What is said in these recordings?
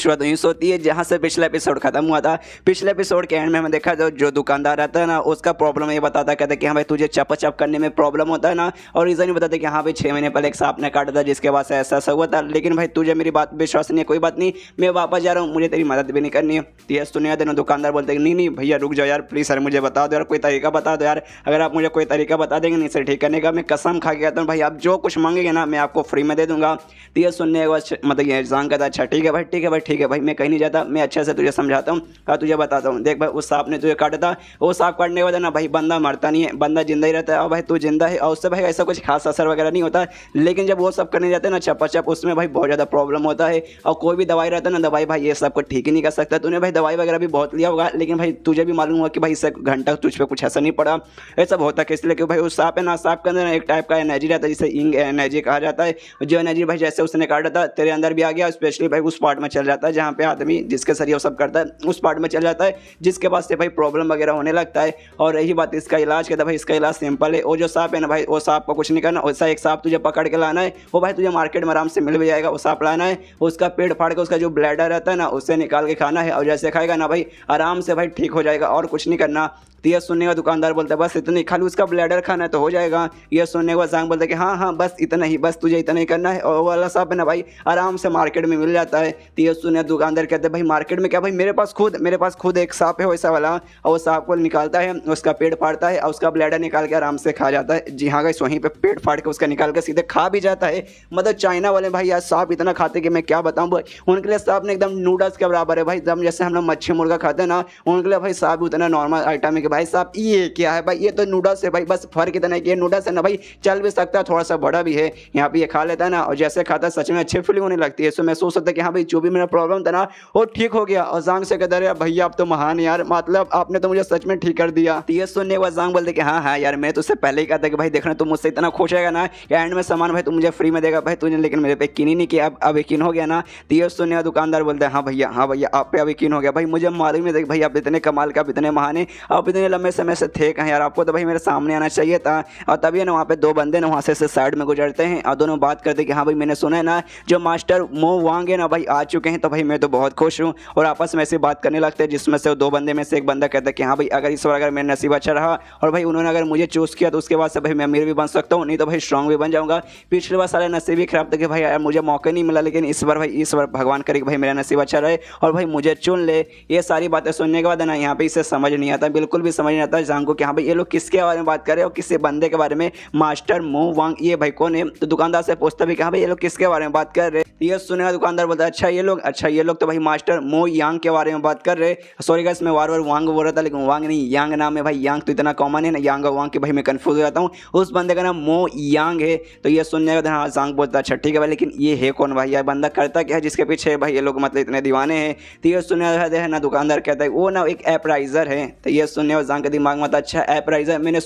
शुरुआत वहीं से होती है जहाँ से पिछला एपिसोड खत्म हुआ था। पिछले एपिसोड के एंड में हमें देखा जो दुकानदार रहता है ना, उसका प्रॉब्लम ये बताता कहता है कि हाँ भाई तुझे चप करने में प्रॉब्लम होता है ना, और रीज़न ही बताते कि हाँ भाई 6 महीने पहले एक सांप ने काटा था जिसके बाद से ऐसा ऐसा हुआ था, लेकिन भाई तुझे मेरी बात विश्वास नहीं है, कोई बात नहीं, मैं वापस जा रहा हूँ, मुझे तेरी मदद भी नहीं करनी है। तो ये सुनिए देना, दुकानदार बोलते हैं नहीं भैया रुक जाओ यार, प्लीज़ सर मुझे बता दो यार, कोई तरीका बता दो यार, अगर आप मुझे कोई तरीका बता देंगे नहीं सर ठीक करने का, मैं कसम खा के कहता हूँ भाई आप जो कुछ मांगेंगे ना मैं आपको फ्री में दे दूंगा। तो ये सुनने के बाद मतलब ये एग्जाम कहता अच्छा ठीक है भाई ठीक है भाई ठीक है भाई, मैं कहीं नहीं जाता, मैं अच्छे से तुझे समझाता हूँ और तुझे बताता हूँ। देख भाई उस सांप ने तुझे काटा था, वो सांप काटने के बाद ना भाई बंदा मरता नहीं है, बंदा जिंदा ही रहता है, और भाई तू जिंदा है और उससे भाई ऐसा कुछ खास असर वगैरह नहीं होता। लेकिन जब वो सब करने जाते हैं ना चप उसमें भाई बहुत ज़्यादा प्रॉब्लम होता है, और कोई भी दवाई रहता है ना, दवाई भाई ये सब को ठीक ही नहीं कर सकता। तूने भाई दवाई वगैरह भी बहुत लिया होगा, लेकिन भाई तुझे भी मालूम हुआ कि भाई इससे घंटा तुझ पर कुछ ऐसा नहीं पड़ा। ये सब होता है इसलिए कि भाई उस सांप है ना, सांप के अंदर एक टाइप का एनर्जी रहता है जिसे इंग एनर्जी कहा जाता है, जो एनर्जी भाई जैसे उसने काटा था तेरे अंदर भी आ गया, स्पेशली भाई उस पार्ट में चल जाता है जहाँ पे आदमी जिसके सर ये सब करता है उस पार्ट में चल जाता है, जिसके बाद से भाई प्रॉब्लम वगैरह होने लगता है। और रही बात इसका इलाज कहता है भाई इसका इलाज सिंपल है, वो जो सांप है ना भाई वो सांप को कुछ नहीं करना, वैसा एक सांप तुझे पकड़ के लाना है, वो भाई तुझे मार्केट में आराम से मिल भी जाएगा, वो सांप लाना है, उसका पेट फाड़ के उसका जो ब्लैडर रहता है ना उससे निकाल के खाना है, और जैसे खाएगा ना भाई आराम से भाई ठीक हो जाएगा और कुछ नहीं करना। तो यह सुनने का दुकानदार बोलता है बस इतना ही, खाली उसका ब्लैडर खाना है तो हो जाएगा। यह सुनने के बाद सांप बोलता है कि हाँ बस इतना ही, बस तुझे इतना ही करना है, और वो वाला सांप है ना भाई आराम से मार्केट में मिल जाता है। तो यह सुनने दुकानदार कहते हैं भाई मार्केट में क्या भाई, मेरे पास खुद एक सांप है वैसा वाला, और वो सांप को निकालता है, उसका पेट फाड़ता है और उसका ब्लैडर निकाल के आराम से खा जाता है। जी हाँ गाइस, वहीं पे पेट फाड़ के उसका निकाल के सीधे खा भी जाता है। मतलब चाइना वाले भाई यार सांप इतना खाते कि मैं क्या बताऊँ भाई, उनके लिए सांप ने एकदम नूडल्स के बराबर है भाई, जब जैसे हम लोग मच्छी मुर्गा खाते हैं ना, उनके लिए भाई सांप उतना नॉर्मल आइटम है कि भाई सांप ये क्या है भाई, ये तो नूडल्स है भाई, बस फर्क इतना है कि ये नूडल्स है ना भाई चल भी सकता है, थोड़ा सा बड़ा भी है, यहाँ पे ये खा लेता है ना, और जैसे खाता है सच में अच्छी फीलिंग होने लगती है। इसमें महसूस होता है कि हाँ भाई जो भी मेरा प्रॉब्लम था ना वो ठीक हो गया। और जांग से कहता है भैया आप तो महान यार, मतलब आपने तो मुझे सच में ठीक कर दिया। तो ये सुनने के बाद जांग बोलते कि हाँ यार मैं तो उससे पहले ही कहता कि भाई देखना तुम मुझसे इतना खुश रहेगा ना कि एंड में सामान भाई तुम मुझे फ्री में देगा भाई तुझे, लेकिन मेरे पे यकीन ही नहीं किया, अब यकीन हो गया ना। तो ये सुनने का दुकानदार बोलते हैं हाँ भैया आप पे अब यकीन हो गया भाई, मुझे मालूम है भाई आप इतने कमाल का, आप इतने महान है, आप इतने लंबे समय से थे कहाँ यार, आपको तो भाई मेरे सामने आना चाहिए था। और तभी ना वहाँ पे दो बंदे ना वहाँ से साइड में गुजरते हैं और दोनों बात करते कि हाँ भाई मैंने सुना है ना जो मास्टर मो वांग है ना भाई आ चुके हैं, तो भाई मैं तो बहुत खुश हूँ। और आपस में ऐसे बात करने लगते हैं जिसमें से दो बंदे में से एक बंदा कहता है कि हाँ भाई अगर इस बार अगर मेरा नसीब अच्छा रहा और भाई उन्होंने अगर मुझे चूज़ किया तो उसके बाद से भाई मैं अमीर भी बन सकता हूँ, नहीं तो भाई स्ट्रॉन्ग भी बन जाऊँगा। पिछले बार सारा नसीब ही खराब था कि भाई यार मुझे मौका नहीं मिला, लेकिन इस बार भगवान करे कि भाई मेरा नसीब अच्छा रहे और भाई मुझे चुन ले। ये सारी बातें सुनने के बाद ना यहाँ पे इसे समझ नहीं आता, बिल्कुल भी समझ नहीं आता जांग को कि हाँ भाई ये लोग किसके बारे में बात कर रहे हो, किसी बंदे के बारे में, मास्टर मो वांग ये भाई कौन है। तो दुकानदार से पूछता भी कि हाँ भाई ये लोग किसके बारे में बात कर रहे हैं। ये सुनेगा दुकानदार बोलता है अच्छा ये लोग तो भाई मास्टर मो यांग के बारे में बात कर रहे। सॉरी गाइस मैं बार वांग बोल रहा था, लेकिन वांग नहीं यांग नाम है भाई, यांग तो इतना कॉमन है ना, यांग और वांग के भाई मैं कंफ्यूज हो जाता हूँ। उस बंदे का नाम मो यांग है। तो ये सुनने का हाँ जांग बोलता है अच्छा ठीक है भाई, लेकिन ये है कौन भाई, यार बंदा करता क्या है जिसके पीछे भाई ये लोग मतलब इतने दीवाने हैं। तो ये सुनने है ना दुकानदार कहता है वो ना एक एपराइजर है। तो ये सुनने और जांग के दिमाग में आता अच्छा एपराइजर, मैंने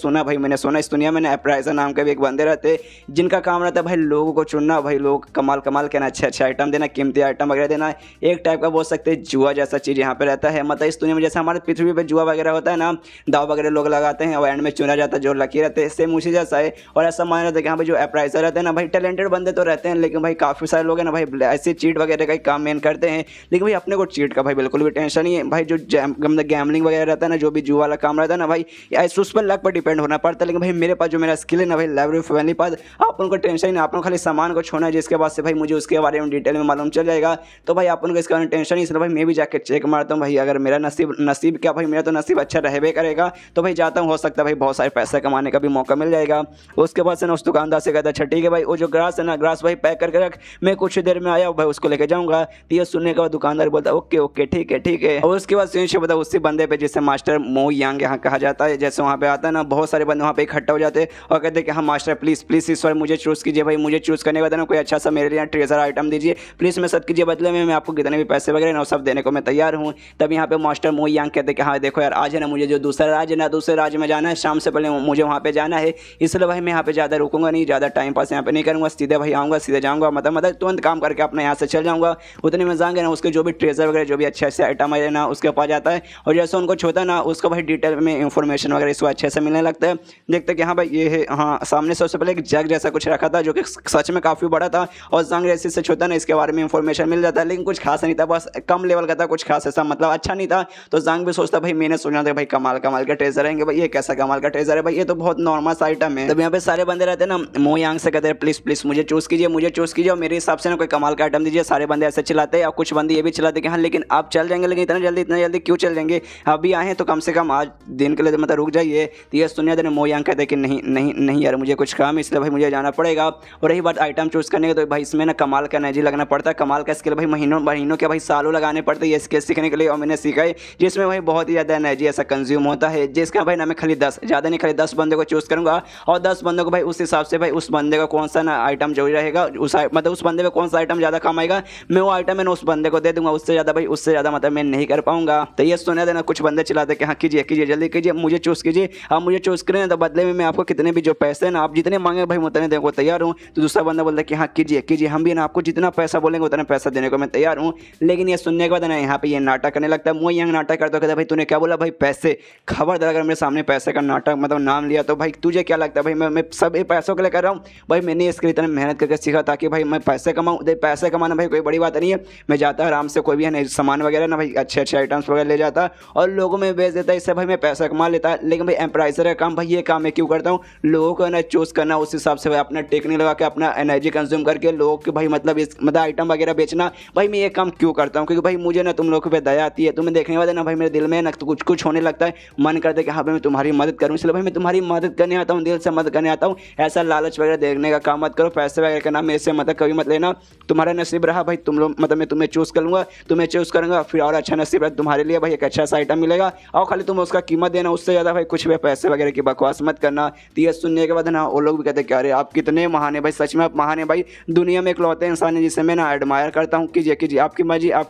सुना इस दुनिया में एपराइजर नाम के भी एक बंदे रहते जिनका काम रहता है भाई लोगों को चुनना, भाई लोग कमाल के ना अच्छे आइटम देना, कीमती आइटम वगैरह देना, एक टाइप का बोल सकते हैं जुआ जैसा चीज़ यहाँ पे रहता है। मतलब इस दुनिया में जैसे हमारे पृथ्वी पे जुआ वगैरह होता है ना, दाव वगैरह लोग लगाते हैं और एंड में चुना जाता है जो लकी रहते हैं, सेम उसी जैसा है। और ऐसा माना जाता है कि हाँ भाई जो एपराइजर रहते हैं ना भाई टैलेंटेड बंदे तो रहते हैं, लेकिन भाई काफ़ी सारे लोग हैं ना भाई ऐसे चीट वगैरह का काम मेन करते हैं, लेकिन भाई अपने को चीट का भाई बिल्कुल भी टेंशन नहीं है भाई। जो गैमलिंग वगैरह रहता है ना, जो भी जुआ वाला काम रहता है ना भाई उस पर लक पर डिपेंड होना पड़ता है। लेकिन भाई मेरे पास जो मेरा स्किल है ना भाई लाइब्रेरी फैमिली पास, आप उनको टेंशन नहीं, आप खाली सामान को छोड़ना है जिसके बाद से भाई मुझे उसके बारे में डिटेल में मालूम चल जाएगा। तो भाई आप उनको इसका टेंशन नहीं, इसलिए भाई मैं भी जाकर चेक मारता हूँ भाई अगर मेरा नसीब क्या भाई मेरा तो नसीब अच्छा रहबे करेगा, तो भाई जाता हूँ, हो सकता है भाई बहुत सारे पैसे कमाने का भी मौका मिल जाएगा। उसके बाद से ना उस दुकानदार से कहता अच्छा ठीक है भाई वो जो ग्रास है ना ग्रास भाई पैक करके रख, मैं कुछ देर में आया भाई उसको लेके जाऊँगा। तो ये सुनने के बाद दुकानदार बोलता है ओके ठीक है। और उसके बाद सुनिश्चित बता उसी बंदे पे जिसे मास्टर मो यांग यहाँ कहा जाता है, जैसे वहाँ पे आता है ना बहुत सारे बंदे वहाँ पे इकट्ठा हो जाते हैं और कहते हैं कि हाँ मास्टर प्लीज़ इस बार मुझे चूज़ कीजिए भाई, मुझे चूज़ करने के बाद ना कोई अच्छा सा मेरे लिए ट्रेजर आइटम दीजिए प्लीज़, मैं सब कीजिए बदले में मैं आपको कितने भी पैसे वगैरह ना सब देने को मैं तैयार हूँ। तब यहाँ पे मास्टर मो यांग कहते हैं कि हाँ देखो यार आज है ना मुझे जो दूसरा राज्य में जाना है, शाम से पहले मुझे वहाँ पे जाना है, इसलिए भाई मैं यहाँ पे ज़्यादा रुकूंगा नहीं, ज़्यादा टाइम पास यहाँ पे नहीं करूँगा, सीधे भाई आऊँगा सीधे जाऊँगा, मतलब तुरंत काम करके अपने यहाँ से चल जाऊँगा। उतने में जाएंगे ना उसके जो भी ट्रेजर वगैरह जो भी अच्छे आइटम है ना उसके पास जाता है और जैसे उनको छोटा ना उसको भाई डिटेल में इन्फॉर्मेशन वगैरह इसको अच्छे से मिलने लगता है। देखते हैं कि हाँ भाई ये है, हाँ सामने सबसे पहले एक जग जैसा कुछ रखा था जो कि सच में काफ़ी बड़ा था और जंग जैसे से छोटा ना, इसके बारे में इन्फॉर्मेशन मिल जाता है, लेकिन कुछ खास नहीं था, बस कम लेवल का था, कुछ खास ऐसा मतलब अच्छा नहीं था। तो जंग भी सोचता भाई, मैंने सुना था भाई कमाल कमाल का ट्रेजर रहेंगे, भाई ये कैसा कमाल का ट्रेजर है, भाई ये तो बहुत नॉर्मल सा आइटम है। तब यहाँ पे सारे बंदे रहते हैं ना, मो यांग से कहते हैं प्लीज प्लीज मुझे चूज कीजिए, मुझे चूज कीजिए और मेरे हिसाब से ना कोई कमाल का आइटम दीजिए। सारे बंदे ऐसे चिल्लाते हैं और कुछ बंदे ये भी चिल्लाते कि हाँ लेकिन आप चल जाएंगे, लेकिन इतना जल्दी क्यों चल जाएंगे, अभी आए हैं तो कम से कम आज दिन के लिए मतलब रुक जाइए। तो ये सुनिए देने मो यांग कहते हैं कि नहीं नहीं नहीं यार मुझे कुछ काम है, इसलिए भाई मुझे जाना पड़ेगा। और रही बात आइटम चूज करने की, तो भाई इसमें ना कमाल का एनर्जी लगना पड़ता है, कमाल का स्किल भाई महीनों के भाई सालों लगाने पड़ते हैं ये स्किल सीखने के लिए, और मैंने सीखा है जिसमें भाई बहुत ही ज़्यादा एनर्जी ऐसा कंज्यूम होता है, जिसका भाई ना मैं खाली 10 ज़्यादा नहीं खाली 10 बंदे को चूज़ करूँगा और 10 बंदों को भाई उस हिसाब से भाई उस बंदे का कौन सा ना आइटम जो रहेगा मतलब उस बंदे में कौन सा आइटम ज़्यादा काम आएगा मैं वो आइटम मैंने उस बंदे को दे दूंगा, उससे ज़्यादा मतलब मैं नहीं कर पाऊंगा। तो ये सुना देना कुछ बंदे चिल्लाते कि हाँ कीजिए कीजिए जल्दी कीजिए, मुझे चूज़ कीजिए, आप मुझे चूज़ करें तो बदले में मैं आपको कितने भी जो पैसे ना आप जितने मांगे भाई उतने देने को तैयार हूँ। तो दूसरा बंदा बोलता है कि हाँ कीजिए कीजिए, हम भी ना आपको जितना पैसा बोलेंगे उतना पैसा देने को मैं तैयार हूँ। लेकिन ये सुनने के बाद ना यहाँ पे ये नाटक करने लगता है, मो यांग नाटक करता कहता भाई तूने क्या बोला भाई पैसे, खबरदार अगर मेरे सामने पैसे का नाटक मतलब नाम लिया तो भाई तुझे क्या लगता है भाई मैं सब पैसों के लिए कर रहा हूँ, भाई मैंने इसके लिए इतना मेहनत करके सीखा ताकि भाई मैं पैसे कमाऊँ। देख पैसे कमाना भाई कोई बड़ी बात नहीं है, मैं जाता आराम से कोई भी है नहीं सामान वगैरह ना भाई अच्छे आइटम्स वगैरह ले जाता और लोगों में बेच देता, इससे भाई मैं पैसा कमा लेता। लेकिन भाई एम्प्राइजर का काम भाई ये काम मैं क्यों करता हूँ, लोगों को ना चूज़ करना, उस हिसाब से भाई अपना टेक्निक लगा के अपना एनर्जी कंज्यूम करके लोगों के भाई मतलब इस मतलब आइटम वगैरह बेचना, भाई मैं ये काम क्यों करता हूँ, क्योंकि भाई मुझे ना तुम लोगों पे दया आती है, तुम्हें देखने के बाद ना भाई मेरे दिल में ना तो कुछ होने लगता है, मन करता है कि हाँ भाई मैं तुम्हारी मदद करूँ, इसलिए भाई मैं तुम्हारी मदद करने आता हूँ, दिल से मदद करने आता हूँ। ऐसा लालच वगैरह देखने का काम मत करो, पैसे वगैरह का नाम मेरे से मतलब कभी मत लेना, तुम्हारा नसीब रहा भाई तुम लोग मतलब मैं तुम्हें चूज़ करूँगा, तुम्हें चूज़ करूँगा फिर और अच्छा नसीब है तुम्हारे लिए भाई एक अच्छा सा आइटम मिलेगा और खाली तुम उसका कीमत देना, उससे ज़्यादा भाई कुछ भी पैसे वगैरह की बकवास मत करना। तो ये सुनने के बाद ना वो लोग भी कहते हैं कि अरे आप कितने महान है भाई, सच में आप महान है भाई, दुनिया में इकलौते इंसान है जिसे मैं ना एडमायर करता हूँ, कीजिए कीजिए आपकी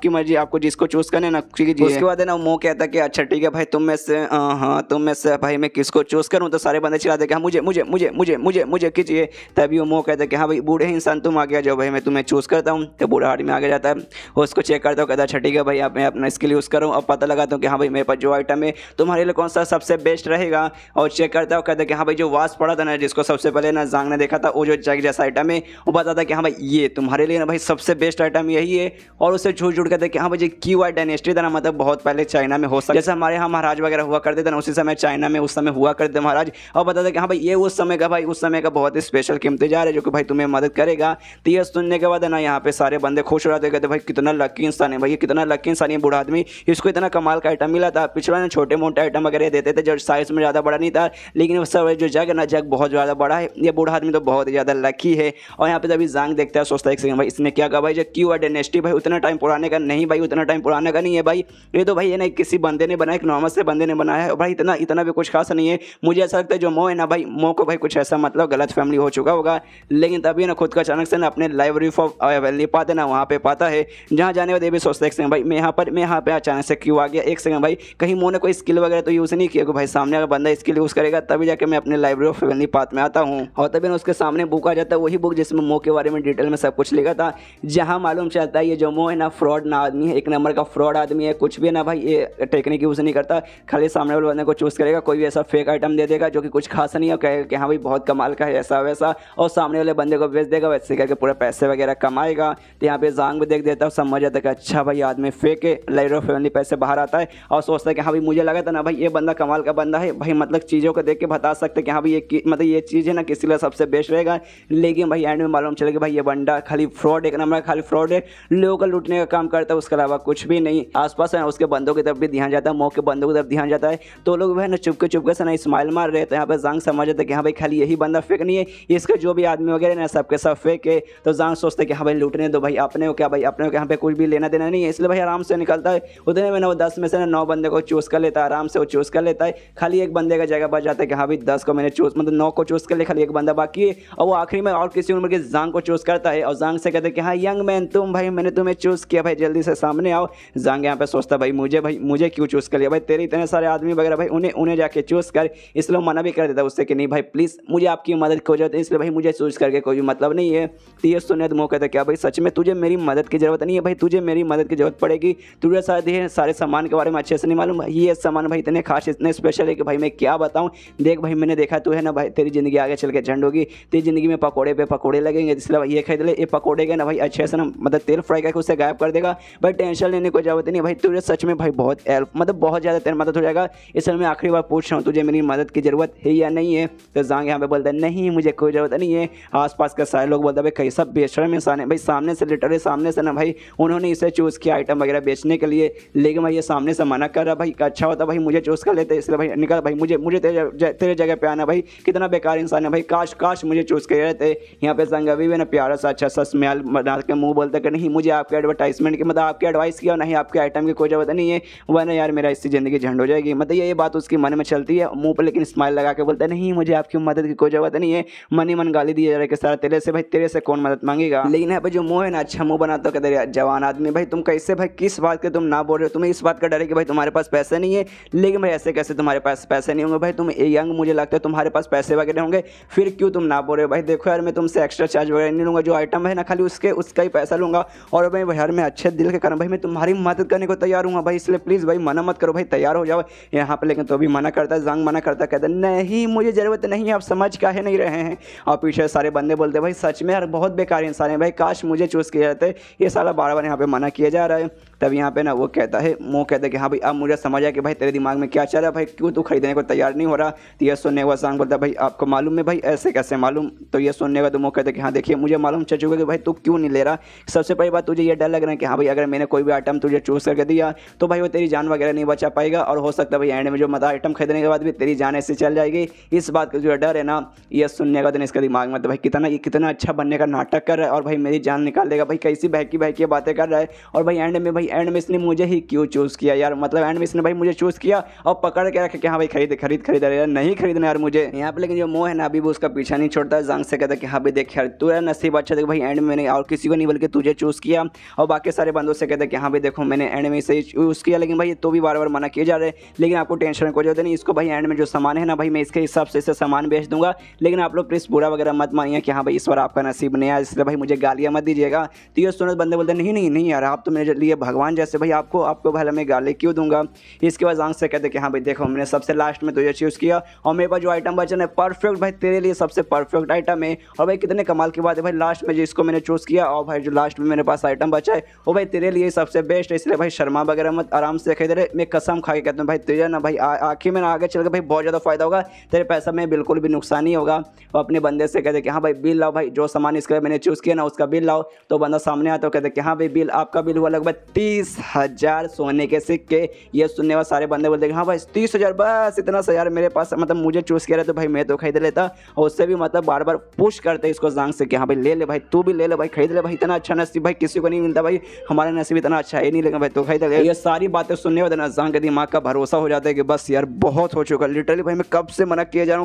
मर्जी आपको जिसको चूज़ करना है ना कीजिए। उसके बाद है ना वो कहता है कि अच्छा ठीक है भाई तुम में से हाँ तुम में से भाई मैं किसको चूज़ करूँ, तो सारे बंदे चिल्लाते कि हाँ मुझे मुझे मुझे मुझे मुझे मुझे कीजिए। तभी वो कहता है कि हाँ भाई बूढ़े इंसान तुम आ गया जाओ भाई मैं तुम्हें चूज़ करता हूँ। तो बूढ़ा आदमी आगे जाता है उसको चेक करता हूँ, कहता है अच्छा ठीक है भाई मैं अपना स्किल यूज़ करूँ और पता लगाता हूँ कि हाँ भाई मेरे पास जो आइटम है तुम्हारे लिए कौन सा सबसे बेस्ट रहेगा, और चेक करता हूँ कहता है कि हाँ भाई जो वास पड़ा था ना जिसको सबसे पहले ना जांग ने देखा था वो जो जग जैसा आइटम है वो बताता है कि हाँ भाई ये तुम्हारे लिए ना भाई सबसे बेस्ट आइटम यही है, और उससे झूठ झूठ कहते हैं कि हाँ भाई जो क्यू डायनेस्टी था ना मतलब बहुत पहले चाइना में हो सकता जैसे हमारे यहाँ महाराज वगैरह हुआ करते थे ना उसी समय चाइना में उस समय हुआ करते महाराज, और बताते कि हाँ भाई ये उस समय का बहुत ही स्पेशल कीमती जार है जो कि भाई तुम्हें मदद करेगा। तो ये सुनने के बाद है ना यहाँ पे सारे बंदे खुश हो जाते कहते भाई कितना लकी इंसान है भाई, ये कितना लकी इंसान है बूढ़ा आदमी, इसको इतना कमाल का आइटम मिला था। पिछला ना छोटे मोटे आइटम वगैरह देते थे जो साइज में ज़्यादा बड़ा नहीं था, लेकिन उस समय जो जग है ना जग बहुत ज़्यादा बड़ा है, ये बूढ़ा आदमी तो बहुत ही ज़्यादा लकी है। और यहाँ पे जब जांग देखता है सोचता है एक सेकंड भाई इसने क्या कहा भाई जो क्यू डायनेस्टी भाई उतना टाइम पुराने का नहीं भाई, उतना टाइम पुराने का नहीं है भाई, ये तो भाई ये ना किसी बंदे ने बनाया, एक नॉर्मल से बंदे ने बनाया है भाई, इतना भी कुछ खास नहीं है। मुझे ऐसा लगता है जो मो है ना भाई मो को भाई कुछ ऐसा मतलब गलत फैमिली हो चुका होगा, लेकिन तभी ना खुद का अचानक से ना अपने लाइब्रेरी ऑफ वैली पाते ना वहाँ पे पाता है जहाँ जाने बाद ये भी सोचता है एक सेकंड भाई मैं यहाँ पे अचानक से क्यों आ गया, एक सेकंड भाई कहीं मो ने कोई स्किल वगैरह तो यूज़ नहीं किया कि भाई सामने अगर बंदा स्किल यूज़ करेगा तभी जाके मैं अपने लाइब्रेरी ऑफ वैली पाथ में आता हूँ। और तभी ना उसके सामने बुक आ जाता है वही बुक जिसमें मो के बारे में डिटेल में सब कुछ लिखा था, जहाँ मालूम चलता है ये जो मो है ना फ्रॉड ना आदमी है, एक नंबर का फ्रॉड आदमी है, कुछ भी ना भाई ये टेक्निक यूज़ नहीं करता, खाली सामने वाले बंदे को चूज़ करेगा, कोई भी ऐसा फेक आइटम दे देगा जो कि कुछ खास नहीं है, कहेगा कि हाँ भाई बहुत कमाल का है ऐसा वैसा, और सामने वाले बंदे को बेच देगा, वैसे करके पूरा पैसे वगैरह कमाएगा। तो यहाँ पे जांग भी देख देता है, समझ जाता है कि अच्छा भाई आदमी फेक है, लाइब्रेरी ऑफ फैमिली पैसे बाहर आता है और सोचता है कि हाँ भाई मुझे लगा था ना भाई ये बंदा कमाल का बंदा है भाई, मतलब चीज़ों को देख के बता सकते कि हाँ भाई ये मतलब ये चीज़ है ना किसी लिए सबसे बेस्ट रहेगा, लेकिन भाई एंड में मालूम चले कि भाई ये बंदा खाली फ्रॉड, एक नंबर खाली फ्रॉड है, लोगों को लूटने का काम करता है, उसके अलावा कुछ भी नहीं। आसपास है उसके बंदों की तरफ भी ध्यान जाता है, मो के बंदों की तरफ ध्यान जाता है, तो लोग है ना चुपके से ना स्माइल मार रहे थे। यहाँ पे जांग समझ जाता है कि हाँ भाई खाली यही बंदा फेक नहीं है, इसका जो भी आदमी वगैरह ना सबके सब फेक है। तो जांग सोचते हैं कि हाँ भाई लूटने दो भाई, अपने को क्या भाई, अपने को यहाँ पे कुछ भी लेना देना नहीं है, इसलिए भाई आराम से निकलता है। उतने में ना वो 10 में से ना 9 बंदे को चूज़ कर लेता है, आराम से वो चूज़ कर लेता है, खाली एक बंदे का जगह बच जाता है कि हाँ भाई 10 को मैंने चूज़ मतलब 9 को चूज़ कर लिया, खाली एक बंदा बाकी है, और वो आखिरी में और किसी उम्र के जांग को चूज़ करता है और जांग से कहते हैं कि हाँ यंग मैन तुम भाई मैंने तुम्हें चूज़ किया भाई जल्दी से सामने आओ। जांग यहाँ पे सोचता भाई मुझे क्यों चूज़ कर लिया भाई, तेरे इतने सारे आदमी वगैरह भाई उन्हें जाके चूज़ कर, इसलिए मना भी कर देता है उससे कि नहीं भाई प्लीज़ मुझे आपकी मदद की जरूरत है, इसलिए भाई मुझे चूज़ करके कोई भी मतलब नहीं है। तो ये सुने तो मो कहता है क्या भाई सच में तुझे मेरी मदद की ज़रूरत नहीं है भाई, तुझे मेरी मदद की ज़रूरत पड़ेगी, तुझे सारे सामान के बारे में अच्छे से नहीं मालूम, ये सामान भाई इतने खास इतने स्पेशल है कि भाई मैं क्या बताऊँ। देख भाई मैंने देखा तू है ना भाई तेरी ज़िंदगी आगे चल के झंड होगी, तेरी ज़िंदगी में पकौड़े पे पकौड़े लगेंगे, इसलिए भाई ये खरीद ले। ये पकौड़े के ना भाई अच्छे से ना मतलब तेल फ्राई करके उससे गायब कर देगा भाई, टेंशन लेने को जरूरत नहीं भाई। तुझे सच में भाई बहुत हेल्प मतलब बहुत ज़्यादा तेरी मदद हो जाएगा। इसलिए मैं आखिरी बार पूछ रहा हूँ तुझे मेरी मदद की ज़रूरत है या नहीं है। तो जांग यहाँ पे बोलता है नहीं मुझे कोई ज़रूरत नहीं है। आसपास के सारे लोग बोलते हैं भाई कैसा बेशरम इंसान है भाई, सामने से लिटरली सामने से ना भाई उन्होंने इसे चूज़ किया आइटम वगैरह बेचने के लिए, लेकिन भाई ये सामने से मना कर रहा भाई। अच्छा होता भाई मुझे चूज़ कर लेते, इसलिए भाई निकल भाई मुझे तेरे जगह पे आना भाई। कितना बेकार इंसान है भाई, काश मुझे चूज़ कर रहते। यहाँ पे संग अभी भी ना प्यारा सा अच्छा सा स्मेल बना के मुंह बोलता कि नहीं मुझे आपके एडवर्टाइजमेंट की मतलब आपके एडवाइस की और नहीं आपके आइटम की कोई ज़रूरत नहीं है, वरना यार मेरा इससे ज़िंदगी झंड हो जाएगी। मतलब ये बात उसकी मन में चलती है मुंह पर, लेकिन स्माइल लगा के बोलता है नहीं मुझे आपकी मदद की कोई ज़रूरत नहीं है। मन ही मन गाली दिया जा रहा है कि सारा तेरे से भाई, तेरे से कौन मदद मांगेगा। लेकिन यहाँ पे जो मुँह है ना अच्छा मुँह बनाता कहते यार जवान आदमी भाई तुम कैसे भाई किस बात के तुम ना बोल रहे हो, तुम्हें इस बात का डर है कि भाई तुम्हारे पास पैसे नहीं है। लेकिन भाई ऐसे कैसे तुम्हारे पास पैसे नहीं होंगे भाई, तुम यंग मुझे लगता है तुम्हारे पास पैसे वगैरह होंगे, फिर क्यों तुम ना बोल रहे हो भाई। देखो यार मैं तुमसे एक्स्ट्रा चार्ज वगैरह नहीं लूँगा, जो आइटम है ना खाली उसका ही पैसा लूँगा। और भाई यार मैं अच्छे दिल के कारण भाई मैं तुम्हारी मदद करने को तैयार हूँ भाई, इसलिए प्लीज़ भाई मना मत करो भाई, तैयार हो जाओ यहाँ पे। लेकिन तो भी मना करता है, जांग मना करता कहता नहीं मुझे ज़रूरत नहीं है, आप समझ काहे नहीं रहे हैं। और पीछे सारे बंदे बोलते भाई सच में यार बहुत बेकार इंसान है भाई, काश मुझे चूज़ किया जाते। ये साला बार यहाँ पे मना किया जा रहा है। तब यहाँ पे ना वो कहता है वो कहता है कि हाँ भाई अब मुझे समझ आया कि भाई तेरे दिमाग में क्या चल रहा है भाई, क्यों तू खरीदने को तैयार नहीं हो रहा। तो ये सुनने के बाद जांग बोलता है भाई आपको मालूम है भाई, ऐसे कैसे मालूम। तो ये सुनने के बाद वो कहता है कि हाँ देखिए मुझे मालूम चल चुका है कि भाई तू क्यों नहीं ले रहा। सबसे पहली बात तुझे ये डर लग रहा है कि हाँ भाई अगर मैंने कोई भी आइटम तुझे चूज़ करके दिया तो भाई वो तेरी जान वगैरह नहीं बचा पाएगा, और हो सकता है भाई एंड में जो मतलब आइटम खरीदने के बाद भी तेरी जान ऐसे चल जाएगी। इस बात का जो डर है ना ये सुनने के बाद इसका दिमाग में तो भाई कितना अच्छा बनने का नाटक कर रहा है और भाई मेरी जान निकाल देगा भाई, कैसी बहकी बातें कर रहा है। और भाई एंड में इसने मुझे ही क्यों चूज़ किया यार, मतलब एंड में इसने भाई मुझे चूज़ किया और पकड़ के रखे कि हाँ भाई खरीद यार नहीं खरीदना यार मुझे यहाँ पे। लेकिन जो मोह है ना अभी भी उसका पीछा नहीं छोड़ता है, जांग से कहता है कि हाँ भाई देख यार तू यार नसीब अच्छा देख भाई एंड में मैंने और किसी को नहीं बल्कि तुझे चूज़ किया। और बाकी सारे बंदों से कहते हैं कि हाँ भाई देखो मैंने एंड में से चूज़ किया, लेकिन भाई तो भी बार मना किए जा रहे हैं। लेकिन आपको टेंशन कोई जरूरत नहीं, इसको भाई एंड में जो सामान है ना भाई मैं इसके हिसाब से इसे सामान बेच दूंगा। लेकिन आप लोग प्लीज़ बुरा वगैरह मत मानिए कि हाँ भाई इस बार आपका नसीब नहीं आया, इसलिए भाई मुझे गालियाँ मत दीजिएगा। तो ये सुनत बंदे बोलते नहीं यार आप तो मेरे लिए भगवान जैसे भाई, आपको भला मैं गाली क्यों दूंगा। इसके बाद जांग से कहते कि हाँ भाई देखो मैंने सबसे लास्ट में तुझे चूज़ किया और मेरे पास जो आइटम बचा है परफेक्ट भाई तेरे लिए सबसे परफेक्ट आइटम है। और भाई कितने कमाल की बात है भाई, लास्ट में जिसको मैंने चूज़ किया और भाई जो लास्ट में मेरे पास आइटम बचा है वो भाई तेरे लिए सबसे बेस्ट है। इसलिए भाई शर्मा वगैरह मत, आराम से खरीद रहे। मैं कसम खा के कहता हूँ भाई तुझे ना भाई आखिर में ना आगे चल के भाई बहुत ज़्यादा फायदा होगा, तेरे पैसा में बिल्कुल भी नुकसान नहीं होगा। वो अपने बंदे से कहते कि हाँ भाई बिल लाओ भाई, जो सामान इसका मैंने चूज़ किया ना उसका बिल लाओ। तो बंदा सामने आता है कहते कि हाँ भाई बिल आपका बिल हुआ लगभग 30,000 सोने के सिक्के। ये सुनने वाले सारे बंदे बोलते हैं हाँ भाई 30,000 बस इतना सा यार मेरे पास, मतलब मुझे चूज़ किया रहे तो भाई मैं तो खरीद लेता। और उससे भी मतलब बार पुश करते इसको जांग से कि हाँ भाई ले ले भाई, तू भी ले ले भाई, खरीद ले भाई, इतना अच्छा नसीब भाई किसी को नहीं मिलता भाई, हमारा नसीब इतना अच्छा है नहीं, लेकिन भाई तो खरीद ले। ये सारी बातें सुनने वाले ना जांग के दिमाग का भरोसा हो जाता है कि बस यार बहुत हो चुका लिटरली भाई, मैं कब से मना किया जा रहा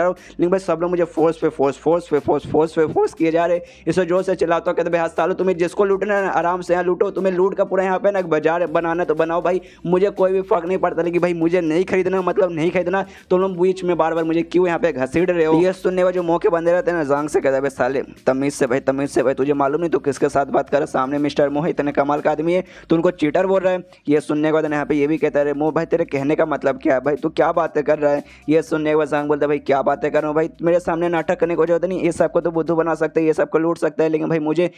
हूँ लेकिन भाई सब लोग मुझे फोर्स किए जा रहे। इसे जोर से चिल्लाता हूँ कहते भाई सालों तुम्हें जिसको लूटना है आराम से यहाँ लूटो, तुम्हें लूट का पूरा यहाँ पे ना बाजार बनाना तो बनाओ भाई, मुझे कोई भी फर्क नहीं पड़ता। लेकिन भाई मुझे नहीं खरीदना, मतलब नहीं खरीदना, तुम लोग बीच में बार मुझे क्यों यहाँ पे घसीट रहे हो। ये सुनने वाले जो मौके बंदे रहते हैं ना जांग से कहता है साले तमीज से भाई तुझे मालूम नहीं तू किसके साथ बात कर रहा है, सामने मिस्टर मोह इतने कमाल का आदमी है तो उनको चीटर बोल रहा है। ये सुनने के बाद यहाँ पे ये भी कहता है मोह भाई तेरे कहने का मतलब क्या है भाई, तू क्या बातें कर रहा है। ये सुनने के बाद जांग बोलता है भाई क्या बातें कर रहा हूँ भाई, मेरे सामने नाटक करने को जरूरत नहीं, ये सबको तो बुद्धू बना सकते हैं, ये सबको लूट सकता है, लेकिन भाई मुझे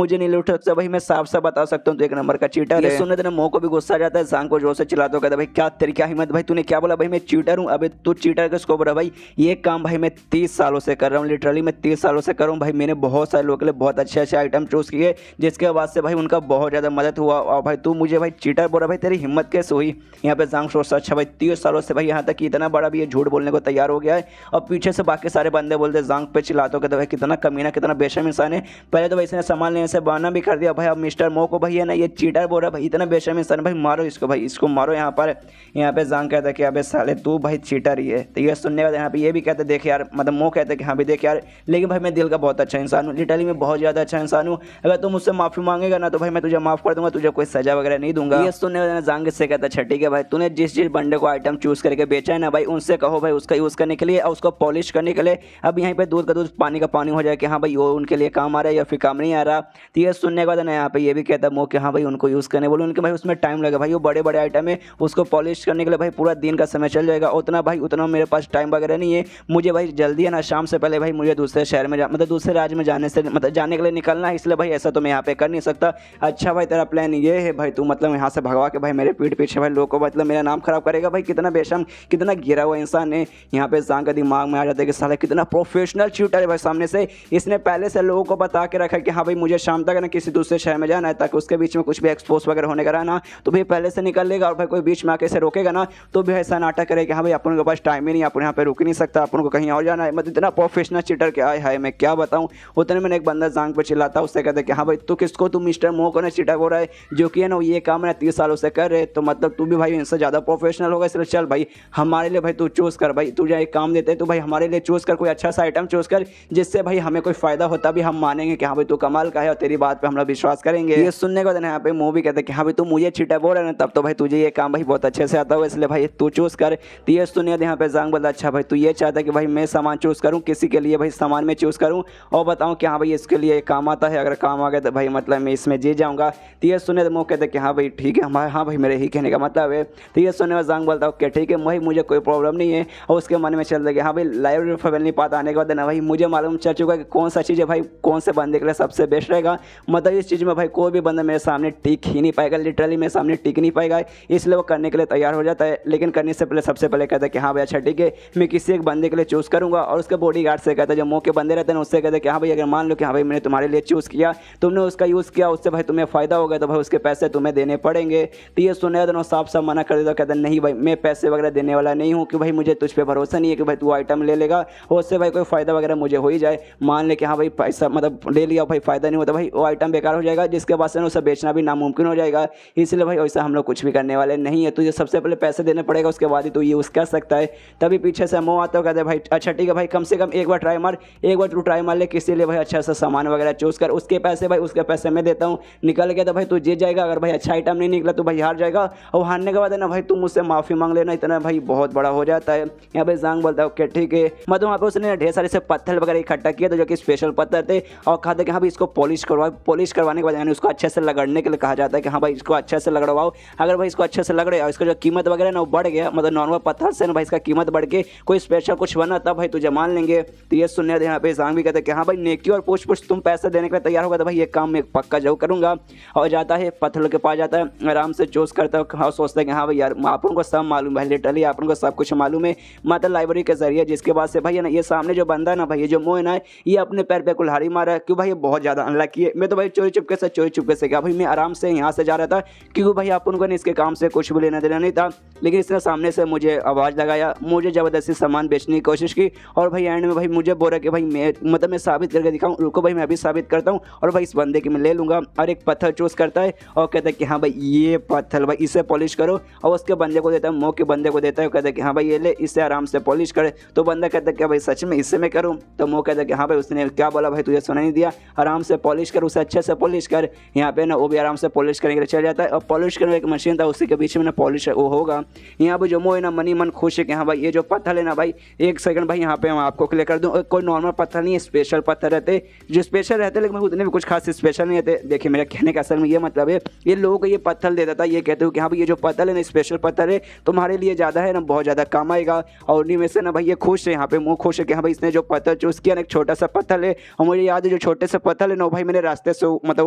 नहीं लूट सकता भाई, मैं साफ बता सकता हूँ तो एक नंबर का चीटर है। सुनने देना मोह को भी गुस्सा आ जाता है, जांग को जोर से चिल्लाता कहता भाई क्या तेरी क्या हिम्मत भाई, तूने क्या बोला भाई मैं चीटर हूँ। अबे तू चीटर किसको बोला भाई, ये काम भाई मैं 30 सालों से कर रहा हूँ, लिटरली मैं 30 सालों से कर रहा हूँ भाई, मैंने बहुत सारे लोगों के लिए बहुत अच्छे आइटम चूज़ किए जिसके बाद से भाई उनका बहुत ज़्यादा मदद हुआ। और भाई तू मुझे भाई चीटर बोला भाई, तेरी हिम्मत कैसे हुई। यहाँ पे जांग सोचता अच्छा भाई 30 सालों से भाई यहाँ तक इतना बड़ा भी ये झूठ बोलने को तैयार हो गया है। और पीछे से बाकी सारे बंदे बोलते जांग पे चिल्लाते कहते भाई कितना कमीना कितना बेशर्म इंसान है। पहले तो भाई इसने सामान लेने से बहाना भी कर दिया भाई, अब मिस्टर मो को भाई है ना ये चीटर बोल रहा भाई, इतना बेशर्म इंसान भाई मारो इसको भाई, इसको मारो। यहाँ पे जांग कहता है कि अबे साले तू भाई चीटर ही है। तो ये सुनने का यहाँ पे ये भी कहते देख यार, मतलब मो कहते कि हाँ भी देख यार, लेकिन भाई मैं दिल का बहुत अच्छा इंसान हूँ, लिटरली मैं बहुत ज़्यादा अच्छा इंसान हूँ, अगर तू मुझसे माफ़ी मांगेगा ना तो भाई मैं तुझे माफ़ कर दूंगा, तुझे कोई सजा वगैरह नहीं दूंगा। ये सुनने वाले जांग से कहता है ठीक है भाई, तूने जिस बंदे को आइटम चूज़ करके बेचा है ना भाई उनसे कहो भाई उसका यूज़ करने के लिए और उसको पॉलिश करने के लिए। अब यहाँ पे दूध का दूध पानी का पानी हो जाए कि हाँ भाई वो उनके लिए काम आ रहा है या फिर काम नहीं आ रहा। तो ये सुनने के बाद ना यहाँ पे ये भी कहता है मो कि हाँ भाई उनको यूज़ करने बोलो, उनके भाई उसमें टाइम लगे भाई, वो बड़े आइटम है उसको पॉलिश करने के लिए भाई पूरा दिन का समय चल जाएगा, उतना मेरे पास टाइम वगैरह नहीं है। मुझे भाई जल्दी है ना शाम से पहले भाई मुझे दूसरे शहर में मतलब दूसरे राज्य में जाने के लिए निकलना है, इसलिए भाई ऐसा तो मैं यहाँ पे कर नहीं सकता। अच्छा भाई तेरा प्लान ये है भाई, तू मतलब यहाँ से भगवा के भाई मेरे पीठ पीछे भाई लोगों को मतलब मेरा नाम खराब करेगा। भाई कितना बेशर्म, कितना गिरा हुआ इंसान है। यहाँ पे जान का दिमाग में आ जाता है कि साला कितना प्रोफेशनल शूटर है भाई। सामने से इसने पहले से लोगों को बता के रखा कि हाँ भाई मुझे शाम तक ना किसी दूसरे शहर में जाना है, ताकि उसके बीच में कुछ भी एक्सपोज वगैरह होने का रहना तो भाई पहले से निकल लेगा। और भाई कोई बीच में आके से रोकेगा ना तो भी ऐसा नाटक करे कि हाँ भाई अपन के पास टाइम ही नहीं, अपन यहाँ पे रुक नहीं सकता, अपन को कहीं और जाना है। मतलब इतना प्रोफेशनल चीटर क्या है मैं क्या बताऊँ। उतने में एक बंदा जांग पे चिल्लाता, उससे कहते कि हाँ भाई तू किसको, तू मिस्टर मोह को ना चीटर हो रहा है, जो कि है ना ये काम है 30 सालों से कर रहे, तो मतलब तू भी भाई इनसे ज़्यादा प्रोफेशनल होगा, इसलिए चल भाई हमारे लिए भाई तू चूज़ कर भाई, तुझे एक काम देते तो भाई हमारे लिए चूज़ कर, कोई अच्छा सा आइटम चूज़ कर जिससे भाई हमें कोई फ़ायदा होता भी हम मानेंगे कि हाँ भाई तू कमाल का है और तेरी बात पे हम लोग विश्वास करेंगे। ये सुनने के बाद यहाँ पे मोह भी कहते कि हाँ भाई तू मुझे चीटर बोल रहा है ना, तब तो भाई तुझे ये काम भाई बहुत अच्छे से आता हो, इसलिए भाई तू चूज़ कर। तो ये सुनिए यहाँ पे जांग बोला अच्छा भाई तू ये चाहता है कि भाई मैं सामान चूज़ करूँ, किसी के लिए भाई सामान में चूज़ करूँ और बताऊँ कि हाँ भाई इसके लिए काम आता है, अगर काम आ गया तो भाई मतलब मैं इसमें जी जाऊँगा। तो ये सुने तो मोह कहते कि हाँ भाई ठीक है, हाँ भाई मेरे ही कहने का मतलब है। तो ये सुनने में जांग बोलता ओके ठीक है भाई मुझे कोई प्रॉब्लम नहीं है। और उसके मन में चल रहा हाँ भाई लाइब्रेरी फैमिली पाता आने के बाद ना भाई मुझे मालूम चल चुका है कि कौन सा चीज़ है भाई कौन से बंदे के लिए सबसे बेस्ट रहेगा। मतलब इस चीज़ में भाई कोई भी बंदा मेरे सामने टिक ही नहीं पाएगा, लिटरली मेरे सामने टिक नहीं पाएगा, इसलिए वो करने के लिए तैयार हो जाता है। लेकिन करने से पहले सबसे पहले कहता है कि हाँ भाई अच्छा ठीक है मैं किसी एक बंदे के लिए चूज़ करूँगा। और उसके बॉडी गार्ड से कहता है जो मुँह के बंदे रहते हैं उससे कहते हैं कि हाँ भाई अगर मान लो कि हाँ भाई मैंने तुम्हारे लिए चूज़ किया, तुमने उसका यूज़ किया, उससे भाई तुम्हें फ़ायदा होगा तो भाई उसके पैसे तुम्हें देने पड़ेंगे। तो ये सुने दोनों साफ साफ मना कर देता, कहता नहीं भाई मैं पैसे वगैरह देने वाला नहीं हूँ कि भाई मुझे तुझ पे भरोसा नहीं है कि भाई तू आइटम ले लेगा और उससे भाई कोई फ़ायदा वगैरह मुझे हो ही जाए। मान ले कि हाँ भाई पैसा मतलब ले लिया भाई फ़ायदा नहीं होता, भाई वो आइटम बेकार हो जाएगा जिसके बाद से उसे बेचना भी नामुमकिन हो जाएगा। इसलिए भाई वैसा हम लोग कुछ भी करने वाले नहीं है, तुझे सबसे पहले पैसे देने पड़ेगा उसके बाद ही तू यूज़ कर सकता है। तभी पीछे से मोह आता है, कहते भाई अच्छा ठीक है भाई कम से कम एक बार ट्राई मार, एक बार तू ट्राई मार ले किसी लिए भाई अच्छा सा सामान वगैरह चूज़ कर, उसके पैसे भाई उसके पैसे मैं देता हूँ, निकल गया तो भाई तू जीत जाएगा, अगर भाई अच्छा आइटम नहीं निकला तो भाई हार जाएगा। और हारने के बाद है ना भाई तू मुझसे माफ़ी मांग लेना, इतना भाई बहुत बड़ा हो जाता है। यहाँ पे जांग बोलता है ओके ठीक है। मतलब वहाँ पे उसने ढेर सारे से पत्थर वगैरह इकट्ठा किया था जो कि स्पेशल पत्थर थे और कहा था कि हाँ भाई इसको पॉलिश करवाने के बाद यानी उसको अच्छे से लगड़ने के लिए कहा जाता है कि हाँ भाई इसको अच्छे से लगड़वाओ। अगर भाई इसको अच्छे से लगड़े और इसका जो कीमत वगैरह ना वो बढ़ गया, मतलब नॉर्मल पत्थर से ना भाई इसका कीमत बढ़ के कोई स्पेशल कुछ बना तब भाई तुझे मान लेंगे। तो ये सुनने यहाँ पे जांग भी कहते हैं कि हाँ भाई नेकी और पूछ पूछ तुम पैसे देने के लिए तैयार होगा तो भाई ये काम मैं पक्का जरूर करूँगा। और जाता है पत्थर के पास जाता है, आराम से चूज़ करता है और सोचता है कि हाँ भाई यार अपन को सब मालूम है, लिटरली अपन को सब कुछ मालूम है मतलब लाइब्रेरी के जरिए। जिसके बाद से भाई है ना ये सामने जो बंदा है ना भाई ये जो मोह है ना ये अपने पैर पे कुल्हाड़ी मारा है, क्यों भाई ये बहुत ज़्यादा अनलकी है। मैं तो भाई चोरी चुपके से क्या भाई मैं आराम से यहाँ से जा रहा था क्योंकि भाई अपन को इसके काम से कुछ भी लेना देना नहीं था, लेकिन इसने सामने से मुझे आवाज़ लगाया, मुझे ज़बरदस्ती सामान बेचने की कोशिश की और भाई एंड में भाई मुझे बोला कि भाई मैं साबित करके दिखाऊं, रुको भाई मैं अभी साबित करता हूँ और भाई इस बंदे की मैं ले लूँगा। और एक पत्थर चूज़ करता है और कहता है कि हाँ भाई ये पत्थर भाई इसे पॉलिश करो और उसके बंदे को देता है, मुँह के बंदे को देता है, कहता है कि हाँ भाई ये ले इसे आराम से पॉलिश करे। तो बंदा कहता है कि भाई सच में इससे मैं करूँ, तो मुँह कहता है कि हाँ भाई उसने क्या बोला भाई तुझे सुना नहीं दिया, आराम से पॉलिश कर, उसे अच्छे से पॉलिश कर। यहाँ पे ना वो भी आराम से पॉलिश करने के लिए चल जाता है और पॉलिश करने एक मशीन था उसी के बीच में ना पॉलिश वो होगा। यहाँ पे जो मोह है ना मनी मन खुश है कि हाँ भाई ये जो पत्थर है ना भाई एक सेकंड भाई यहाँ पे हम आपको क्लियर कर दूँ, कोई नॉर्मल पत्थर नहीं है, स्पेशल पत्थर रहते जो स्पेशल रहते लेकिन उतने भी कुछ खास स्पेशल नहीं रहते। देखिए मेरा कहने का असल में ये मतलब है ये लोगों को ये पत्थर दे देता है, ये कहते हो कि हाँ भाई ये जो पत्थर है ना स्पेशल पत्थर है तुम्हारे लिए ज़्यादा है ना बहुत ज़्यादा काम आएगा। और उन्हीं में से ना भाई ये खुश है, यहाँ पे मुँह खुश है कि हाँ भाई इसने जो पत्थर चूज़ किया ना एक छोटा सा पत्थर है और मुझे याद है जो छोटे से पत्थर है ना भाई मैंने रास्ते से मतलब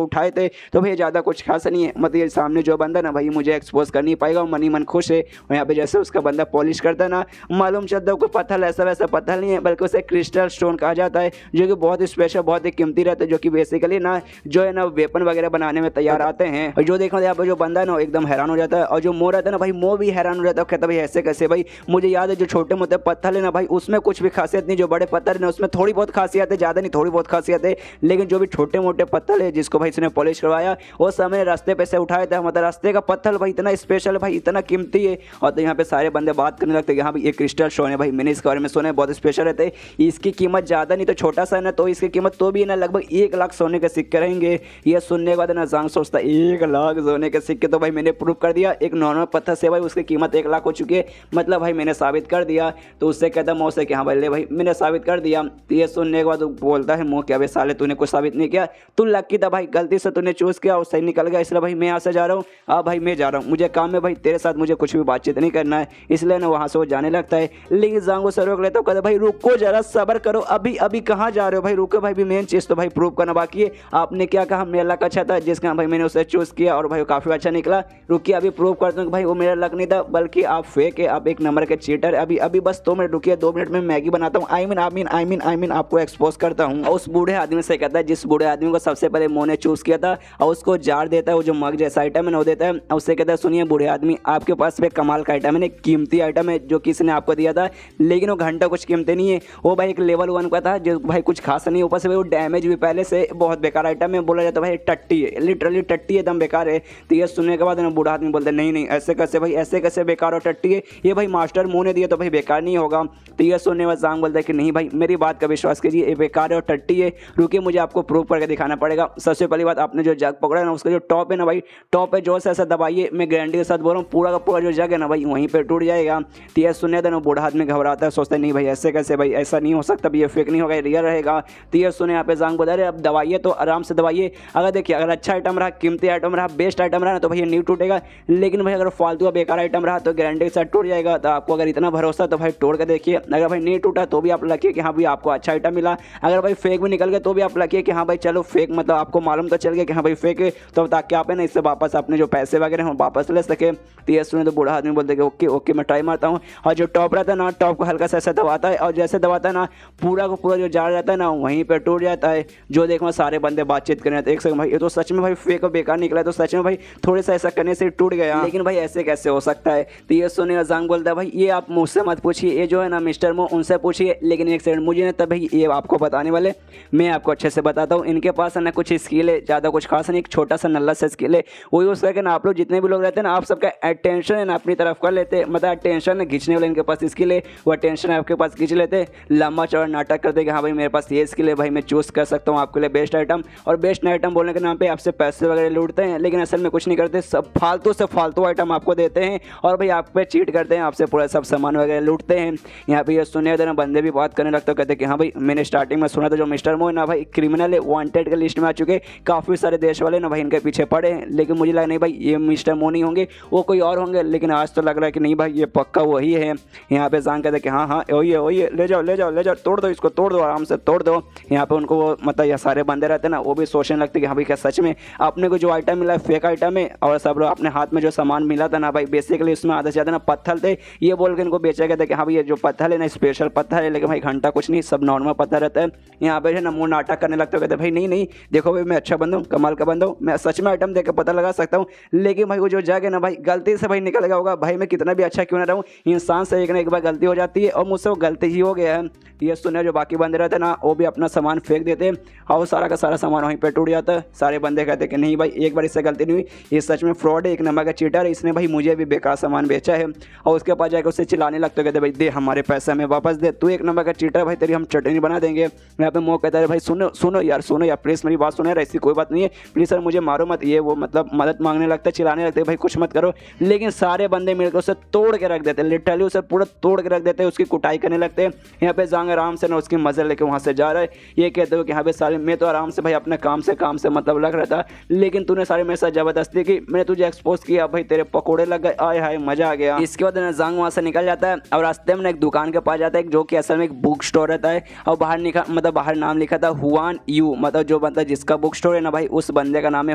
उठाए थे, तो भाई ज़्यादा कुछ खास नहीं है। मतलब ये सामने जो बंदा ना भाई मुझे एक्सपोज कर नहीं पाएगा, मनी मन खुश है। और यहाँ पे जैसे उसका बंदा पॉलिश करता है ना मालूम चलता है कोई पत्थर ऐसा वैसा पत्थर नहीं है बल्कि उसे क्रिस्टल स्टोन कहा जाता है जो कि बहुत ही स्पेशल बहुत ही कीमती रहता है, जो कि बेसिकली ना जो है ना वेपन वगैरह बनाने में तैयार आते हैं। और जो देखो यहाँ पे जो बंदा है ना एकदम हैरान हो जाता है और जो मोह रहता है ना भाई मोह भी हैरान हो जाता है, कहता है भाई ऐसे कैसे भाई मुझे याद है जो छोटे मोटे पत्थर है ना भाई उसमें कुछ भी खासियत नहीं, जो बड़े पत्थर है उसमें थोड़ी बहुत खासियत है, ज़्यादा नहीं थोड़ी बहुत खासियत है, लेकिन जो भी छोटे मोटे पत्थर है जिसको भाई इसने पॉलिश करवाया वो समय रास्ते पे से उठाया था, मतलब रास्ते का पत्थर भाई इतना स्पेशल भाई इतना कीमती है। और तो यहाँ पे सारे बंदे बात करने लगते हैं यहाँ भाई ये क्रिस्टल स्टोन है भाई मैंने इसके बारे में सुना है बहुत स्पेशल रहते हैं, इसकी कीमत ज़्यादा नहीं तो छोटा सा है ना तो इसकी कीमत तो भी ना लगभग 1 लाख सोने के सिक्के रहेंगे। ये सुनने के बाद ना जांग सोचता 1 लाख सोने के सिक्के, तो भाई मैंने प्रूव कर दिया एक नॉर्मल पत्थर से भाई उसकी कीमत 1 लाख हो चुकी है, मतलब भाई मैंने साबित कर दिया। तो उससे कहता मोह से कि हाँ भाई ले भाई मैंने साबित कर दिया। तो ये सुनने के बाद बोलता है मोह क्या भाई साले तूने कुछ साबित नहीं किया, तू लकी था भाई गलती से तूने चूज़ किया और सही निकल गया, इसलिए भाई मैं यहाँ से जा रहा हूँ। हाँ भाई मैं जा रहा हूँ, मुझे काम है भाई तेरे तेरे साथ मुझे कुछ भी बातचीत नहीं करना है, इसलिए ना वहाँ से वो जाने लगता है। लेकिन जांग उसे रोक लेता है, कहता भाई रुको जरा, सब्र करो, अभी अभी कहाँ जा रहे हो भाई, रुको भाई, भी मेन चीज़ तो भाई प्रूव करना बाकी है। आपने क्या कहा मेरा लक अच्छा था, जिसका भाई मैंने उसे चूज़ किया और भाई वो काफ़ी अच्छा निकला। रुकिए अभी प्रूव करता हूँ कि भाई वो मेरा लक नहीं था, बल्कि आप फेक है, आप एक नंबर के चीटर। अभी अभी बस 2 मिनट रुकिए, 2 मिनट में मैगी बनाता हूँ, आई मीन आपको एक्सपोज करता हूँ। और उस बूढ़े आदमी से कहता है, जिस बूढ़े आदमी को सबसे पहले मोह ने चूज़ किया था, और उसको जार देता है, वो जो मग जैसा आइटम है ना वो देता है। और उससे कहता है सुनिए बूढ़े आदमी, आपके पास एक कमाल का आइटम है, कीमती आइटम है जो किसी ने आपको दिया था, लेकिन वो घंटा कुछ कीमती नहीं है, वो भाई एक लेवल 1 का था जो भाई कुछ खास नहीं, ऊपर से भाई वो डैमेज भी पहले से बहुत बेकार आइटम है। बोला जाता है भाई टट्टी है, लिटरली टट्टी एकदम बेकार है। तो ये सुनने के बाद ना बूढ़ा आदमी बोलते नहीं नहीं, ऐसे कैसे भाई, ऐसे कैसे बेकार और टट्टी है, ये भाई मास्टर मोह ने दिया तो भाई बेकार नहीं होगा। तो ये सुनने वाला जांग बोलता है कि नहीं भाई मेरी बात का विश्वास कीजिए, ये बेकार है और टट्टी है, रुकिए मुझे आपको प्रूव करके दिखाना पड़ेगा। सबसे पहली बात, आपने जो जग पकड़ा है ना उसका जो टॉप है ना भाई, टॉप पे जोर से ऐसा दबाइए, मैं गारंटी के साथ बोल रहा हूँ पूरा का पूरा जो जग है ना भाई वहीं पे टूट जाएगा। तो ये सुनने देना बूढ़ा आदमी घबराता है, सोचता है नहीं भाई ऐसे कैसे भाई, ऐसा नहीं हो सकता, ये फेक नहीं होगा, रियल रहेगा। तो ये सुने यहाँ पे जांग बोल रहे अब दवाइए तो आराम से दवाइए, अगर देखिए अगर अच्छा आइटम रहा, कीमती आइटम रहा, बेस्ट आइटम रहा ना तो भाई ये नहीं टूटेगा, लेकिन भाई अगर फालतू का बेकार आइटम रहा तो गारंटी के साथ टूट जाएगा। तो आपको अगर इतना भरोसा तो भाई तोड़ के देखिए, अगर भाई नहीं टूटा तो भी आप लकी कि हाँ भाई आपको अच्छा आइटम मिला, अगर भाई फेक भी निकल गया तो भी आप लकी कि हाँ भाई चलो फेक, मतलब आपको मालूम तो चल गया कि हाँ भाई फेक है, तो ताकि आप है ना इससे वापस अपने जो पैसे वगैरह हैं वापस ले सके। तो ये सुने तो बूढ़ा आदमी बोलते कि ओके ओके मैं ट्राई मारता हूँ। और जो टॉप रहता है ना, टॉप को हल्का सा ऐसा दबाता है, और जैसे दबाता है ना पूरा का पूरा जो जार रहता है ना वहीं पर टूट जाता है। जो देखो सारे बंदे बातचीत कर रहे हैं, एक सेकंड भाई ये तो सच में भाई फेक और बेकार निकला है, तो सच में भाई थोड़े सा ऐसा करने से टूट गया, लेकिन भाई ऐसे कैसे हो सकता है। तो ये सुने जांग बोलता है भाई ये आप मुझसे मत पूछिए, ये जो है ना मिस्टर मो उनसे पूछिए, लेकिन एक सेकंड मुझे ना तभी ये आपको बताने वाले, मैं आपको अच्छे से बताता हूँ। इनके पास है ना कुछ स्किल है, ज़्यादा कुछ खास नहीं, एक छोटा सा नल्ला सा स्किल है, वो यूज़ करके ना आप लोग जितने भी लोग रहते हैं ना आप सबका अटेंशन है ना अपनी तरफ कर लेते, मतलब अटेंशन खींचने वाले इनके पास स्किल है, वो अटेंशन आपके पास खींच लेते, लंबा चौड़ा नाटक करते कि हाँ भाई मेरे पास ये स्किल है भाई, मैं चूज़ कर सकता हूँ आपके लिए बेस्ट आइटम, और बेस्ट आइटम बोलने के नाम पे आपसे पैसे वगैरह लूटते हैं, लेकिन असल में कुछ नहीं करते, सब फालतू से फालतू आइटम आपको देते हैं और भाई आप पे चीट करते हैं, आपसे पूरा सब सामान वगैरह लूटते हैं। यहाँ पे ये सुने ना बंदे भी बात करने लगते, कहते कि हाँ भाई मैंने स्टार्टिंग में सुना था जो मिस्टर मो ना भाई क्रिमिनल है, वांटेड के लिस्ट में आ चुके, काफ़ी सारे देश वाले ना भाई इनके पीछे पड़े हैं, लेकिन मुझे लगा नहीं भाई ये मिस्टर मो नहीं होंगे, वो कोई और होंगे, लेकिन आज तो लग रहा है कि नहीं भाई ये पक्का वही है। यहाँ पे जांग कहते कि हाँ हाँ वही है, ले जाओ ले जाओ ले जाओ, तोड़ दो इसको, तोड़ दो आराम से तोड़ दो। यहाँ पे उनको वो मतलब ये सारे बंदे रहते हैं ना वो भी सोचने लगते कि हाँ भाई क्या सच में अपने को जो आइटम मिला है फेक आइटम है, और सब लोग अपने हाथ में जो सामान मिला था ना भाई बेसिकली उसमें आधे से ज़्यादा ना पत्थर थे, ये बोल के इनको बेचा गया था कि हाँ भाई ये जो पत्थर है ना स्पेशल पत्थर है, लेकिन भाई घंटा कुछ नहीं, सब नॉर्मल पत्थर रहता है। यहाँ पे ना मुँह नाटक करने लगते हो, कहते भाई नहीं नहीं देखो भाई मैं अच्छा बंदा हूँ, कमाल का बंदा हूँ, मैं सच में आइटम देख के पता लगा सकता हूँ, लेकिन भाई वो जो जग है ना भाई गलती से भाई निकल गया होगा, भाई मैं कितना भी अच्छा क्यों ना रहूँ, इंसान से एक ना एक बार गलती हो जाती है और मुझसे वो गलती ही हो गया है। ये सुने जो बाकी बंदे रहते हैं ना वो भी अपना सामान फेंक देते हैं और सारा का सारा सामान वहीं पे टूट जाता है। सारे बंदे कहते हैं कि नहीं भाई एक बार इससे गलती नहीं हुई, ये सच में फ्रॉड है, एक नंबर का चीटर है, इसने भाई मुझे भी बेकार सामान बेचा है। और उसके पास जाकर उससे चिल्लाने लगते कहते भाई दे हमारे पैसे हमें वापस दे, तू एक नंबर का चीटर भाई, तेरी हम चटनी बना देंगे। यहाँ पे मोह कहता है भाई सुनो सुनो यार प्लीज़ मेरी बात सुनो यार, ऐसी कोई बात नहीं है, प्लीज़ सर मुझे मारो मत, ये वो मतलब मदद मांगने लगता है, चिल्लाने लगते भाई कुछ मत करो, लेकिन सारे बंदे मिलकर उसे तोड़ के रख देते, लिटरली उसे पूरा तोड़ के रख देते, उसकी कुटाई करने लगते हैं। यहाँ पे जांग आराम से ना उसकी मजे लेके वहाँ से जा रहा है, ये कहते हो कि हाँ भाई सारे मैं तो आराम से भाई अपने काम से मतलब लग रहा था, लेकिन तूने सारे मेरे साथ जबरदस्ती की, मैंने तुझे एक्सपोज किया भाई, तेरे पकोड़े लग गए, आए हाय मजा आ गया। इसके बाद जांग वहाँ से निकल जाता है और रास्ते में एक दुकान के पास जाता है जो कि असल में एक बुक स्टोर रहता है, और बाहर नाम लिखा था हुआन यू, मतलब जो बंदा जिसका बुक स्टोर है ना भाई उस बंदे का नाम है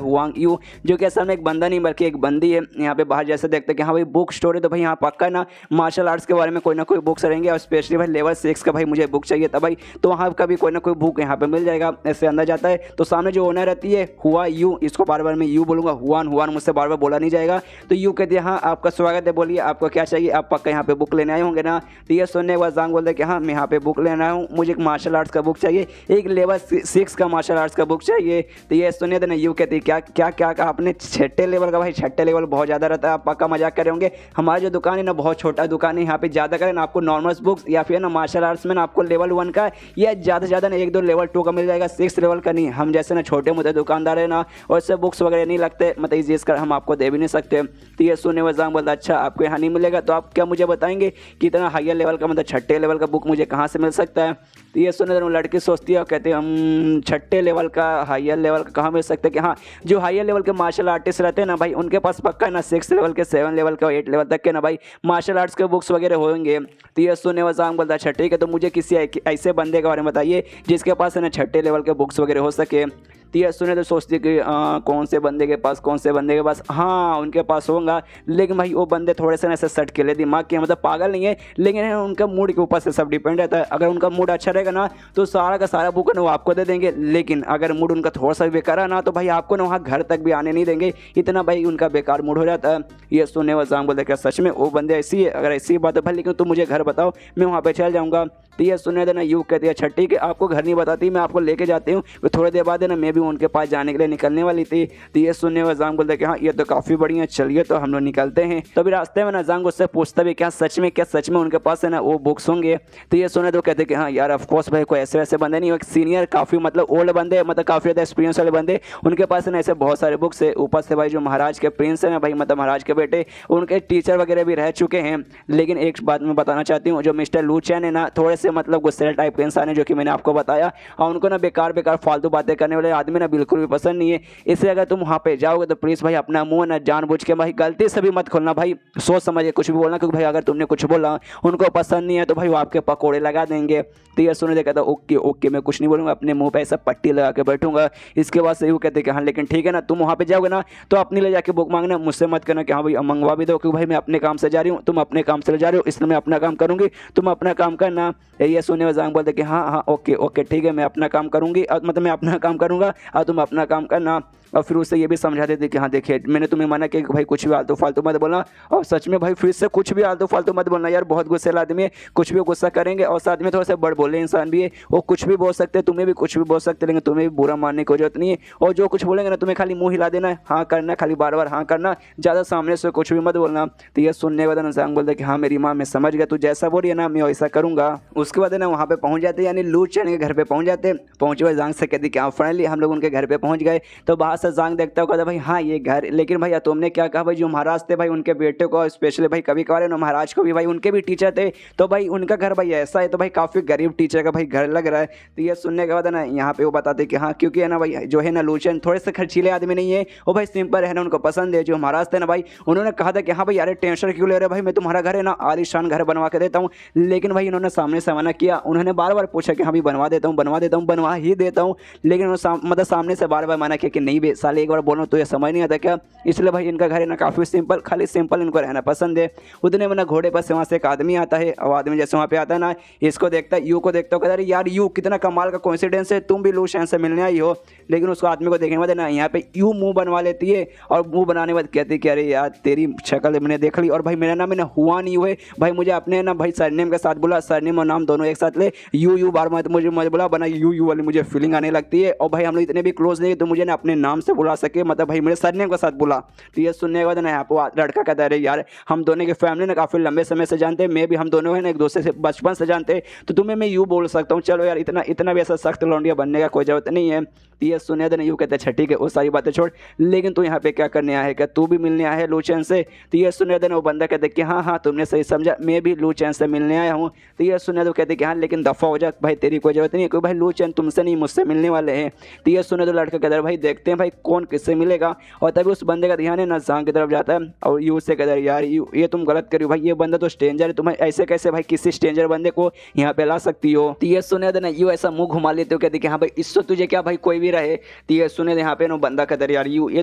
हुआंग यू, जो कि असल में एक बंदा नहीं बल्कि एक बंदी है। यहाँ पे बाहर जैसे देखते हैं कि हाँ भाई बुक स्टोर है, तो भाई यहाँ पक्का ना मार्शल आर्ट्स के बारे में कोई ना कोई बुक्स रहेंगे, और स्पेशली भाई लेवल 6 का भाई मुझे बुक चाहिए था भाई, तो वहाँ का भी कोई ना कोई बुक यहाँ पे मिल जाएगा। ऐसे अंदर जाता है तो सामने जो ओनर रहती है हुआ यू, इसको बार बार मैं यू बोलूँगा, हुआन मुझसे बार बार बोला नहीं जाएगा, तो यू कहती है हाँ आपका स्वागत है, बोलिए आपको क्या चाहिए, आप पक्का यहाँ पे बुक लेने आए होंगे ना। तो ये सुनने के बाद जांग बोलते कि हाँ मैं यहाँ पे बुक लेना हूँ, मुझे एक मार्शल आर्ट्स का बुक चाहिए, एक लेवल 6 का मार्शल आर्ट्स का बुक चाहिए। तो ये सुनिए तो ना यू कहती क्या क्या क्या कहा आपने, 6ठे लेवल का, भाई 6ठे लेवल बहुत ज़्यादा रहता है, आप पक्का मजाक कर रहे होंगे, हमारी जो दुकान है ना बहुत छोटा दुकान है, यहाँ पे ज़्यादा करें ना आपको नॉर्मल बुक्स या फिर ना मार्शल आर्ट्स में ना आपको लेवल 1 का या ज़्यादा से ज़्यादा ना 1-2 लेवल 2 का मिल जाएगा, 6 लेवल का नहीं, हम जैसे ना छोटे मोटे दुकानदार है ना और इससे बुक्स वगैरह नहीं लगते, मतलब इस कर हम आपको दे भी नहीं सकते। तो ये सुनने में जांग बोलता अच्छा आपको यहाँ नहीं मिलेगा, तो आप क्या मुझे बताएंगे कि इतना हायर लेवल का मतलब 6ठे लेवल का बुक मुझे कहाँ से मिल सकता है। तो तो ये सुने वो लड़की सोचती है और कहते हैं हम छठे लेवल का हायर लेवल का कहाँ मिल सकते हैं कि हाँ जो हायर लेवल के मार्शल आर्टिस्ट रहते हैं ना भाई उनके पास पक्का है ना 6 लेवल के 7 लेवल के और 8 लेवल तक के ना भाई मार्शल आर्ट्स के बुक्स वगैरह होंगे। तो ये सुनने वाला जांग बोलता है अच्छा ठीक है, तो मुझे किसी ऐसे बंदे के बारे में बताइए जिसके पास है ना छठे लेवल के बुक्स वगैरह हो सके। तो ये सुने तो सोचती है कि कौन से बंदे के पास हाँ उनके पास होगा, लेकिन भाई वो बंदे थोड़े से ऐसे सटकेले दिमाग के मतलब पागल नहीं है, लेकिन उनका मूड के ऊपर से सब डिपेंड रहता है। अगर उनका मूड अच्छा रहेगा ना तो सारा का सारा बुक ना वो आपको दे देंगे, लेकिन अगर मूड उनका थोड़ा सा भी बेकार है ना तो भाई आपको ना वहाँ घर तक भी आने नहीं देंगे, इतना भाई उनका बेकार मूड हो जाता है। ये सुनने वाला जांग बोलता है क्या सच में वो बंदे ऐसी है? अगर ऐसी बात है भाई लेकिन तुम मुझे घर बताओ, मैं वहाँ पर चल जाऊँगा। तो ये सुनने देना यूँ कहती है अच्छा ठीक है, आपको घर नहीं बताती, मैं आपको लेके जाती हूँ। तो थोड़ी देर बाद है ना मैं भी उनके पास जाने के लिए निकलने वाली थी। तो ये सुनने वाला जांग बोलता है कि हाँ ये तो काफ़ी बढ़िया, चलिए तो हम लोग निकलते हैं। तो अभी रास्ते में ना जांग उससे पूछता भी क्या सच में उनके पास है ना वो बुक्स होंगे। तो ये सुने तो कहते कि हाँ यार ऑफकोर्स भाई कोई ऐसे वैसे बंदे नहीं, एक सीनियर काफ़ी मतलब ओल्ड बंदे मतलब काफ़ी ज़्यादा एक्सपीरियंस वाले बंदे, उनके पास है ना ऐसे बहुत सारे बुक्स है। ऊपर से भाई जो महाराज के प्रिंस है ना भाई मतलब महाराज के बेटे, उनके टीचर वगैरह भी रह चुके हैं। लेकिन एक बात मैं बताना चाहती हूँ, जो मिस्टर लू चैन है ना थोड़े से मतलब गुस्सेल टाइप के इंसान है, जो कि मैंने आपको बताया, और उनको ना बेकार फालतू बातें करने वाले आदमी ना बिल्कुल भी पसंद नहीं है। इसलिए अगर तुम वहाँ पे जाओगे तो प्लीज़ भाई अपना मुंह ना जानबूझ के भाई गलती से भी मत खोलना भाई, सोच समझ के कुछ भी बोलना, क्योंकि भाई अगर तुमने कुछ बोला उनको पसंद नहीं है तो भाई वो आपके पकौड़े लगा देंगे। तो ये सुने देखा था ओके ओके मैं कुछ नहीं बोलूँगा, अपने मुंह पे ऐसा पट्टी लगा के बैठूंगा। इसके बाद से यूँ कहते कि हाँ लेकिन ठीक है ना, तुम वहाँ पे जाओगे ना तो अपनी ले जाके बुक मांगना, मुझसे मत करना कि हाँ भाई मंगवा भी दो, क्योंकि भाई मैं अपने काम से जा रही हूँ, तुम अपने काम से जा रहे हो, इसलिए मैं अपना काम करूँगी, तुम अपना काम करना। ये सुनने में जांग बोलते कि हाँ ओके ओके ठीक है मैं अपना काम करूँगी, मतलब मैं अपना काम करूँगा और तुम अपना काम करना। और फिर उससे ये भी समझा देते कि हाँ देखिए मैंने तुम्हें मना किया कि भाई कुछ भी आलतू फालतू मत बोलना, और सच में भाई फिर से कुछ भी आलतू फालतू मत बोलना यार, बहुत गुस्से आदमी है, कुछ भी गुस्सा करेंगे, और साथ में थोड़ा सा बड़ बोले इंसान भी है, वो कुछ भी बोल सकते हैं, तुम्हें भी कुछ भी बोल सकते हैं, लेकिन तुम्हें भी बुरा मानने की जरूरत नहीं है। और जो कुछ बोलेंगे ना तुम्हें खाली मुँह हिला देना है, हाँ करना, खाली बार बार हाँ करना, ज़्यादा सामने से कुछ भी मत बोलना। तो ये सुनने के बाद इंसान बोलता है कि हाँ मेरी माँ मैं समझ गया, तू जैसा बोलिए ना मैं वैसा करूँगा। उसके बाद ना वहाँ पे पहुँच जाते यानी लू चैन के घर पे पहुँच जाते। पहुँचे हुए जांग से कहती कि हाँ फाइनली हम लोग उनके घर पे पहुँच गए। तो बाहर से जांग देखता होगा भाई हाँ ये घर, लेकिन भैया तुमने क्या कहा भाई जो महाराज थे भाई उनके बेटे को स्पेशली भाई कभी कभार ना महाराज को भी भाई उनके भी टीचर थे, तो भाई उनका घर भाई ऐसा है, तो भाई काफ़ी गरीब टीचर का भाई घर लग रहा है। तो ये सुनने के बाद ना यहाँ पे वो बताते कि हाँ क्योंकि है ना भाई जो है ना लू चैन थोड़े से खर्चीले आदमी नहीं है, वो भाई सिंपल है ना उनको पसंद है। जो महाराज थे ना भाई उन्होंने कहा था कि हाँ भाई यार टेंशन क्यों ले रहे भाई, मैं तुम्हारा घर है ना आलीशान घर बनवा के देता हूँ, लेकिन भाई इन्होंने सामने से मना किया। उन्होंने बार बार पूछा कि हाँ भाई बनवा देता हूँ बनवा ही देता हूँ, लेकिन मतलब सामने से बार बार मना किया कि नहीं बे साले एक बार बोलो तो ये समझ नहीं आता क्या। इसलिए भाई इनका घर है ना काफ़ी सिंपल, खाली सिंपल इनको रहना पसंद है। उतने में ना घोड़े पर से वहाँ से एक आदमी आता है, और आदमी जैसे वहाँ पे आता है ना इसको देखता है, यू को देखता है, कहता है यार यू कितना कमाल का कोइंसिडेंस है, तुम भी लू चैन से मिलने आई हो। लेकिन उसको आदमी को देखने के बाद ना यहाँ पे यू मुंह बनवा लेती है, और मुंह बनाने के बाद कहती कि अरे यार तेरी शक्ल मैंने देख ली, और भाई मेरा नाम है ना हुआ नहीं हुए भाई, मुझे अपने ना भाई सरनेम के साथ बोला, सरनेम और नाम दोनों एक साथ ले, यू बार मत मुझे बोला बना यू वाली मुझे फीलिंग आने लगती है। और भाई हम लोग इतने भी क्लोज नहीं है तो मुझे ना अपने नाम से बुला सके, मतलब भाई मेरे सरनेम के साथ बोला। तो ये सुनने के बाद ना यहाँ पर लड़का कहता है यार हम दोनों की फैमिली ना काफ़ी लंबे समय से जानते हैं, मैं भी हम दोनों है ना एक दूसरे से बचपन से जानते हैं, तो तुम्हें मैं यूँ बोल सकता हूँ, चलो यार इतना भी ऐसा सख्त लौंडिया बनने का कोई जरूरत नहीं है। ये सुने तो यूँ कहते अच्छा ठीक है वो सारी बातें छोड़, लेकिन तू यहाँ पे क्या करने आया है, क्या तू भी मिलने आया है लू चैन से। तो ये सुने वो बंदा कहते कि हाँ तुमने सही समझा, मैं भी लू चैन से मिलने आया हूँ। तो ये सुने तो कहते कि हाँ लेकिन दफ़ा हो जा भाई, तेरी कोई जरूरत नहीं है, क्योंकि भाई लू चैन तुमसे नहीं मुझसे मिलने वाले हैं। तो ये सुने तो लड़का कहता है भाई देखते हैं भाई कौन किससे मिलेगा। और तभी उस बंदे का ध्यान है ना जांग की तरफ जाता है, और यू से कहता है यार ये तुम गलत करी भाई, ये बंदा तो स्ट्रेंजर है, तुम्हें ऐसे कैसे भाई किसी स्ट्रेंजर बंदे को यहाँ पे ला सकती हो। तो ये सुने तो ना यू ऐसा मुंह घुमा लेते हो, कहते कि हाँ भाई इससे तुझे क्या भाई कोई भी रहे। तो ये सुने यहाँ पे ना बंदा कहता है यार ये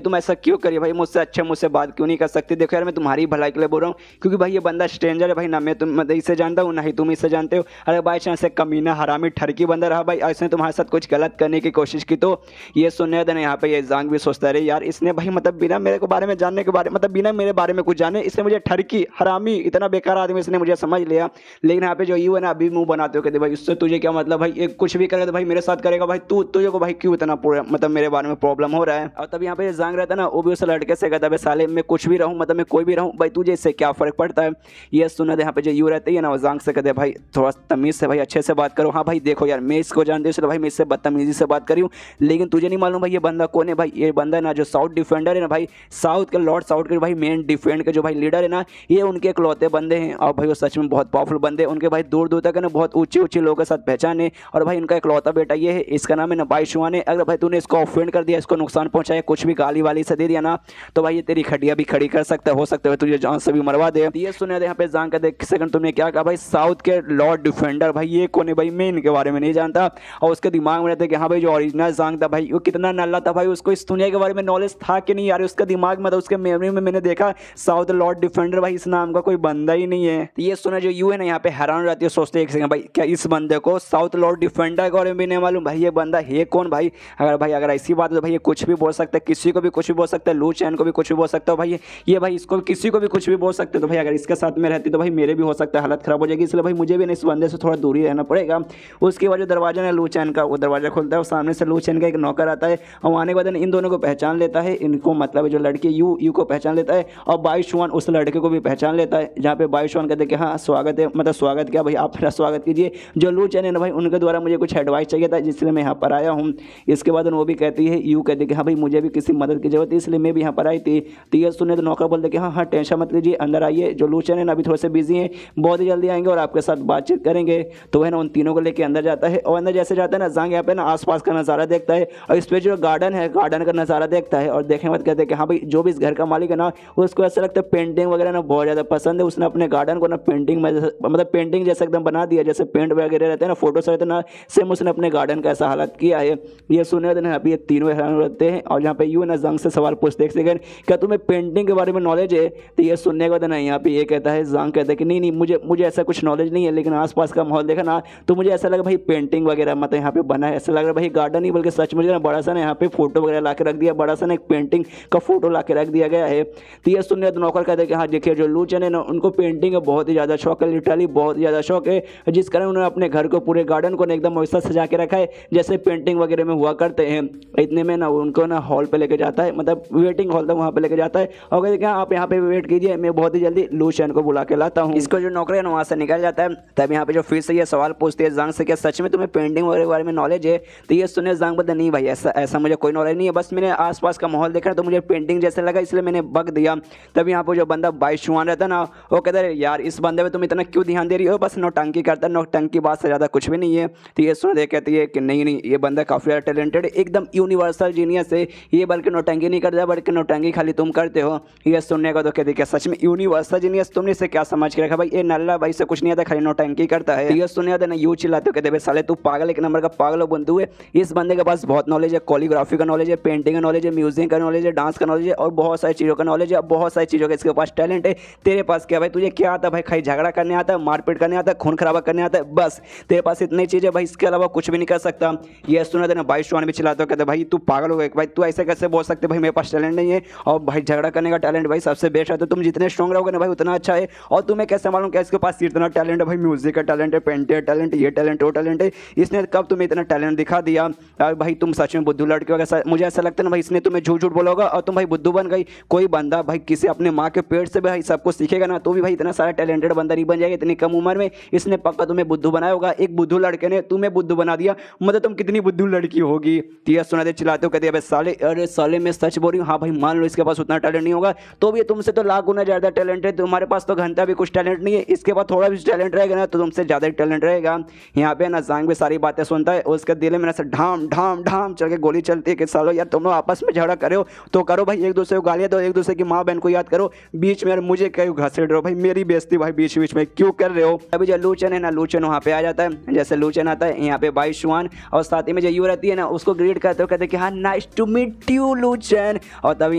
तुम ऐसा क्यों करिए भाई, मुझसे बात क्यों नहीं कर सकते, देखो यार मैं तुम्हारी भलाई के लिए बोल रहा हूँ, क्योंकि भाई ये बंदा स्ट्रेंजर है भाई, ना मैं तुम इसे जानता हूँ ना ही तुम इसे जानते हो। अरे बाई चांस से कमीना हरामी ठरकी बंदा रहा भाई, ऐसे तुम्हारे साथ कुछ गलत करने की कोशिश की। तो ये सुनने देना यहाँ पे ये जांग भी सोचता रहे यार इसने भाई मतलब बिना मेरे को बारे में जानने के बारे मतलब बिना मेरे बारे में कुछ जाने इसने मुझे ठरकी हरामी इतना बेकार आदमी इसने मुझे समझ लिया। लेकिन यहाँ पे जो यू है ना अभी मुंह बनाते हो कहते भाई उससे तुझे क्या मतलब भाई, एक कुछ भी करेगा तो भाई मेरे साथ करेगा भाई, तुझे को भाई क्यों इतना मतलब मेरे बारे में प्रॉब्लम हो रहा है। और तब यहाँ पे जांग रहता है ना वो भी उस लड़के से कहता है साले मैं कुछ भी रहूँ मतलब मैं कोई भी रहूँ भाई तुझे इससे क्या फर्क पड़ता है। ये सुना यहाँ पे जो यू रहती है ना वो जांग से कहते भाई थोड़ा तमीज़ से भाई अच्छे से बात करो। हाँ भाई देखो यार मैं इसको जानती हूँ भाई मैं इससे बदतमीजी से बात करी हूँ, लेकिन तुझे नहीं मालूम भाई ये बंदा कौन है भाई, भाई ये बंदा है ना जो साउथ डिफेंडर है ना भाई, साउथ के लॉर्ड साउथ के भाई मेन डिफेंड के जो भाई लीडर है ना, ये उनके इकलौते बंदे हैं। और भाई वो सच में बहुत पावरफुल बंदे हैं, उनके भाई दूर दूर तक है ना बहुत ऊंचे ऊंचे लोगों के साथ पहचान है। और भाई उनका इकलौता बेटा ये है, इसका नाम है ना बाईशुआन है। अगर भाई तूने इसको ऑफेंड कर दिया, इसको नुकसान पहुंचाया, कुछ भी गाली वाली से दे दिया ना, तो भाई ये तेरी खटिया भी खड़ी कर सकता है, हो सकता है तुझे जान से भी मरवा दे। ये सुने यहाँ पे जान कर देख सेकंड तुमने क्या कहा भाई, साउथ के लॉर्ड डिफेंडर भाई ये कौन है भाई, मैं इनके बारे में नहीं जानता। और उसके दिमाग में रहता है कि हाँ भाई जो ओरिजिनल जांग था भाई वो कितना नल्ला था भाई, उसको इस दुनिया के बारे में नॉलेज था कि नहीं यार, उसका दिमाग में था, उसके मेमोरी में मैंने देखा साउथ लॉर्ड डिफेंडर भाई इस नाम का कोई बंदा ही नहीं है। तो ये सुना जो यू है ना यहाँ पे हैरान रहती है, सोचते एक सेकंड भाई क्या इस बंदे को साउथ लॉर्ड डिफेंडर के बारे में भी नहीं मालूम भाई, ये बंदा है कौन भाई। अगर ऐसी बात है तो भाई ये कुछ भी बोल सकता है, किसी को भी कुछ भी बोल सकता है, लू चैन को भी कुछ भी बोल सकता है भाई, ये भाई इसको किसी को भी कुछ भी बोल सकते। तो भाई अगर इसके साथ में रहती तो भाई मेरे भी हो सकता है हालत खराब हो जाएगी, इसलिए भाई मुझे भी इस बंदे से थोड़ा दूरी रहना पड़ेगा। उसके बाद जो दरवाजा है लू चैन का, वो दरवाजा खुलता है और सामने से लू चैन का एक नौकर आता है और आने के बाद इन दोनों को पहचान लेता है, इनको मतलब जो लड़की यू को पहचान लेता है और बाईशुआन उस लड़के को भी पहचान लेता है। जहाँ पे बाईशुआन कहते हैं कि हाँ स्वागत है, मतलब स्वागत क्या भाई आप मेरा स्वागत कीजिए, जो लू चैन है ना भाई उनके द्वारा मुझे कुछ एडवाइस चाहिए था जिसलिए मैं यहाँ पर आया हूँ। इसके बाद वो भी कहती है, यू कहती है कि हाँ भाई मुझे भी किसी मदद की जरूरत है इसलिए मैं भी यहाँ पर आई थी। तो ये सुने तो नौकर बोलते कि हाँ हाँ टेंशन मत लीजिए, अंदर आइए, जो लू चैन है ना अभी थोड़े से बिजी हैं, बहुत ही जल्दी आएंगे और आपके साथ बातचीत करेंगे। तो वह ना उन तीनों को लेकर अंदर जाता है और अंदर जैसे जाता है ना जांग यहाँ पे ना आसपास का नज़ारा देखता है और इस पे जो गार्डन है गार्डन का नज़ारा देखता है और देखने बाद कहते हैं कि हाँ भाई जो भी इस घर का मालिक है ना उसको ऐसा लगता है पेंटिंग वगैरह ना बहुत ज़्यादा पसंद है, उसने अपने गार्डन को ना पेंटिंग में मतलब पेंटिंग जैसा एकदम बना दिया, जैसे पेंट वगैरह रहते हैं ना फोटो से रहते हैं ना, सेम उसने अपने गार्डन का ऐसा हालत किया है। ये सुने देना अभी ये तीनों हैरान रहते हैं और यहाँ पे यू ना जंग से सवाल पूछते हैं सेकंड क्या तुम्हें पेंटिंग के बारे में नॉलेज है। तो ये सुनने के बाद ना यहाँ पे ये कहता है जंग कहता है कि नहीं मुझे ऐसा कुछ नॉलेज नहीं है, लेकिन आसपास का माहौल देखा ना तो मुझे ऐसा लगा भाई पेंटिंग वगैरह मतलब यहाँ पे बना है, ऐसा लग रहा है भाई गार्डन ही बल्कि सच मुझे ना बड़ा सा ना यहाँ पे फोटो वगैरह ला के रख दिया, बड़ा सा ना एक पेंटिंग का फोटो ला के रख दिया गया है। तो ये सुनने तो नौकर कहते हैं कि हाँ देखिए जो लू चैन है ना उनको पेंटिंग का बहुत ही ज़्यादा शौक है, लिटरली बहुत ही ज़्यादा शौक है, जिस कारण उन्होंने अपने घर को पूरे गार्डन को एकदम वैसा सजा के रखा है जैसे पेंटिंग वगैरह में हुआ करते हैं। इतने में ना उनको ना हॉल पे लेके जाता है, मतलब वेटिंग हॉल था वहाँ पे लेके जाता है और कहते हैं आप यहाँ पे वेट कीजिए, मैं बहुत ही जल्दी लू चैन को बुला के लाता हूँ। इसको जो नौकर है ना वहाँ से निकल जाता है। तब यहाँ पे जो फिर से ये सवाल पूछते हैं जांग से क्या सच में तुम्हें पेंटिंग वगैरह के बारे में नॉलेज है। तो ये सुने जांग बोलते नहीं भाई ऐसा मुझे कोई नॉलेज नहीं है, बस मैंने आसपास का माहौल देखा तो मुझे पेंटिंग जैसे लगा इसलिए मैंने बग दिया। तब यहाँ पर जो बंदा बाईशुआन रहता ना वो कहता है यार इस बंदे पे तुम इतना क्यों ध्यान दे रही हो, बस नौटंकी करता है, नौटंकी बात से ज़्यादा कुछ भी नहीं है। तो ये सुने कहती है कि नहीं ये बंदा काफ़ी ज़्यादा टैलेंटेड है, एकदम यूनिवर्सल जीनियस है, ये बल्कि नौटंकी नहीं करता बल्कि नौटंकी खाली तुम करते हो। ये सुनने का तो कहते क्या सच में यूनिवर्सल जीनियस तुमने इसे क्या समझ के रखा भाई, ये नल्ला भाई से कुछ नहीं आता खाली नौटंकी करता है। ये सुनने आता ना यू चिल्लाते हो कहते भाई साले तू पागल एक नंबर का पागल हो बंधु है, इस बंदे के पास बहुत नॉलेज है, कोरियोग्राफी का नॉलेज है, पेंटिंग का नॉलेज है, म्यूजिक का नॉलेज है, डांस का नॉलेज है और बहुत सारी चीज़ों का नॉलेज है, बहुत सारी चीज़ों का इसके पास टैलेंट है। तेरे पास क्या भाई, तुझे क्या आता है भाई, खाली झगड़ा करने आता है, मारपीट करने आता है, खून खराबा करने आता है, बस तेरे पास इतनी चीज़ें भाई, इसके अलावा कुछ भी नहीं कर सकता। ये सुना देना बाईशुआन भी चिल्लाते हो कहते भाई तू पागल हो गया भाई, तू ऐसे कैसे बोल सकते भाई मेरे पास टैलेंट नहीं है, और भाई झगड़ा करने का टैलेंट भाई सबसे बेस्ट है, तो तुम जितने स्ट्रॉन्ग रहोगे ना भाई उतना अच्छा है। और तुम्हें कैसे मालूम क्या इसके पास इतना टैलेंट है भाई, म्यूजिक का टैलेंट है, पेंटिंग टैलेंट, ये टैलेंट वो टैलेंट है, इसने कब तुम्हें इतना टैलेंट दिखा दिया भाई, तुम सच में बुद्धू लड़के हो। मुझे ऐसा लगता है ना भाई इसने तुम्हें झूठ झूठ बोला होगा और तुम भाई बुद्धू बन गई। कोई बंदा भाई किसी अपने माँ के पेट से भाई सब कुछ सीखेगा ना तो भी भाई इतना सारा टैलेंटेड बंदा नहीं बन जाएगा इतनी कम उम्र में, इसने पक्का तुम्हें बुद्धू बनाया होगा। एक बुद्धू लड़के ने तुम्हें बुद्धू बना दिया, मतलब तुम कितनी बुद्धू लड़की होगी। तो सुना चिल्लाते हो कहते हैं साले, अरे साले मैं सच बोल रही हूँ, हाँ भाई मान लो इसके पास उतना टैलेंट नहीं होगा तो भी तुमसे तो लाख गुना ज़्यादा टैलेंट है, तुम्हारे पास तो घंटा भी कुछ टैलेंट नहीं है, इसके पास थोड़ा भी टैलेंट रहेगा ना तो तुमसे ज़्यादा टैलेंट रहेगा। यहाँ पे ना जांग भी सारी बातें सुनता है, उसके दिल में ना ढाम ढाम ढाम चल के गोली चलती है कि सालो यार तुम लोग आपस में झगड़ा करो तो करो भाई, एक दूसरे को गालियाँ दो, एक दूसरे की माँ बहन को याद करो, बीच में मुझे क्यों घसीट रहे हो भाई, मेरी बेइज्जती भाई बीच बीच में क्यों कर रहे हो। अभी जो लूचन है ना लूचन वहाँ पे आ जाता है, जैसे लूचन आता है यहाँ पे बाईशुआन और साथ ही में जो यू रहती है ना उसको ग्रीट करते हो, कहते कि हाँ नाइस टू मीट यू लूचन। और तभी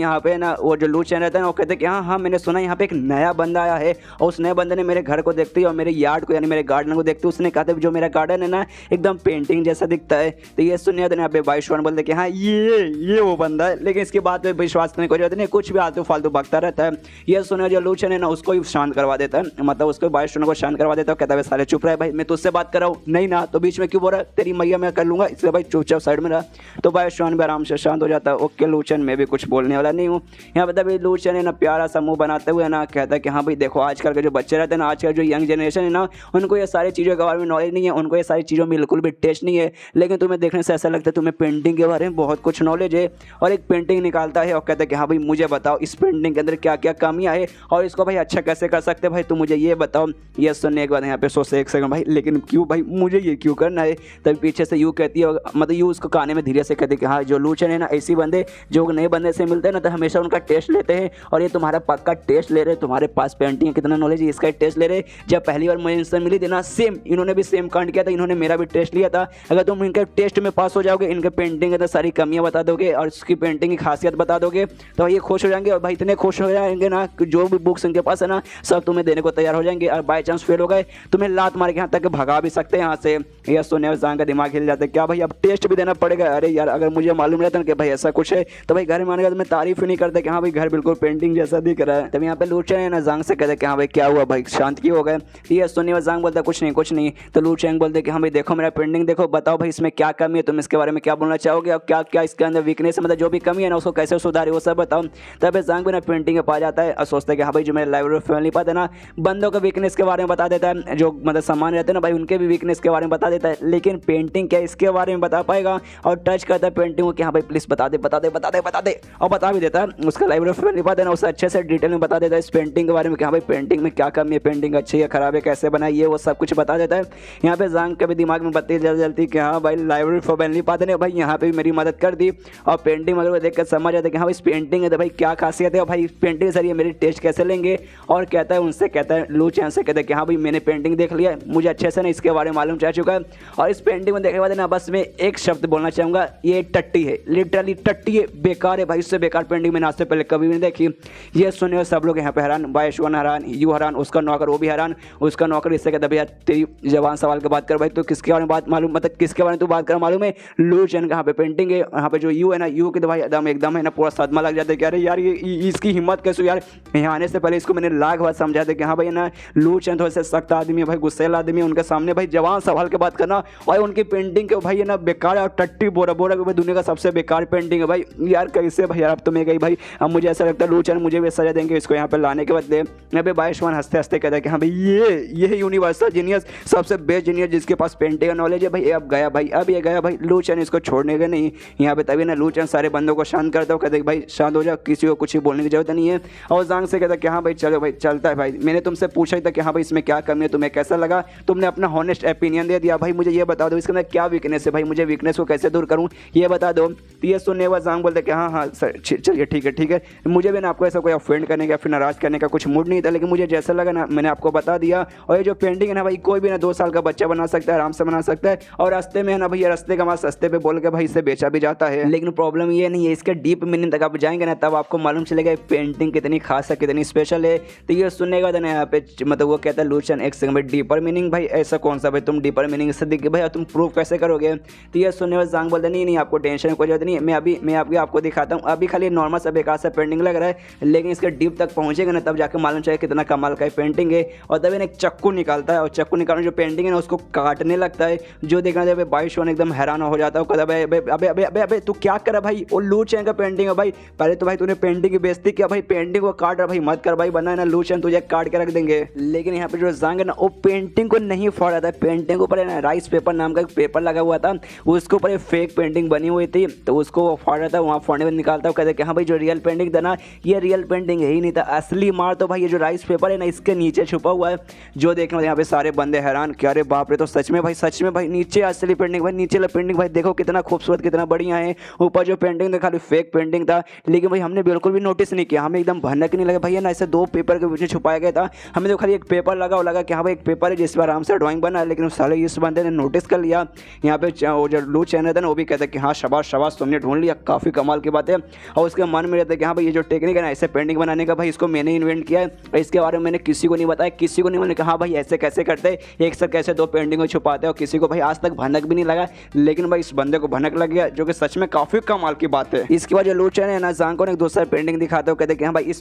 यहाँ पे ना वो जो लूचन रहता है ना वो कहते कि हाँ मैंने सुना यहाँ पे एक नया बंदा आया है और उस नए बंदे ने मेरे घर को देखते ही और मेरे यार्ड को यानी मेरे गार्डन को देखते उसने कहा था जो मेरा गार्डन है ना एकदम पेंटिंग जैसा दिखता है। तो ये सुनिए यहाँ पे बाईशुआन बोलते कि हाँ ये वो बंदा है, लेकिन इसकी बात पे विश्वास करने की जरूरत नहीं, कुछ भी आलतू फालतू बकता रहता है। ये सुनिए जो लूचन है ना उसको ही शांत करवा देता है, मतलब उसको बाईशुआन को शांत करवा देता है, कहता है साले चुप रहे भाई, मैं तुझसे बात कर रहा हूँ, नहीं ना तो बीच में क्यों बोल रहा है, तेरी मैया मैं कर लूंगा, इसलिए भाई चुपचाप साइड में रहा। तो बाईशुआन भी आराम से शांत हो जाता है, ओके लूचन मैं भी कुछ बोलने वाला नहीं हूँ। यहाँ पे तभी लूचन है ना प्यारा सा मुंह बनाते हुए ना कहता है कि हाँ भाई देखो आजकल के जो बच्चे रहते हैं ना, आजकल जो यंग जनरेशन है ना उनको ये सारी चीज़ों के बारे में नॉलेज नहीं है, उनको ये सारी चीज़ों में बिल्कुल भी टेस्ट नहीं है, लेकिन तुम्हें देखने से ऐसा लगता है तुम्हें पेंटिंग के बारे में बहुत कुछ नॉलेज नॉलेज है, और एक पेंटिंग निकालता है और कहता है कि हाँ भाई मुझे बताओ इस पेंटिंग के अंदर क्या क्या कमियाँ है और इसको भाई अच्छा कैसे कर सकते हैं भाई, तुम मुझे ये बताओ। ये सुनने के बाद यहाँ पे सोचते एक सेकंड भाई, लेकिन क्यों भाई मुझे ये क्यों करना है। तभी पीछे से यू कहती है, मतलब यू उसको काने में धीरे से कहती है कि हाँ जो लूचन है ना, ऐसी बंदे जो नए बंदे से मिलते हैं ना तो हमेशा उनका टेस्ट लेते हैं, और ये तुम्हारा पक्का टेस्ट ले रहे, तुम्हारे पास पेंटिंग कितना नॉलेज है इसका टेस्ट ले रहे। जब पहली बार मुझे इनसे मिली थी ना, सेम इन्होंने भी सेम कांड किया था, इन्होंने मेरा भी टेस्ट लिया था। अगर तुम इनके टेस्ट में पास हो जाओगे, इनके पेंटिंग के अंदर सारी कमियां बता दोगे और उसकी पेंटिंग की खासियत बता दोगे, तो ये खुश हो जाएंगे, और भाई इतने खुश हो जाएंगे ना जो भी बुक्स इनके पास है ना सब तुम्हें देने को तैयार हो जाएंगे। और बाई चांस फेल हो गए तुम्हें लात मार के यहाँ तक भगा भी सकते हैं यहाँ से। यह सुनने में जान का दिमाग हिल जाता है, क्या भाई अब टेस्ट भी देना पड़ेगा। अरे यार अगर मुझे मालूम रहता ना कि भाई ऐसा कुछ है तो भाई घर में आने का तो मैं तारीफ ही नहीं करता कि हाँ भाई घर बिल्कुल पेंटिंग जैसा दिख रहा है। तब यहाँ पे लूचन है ना जांग से कहते कि हाँ भाई क्या हुआ भाई, शांत क्यों हो गए। ये सुनने में जांग बोलता कुछ नहीं कुछ नहीं। तो लूचन बोलते कि हाँ भाई देखो मेरा पेंटिंग देखो, बताओ भाई इसमें क्या कमी है, तुम इसके बारे में क्या बोलना चाहोगे और क्या क्या इसके अंदर वीकनेस है, मतलब जो भी कमी है ना उसको कैसे सुधारे वो सब बताओ। तब जांग भी ना पेंटिंग में पा जाता है और सोचता है कि हाँ भाई जो मेरे लाइब्रेरी फैमिली पाते ना बंदों के वीकनेस के बारे में बता देता है, जो मतलब सामान रहते हैं ना भाई उनके भी वीकनेस के बारे में बता देता है, लेकिन पेंटिंग क्या इसके बारे में बता पाएगा। और टच करता है पेंटिंग को कि हाँ भाई प्लीज बता दे बता दे बता दे बता दे, और बता भी देता है। उसका लाइब्रेरी फैमिली पाते ना उसे अच्छे से डिटेल में बता देता है इस पेंटिंग के बारे में कि हाँ भाई पेंटिंग में क्या कमी है, पेंटिंग अच्छी है खराब है कैसे बनाई है वो सब कुछ बता देता है। यहाँ पे जांग के भी दिमाग में बत्ती जलती कि हाँ भाई लाइब्रेरी फैमिली पाते ने भाई यहाँ पे भी मेरी मदद कर दी, और पेंटिंग मतलब को देखकर समझ आता है कि हाँ भाई इस पेंटिंग है तो भाई क्या खासियत है, और भाई पेंटिंग जरिए मेरी टेस्ट कैसे लेंगे। और कहता है उनसे, कहता है लू चैन से कहता है कि हाँ भाई मैंने पेंटिंग देख लिया है, मुझे अच्छे से ना इसके बारे में मालूम चल चुका है, और इस पेंटिंग में देखने के बाद ना बस मैं एक शब्द बोलना चाहूँगा, ये टट्टी है, लिटरली टट्टी है, बेकार है भाई, इससे बेकार पेंटिंग मैंने आज से पहले कभी नहीं देखी। ये सुनने में सब लोग यहाँ पे हैरान, बायशवन हैरान, यू हैरान, उसका नौकर वो भी हैरान। उसका नौकर इससे कहता है भैया तेरी जवान सवाल की बात कर भाई, तो किसके बारे में बात मालूम, मतलब किसके बारे में तू बात कर मालूम है। लू चैन का यहाँ पे पेंटिंग है, यहाँ पे जो यू है ना यू के तो भाई एकदम है ना पूरा सदमा लग जाता है कि अरे यार ये इसकी हिम्मत कैसे यार, यहाँ आने से पहले इसको मैंने लाख बात समझा था कि हाँ भाई ना लू चैन थोड़ा सा सख्त आदमी है भाई, गुस्सेल आदमी है, उनके सामने भाई जवान सवाल की बात करना और उनकी पेंटिंग के भाई है ना बेकार और टट्टी बोरा बोरा भाई दुनिया का सबसे बेकार पेंटिंग है भाई। यार कैसे भाई यार अब तो मैं गई भाई, अब मुझे ऐसा लगता है लू चैन मुझे भी सजा देंगे इसको यहाँ पे लाने के बदले। यहाँ पे बायशवान हंसते हंसते कहता है कि हाँ भाई ये यूनिवर्सल जीनियस सबसे बेस्ट जीनियस जिसके पास पेंटिंग का नॉलेज है भाई, अब गया भाई, अब ये गया भाई, लू चैन इसको छोड़ने का नहीं। यहाँ पे तभी ना लू चैन सारे बंदों को शांत करता हो, कहते हैं भाई शांत हो जाओ, किसी को कुछ बोलने की जरूरत नहीं है। और जांग से कहता है कि हाँ भाई चलो भाई चलता है भाई, मैंने तुमसे पूछा ही था कि हाँ भाई इसमें क्या कमी है, तुम्हें कैसा लगा, तुमने अपना हॉनेस्ट ओपिनियन दे दिया, भाई मुझे ये बता दो इसके अंदर क्या वीकनेस है भाई, मुझे वीकनेस को कैसे दूर करूँ ये बता दो। तो ये सुनने के बाद जांग बोलते कि हाँ सर चलिए ठीक है, मुझे भी ना आपको ऐसा कोई ऑफेंड करने का फिर नाराज करने का कुछ मूड नहीं था, लेकिन मुझे जैसा लगा ना मैंने आपको बता दिया। और ये जो पेंटिंग है ना भाई कोई भी ना 2 साल का बच्चा बना सकता है, आराम से बना सकता है, और रास्ते में है ना भैया रास्ते का माल सस्ते पे बोल के भाई इसे बेचा भी जाता है। लेकिन प्रॉब्लम ये नहीं है, इसके डीप मीनिंग तक आप जाएंगे ना तब आपको मालूम चलेगा पेंटिंग कितनी खास है कितनी स्पेशल है। तो ये सुनने के बाद ना यहाँ पे मतलब वो कहता है लूचन एक सेकंड भाई डीपर मीनिंग, भाई ऐसा कौन सा भाई तुम डीपर मीनिंग से दिख भाई तुम प्रूव कैसे करोगे। तो ये सुनने के बाद जांग बोलते नहीं आपको टेंशन कोई जरूरत नहीं, मैं आपको दिखाता हूँ, अभी खाली नॉर्मल सा बेकार सा पेंटिंग लग रहा है, लेकिन इसके डीप तक पहुंचेगा ना तब जाकर मालूम चलेगा कितना कमाल का पेंटिंग है। और तभी एक चक्कू निकालता है, और चक्कू निकालने जो पेंटिंग है ना उसको काटने लगता है, जो देखना चाहिए बायशवान एकदम हैरान हो जाता है, कहता है अबे तू क्या कर रहा भाई, वो लू चैन का पेंटिंग है भाई, पहले तो भाई तूने पेंटिंग की बेइज्जती किया भाई, पेंटिंग को काट रहा भाई, मत कर भाई वरना ना लू चैन तुझे काट के रख देंगे। लेकिन यहाँ पे जो जांग है ना वो पेंटिंग को नहीं फाड़ रहा था, पेंटिंग के ऊपर ना राइस पेपर नाम का एक पेपर लगा हुआ था, उसके ऊपर एक फेक पेंटिंग बनी हुई थी, तो उसको फाड़ रहा था, वहाँ फाड़ने में निकालता कहते कि हाँ भाई जो रियल पेंटिंग था ना ये रियल पेंटिंग है ही नहीं था, असली मार तो भाई ये जो राइस पेपर है ना इसके नीचे छुपा हुआ है। जो देखने यहाँ पे सारे बंदे हैरान कि अरे बाप रे, तो सच में भाई नीचे असली पेंटिंग भाई, नीचे पेंटिंग भाई देखो कितना खूबसूरत कितना बढ़िया है, ऊपर जो पेंटिंग था खाली फेक पेंटिंग था। लेकिन भाई हमने बिल्कुल भी नोटिस नहीं किया, हमें एकदम भनक नहीं लगा भैया ना, ऐसे 2 पेपर के पीछे छुपाया गया था, हमें तो खाली एक पेपर लगा कि हाँ भाई एक पेपर है जिस पर आराम से ड्राइंग बना है, लेकिन साले इस बंदे ने नोटिस कर लिया। यहाँ पे वो जो लू चैन था ना वो भी कहता है कि हाँ शाबाश तुमने ढूंढ लिया, काफ़ी कमाल की बात है। और उसके मन में रहता है कि हाँ भाई ये जो टेक्निक है ना ऐसे पेंटिंग बनाने का भाई इसको मैंने इन्वेंट किया है, इसके बारे में मैंने किसी को नहीं बताया, किसी को नहीं, मैंने कहा भाई ऐसे कैसे करते एक साथ कैसे 2 पेंटिंग को छुपाते हैं, और किसी को भाई आज तक भनक भी नहीं लगा, लेकिन भाई इस बंदे को भनक लग गया, जो कि सच में काफ़ी कमाल की बात है। इसके बाद जो लू चैन है ना जांग को एक दूसरा पेंटिंग दिखाते हो, कहते हैं कि हाँ भाई इस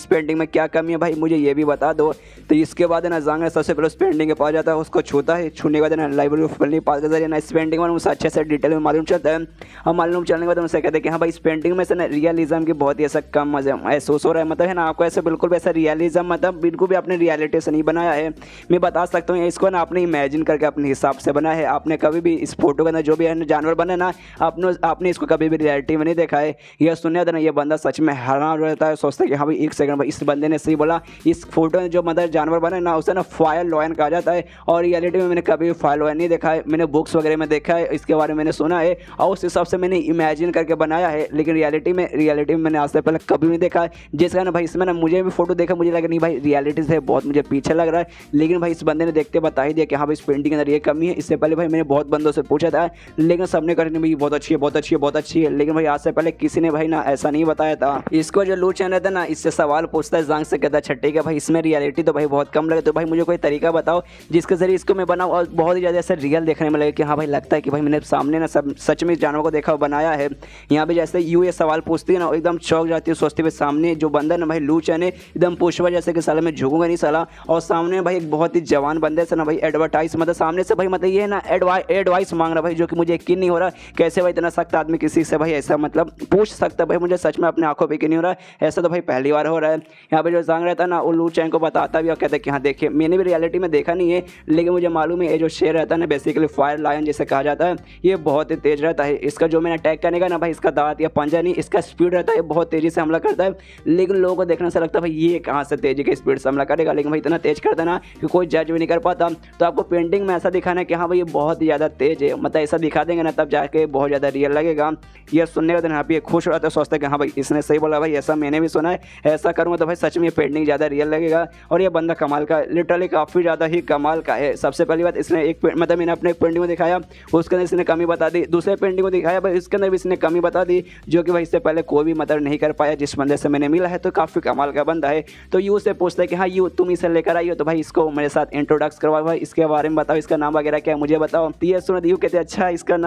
पेंटिंग में क्या कमी है भाई मुझे ये भी बता दो। तो इसके बाद है ना जांग सबसे पहले उस पेंटिंग के पास जाता है, उसको छूता है, छूने के बाद ना लाइब्रेरी फैमिली पास के जरिए ना इस पेंटिंग में उसे अच्छे से डिटेल में मालूम चलता है, और मालूम चलने के बाद उनसे कहते हैं कि हाँ भाई इस पेंटिंग में से ना रियलिज्म की बहुत ही ऐसा कम मजा महसूस हो रहा है, मतलब है ना आपको ऐसे बिल्कुल भी ऐसा रियलिज्म मतलब बिल्कुल भी आपने रियलिटी से नहीं बनाया है। मैं बता सकता हूँ इसको ना आपने इमेजिन करके अपने हिसाब से बनाया है, आपने कभी भी इस फोटो के अंदर जो भी है जानवर बने ना आपने आपने इसको कभी भी रियलिटी में नहीं देखा है। ये सुनने ना ये बंदा सच में हैरान हो जाता है, सोचता है कि हाँ भाई एक सेकंड भाई इस बंदे ने सही बोला, इस फोटो में जो मतलब जानवर बना है ना उसे ना फायर लॉयन कहा जाता है। और रियलिटी में मैंने कभी भी फायर लॉयन नहीं देखा है, मैंने बुक्स वगैरह में देखा है, इसके बारे में मैंने सुना है और उस हिसाब से मैंने इमेजिन करके बनाया है, लेकिन रियलिटी में मैंने आज से पहले कभी नहीं देखा है। जिस कारण भाई इसमें ना मुझे भी फोटो देखा, मुझे लगा नहीं भाई रियलिटी से बहुत मुझे पीछे लग रहा है, लेकिन भाई इस बंदे ने देखते बता ही दिया कि हाँ भाई इस पेंटिंग के अंदर ये कमी है। इससे पहले भाई मैंने बहुत बंदों से पूछा था, लेकिन सबने कहा नहीं भाई बहुत अच्छी है बहुत अच्छी है बहुत अच्छी है, लेकिन भाई आज से पहले किसी ने भाई ना ऐसा नहीं बताया था। इसको जो लू चैनल था ना इससे सवाल पूछता है जांग से, कहता है छठी का भाई इसमें रियलिटी तो भाई बहुत कम लगे, तो भाई मुझे कोई तरीका बताओ जिसके जरिए इसको मैं बनाऊँ और बहुत ही ज़्यादा ऐसा रियल देखने में लगे कि हाँ भाई लगता है कि भाई मैंने सामने ना सब सच में जानवर को देखा बनाया है। यहाँ पे जैसे ये सवाल पूछती है ना एकदम चौंक जाती है, सोचती है सामने जो बंदा ना भाई लू चैन एकदम पुष्पा जैसे कि साला मैं झुकूंगा नहीं साला, और सामने भाई एक बहुत ही जवान बंदे से ना भाई एडवर्टाइज मतलब सामने से भाई मतलब ये ना एडवाइस मांग रहा भाई, जो कि मुझे यकीन नहीं हो रहा कैसे भाई इतना सख्त आदमी किसी से भाई ऐसा मतलब पूछ सकता भाई, मुझे सच में अपने आंखों पे यकीन नहीं हो रहा है, ऐसा तो भाई पहली बार हो रहा है। यहाँ पे जो जांग रहता है ना वो लू चैन को बताता भी और कहता है कि हाँ देखिए मैंने भी रियलिटी में देखा नहीं है, लेकिन मुझे मालूम है ये जो शेर रहता है ना बेसिकली फायर लायन जैसे कहा जाता है, ये बहुत ही तेज रहता है। इसका जो मैंने अटैक करने का ना भाई इसका दांत या पंजा नहीं, इसका स्पीड रहता है बहुत तेजी से हमला करता है, लेकिन लोगों को देखने से लगता है भाई ये कहाँ से तेजी के स्पीड से हमला करेगा, लेकिन भाई इतना तेज करता है ना कि कोई जज भी नहीं कर पाता। तो आपको पेंटिंग में ऐसा दिखाना है कि हाँ भाई ये बहुत ही ज़्यादा तेज है, मतलब ऐसा दिखा देंगे ना तब जाके बहुत ज़्यादा रियल लगेगा। ये सुनने के बाद यहाँ पे खुश हो रहा था, सोचता है कि हाँ भाई इसने सही बोला भाई, ऐसा मैंने भी सुना है, ऐसा करूँगा तो भाई सच में ये पेंटिंग ज़्यादा रियल लगेगा। और ये बंदा कमाल का लिटरली काफ़ी ज़्यादा ही कमाल का है। सबसे पहली बात इसने एक मतलब मैंने अपने एक पेंटिंग में दिखाया उसके अंदर इसने कमी बता दी, दूसरे पेंटिंग को दिखाया भाई इसके अंदर भी इसने कमी बता दी, जो कि भाई इससे पहले कोई भी मतलब नहीं कर पाया जिस बंदे से मैंने मिला है, तो काफ़ी कमाल का बंदा है। तो यू से पूछता है कि हाँ यू तुम इसे लेकर आई हो तो भाई इसको मेरे साथ इंट्रोडक्स करवाओ भाई, इसके बारे में बताओ, इसका नाम वगैरह क्या है मुझे बताओ। तो ये सुना यू कहते अच्छा इसका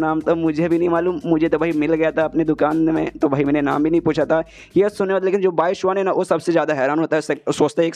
नाम तो मुझे भी नहीं मालूम, मुझे तो भाई मिल गया था अपनी दुकान में, तो भाई मैंने नाम भी नहीं पूछा था। ये सुने लेकिन जो बाईश हुआ ना वो सबसे ज़्यादा हैरान होता है, सोचता है एक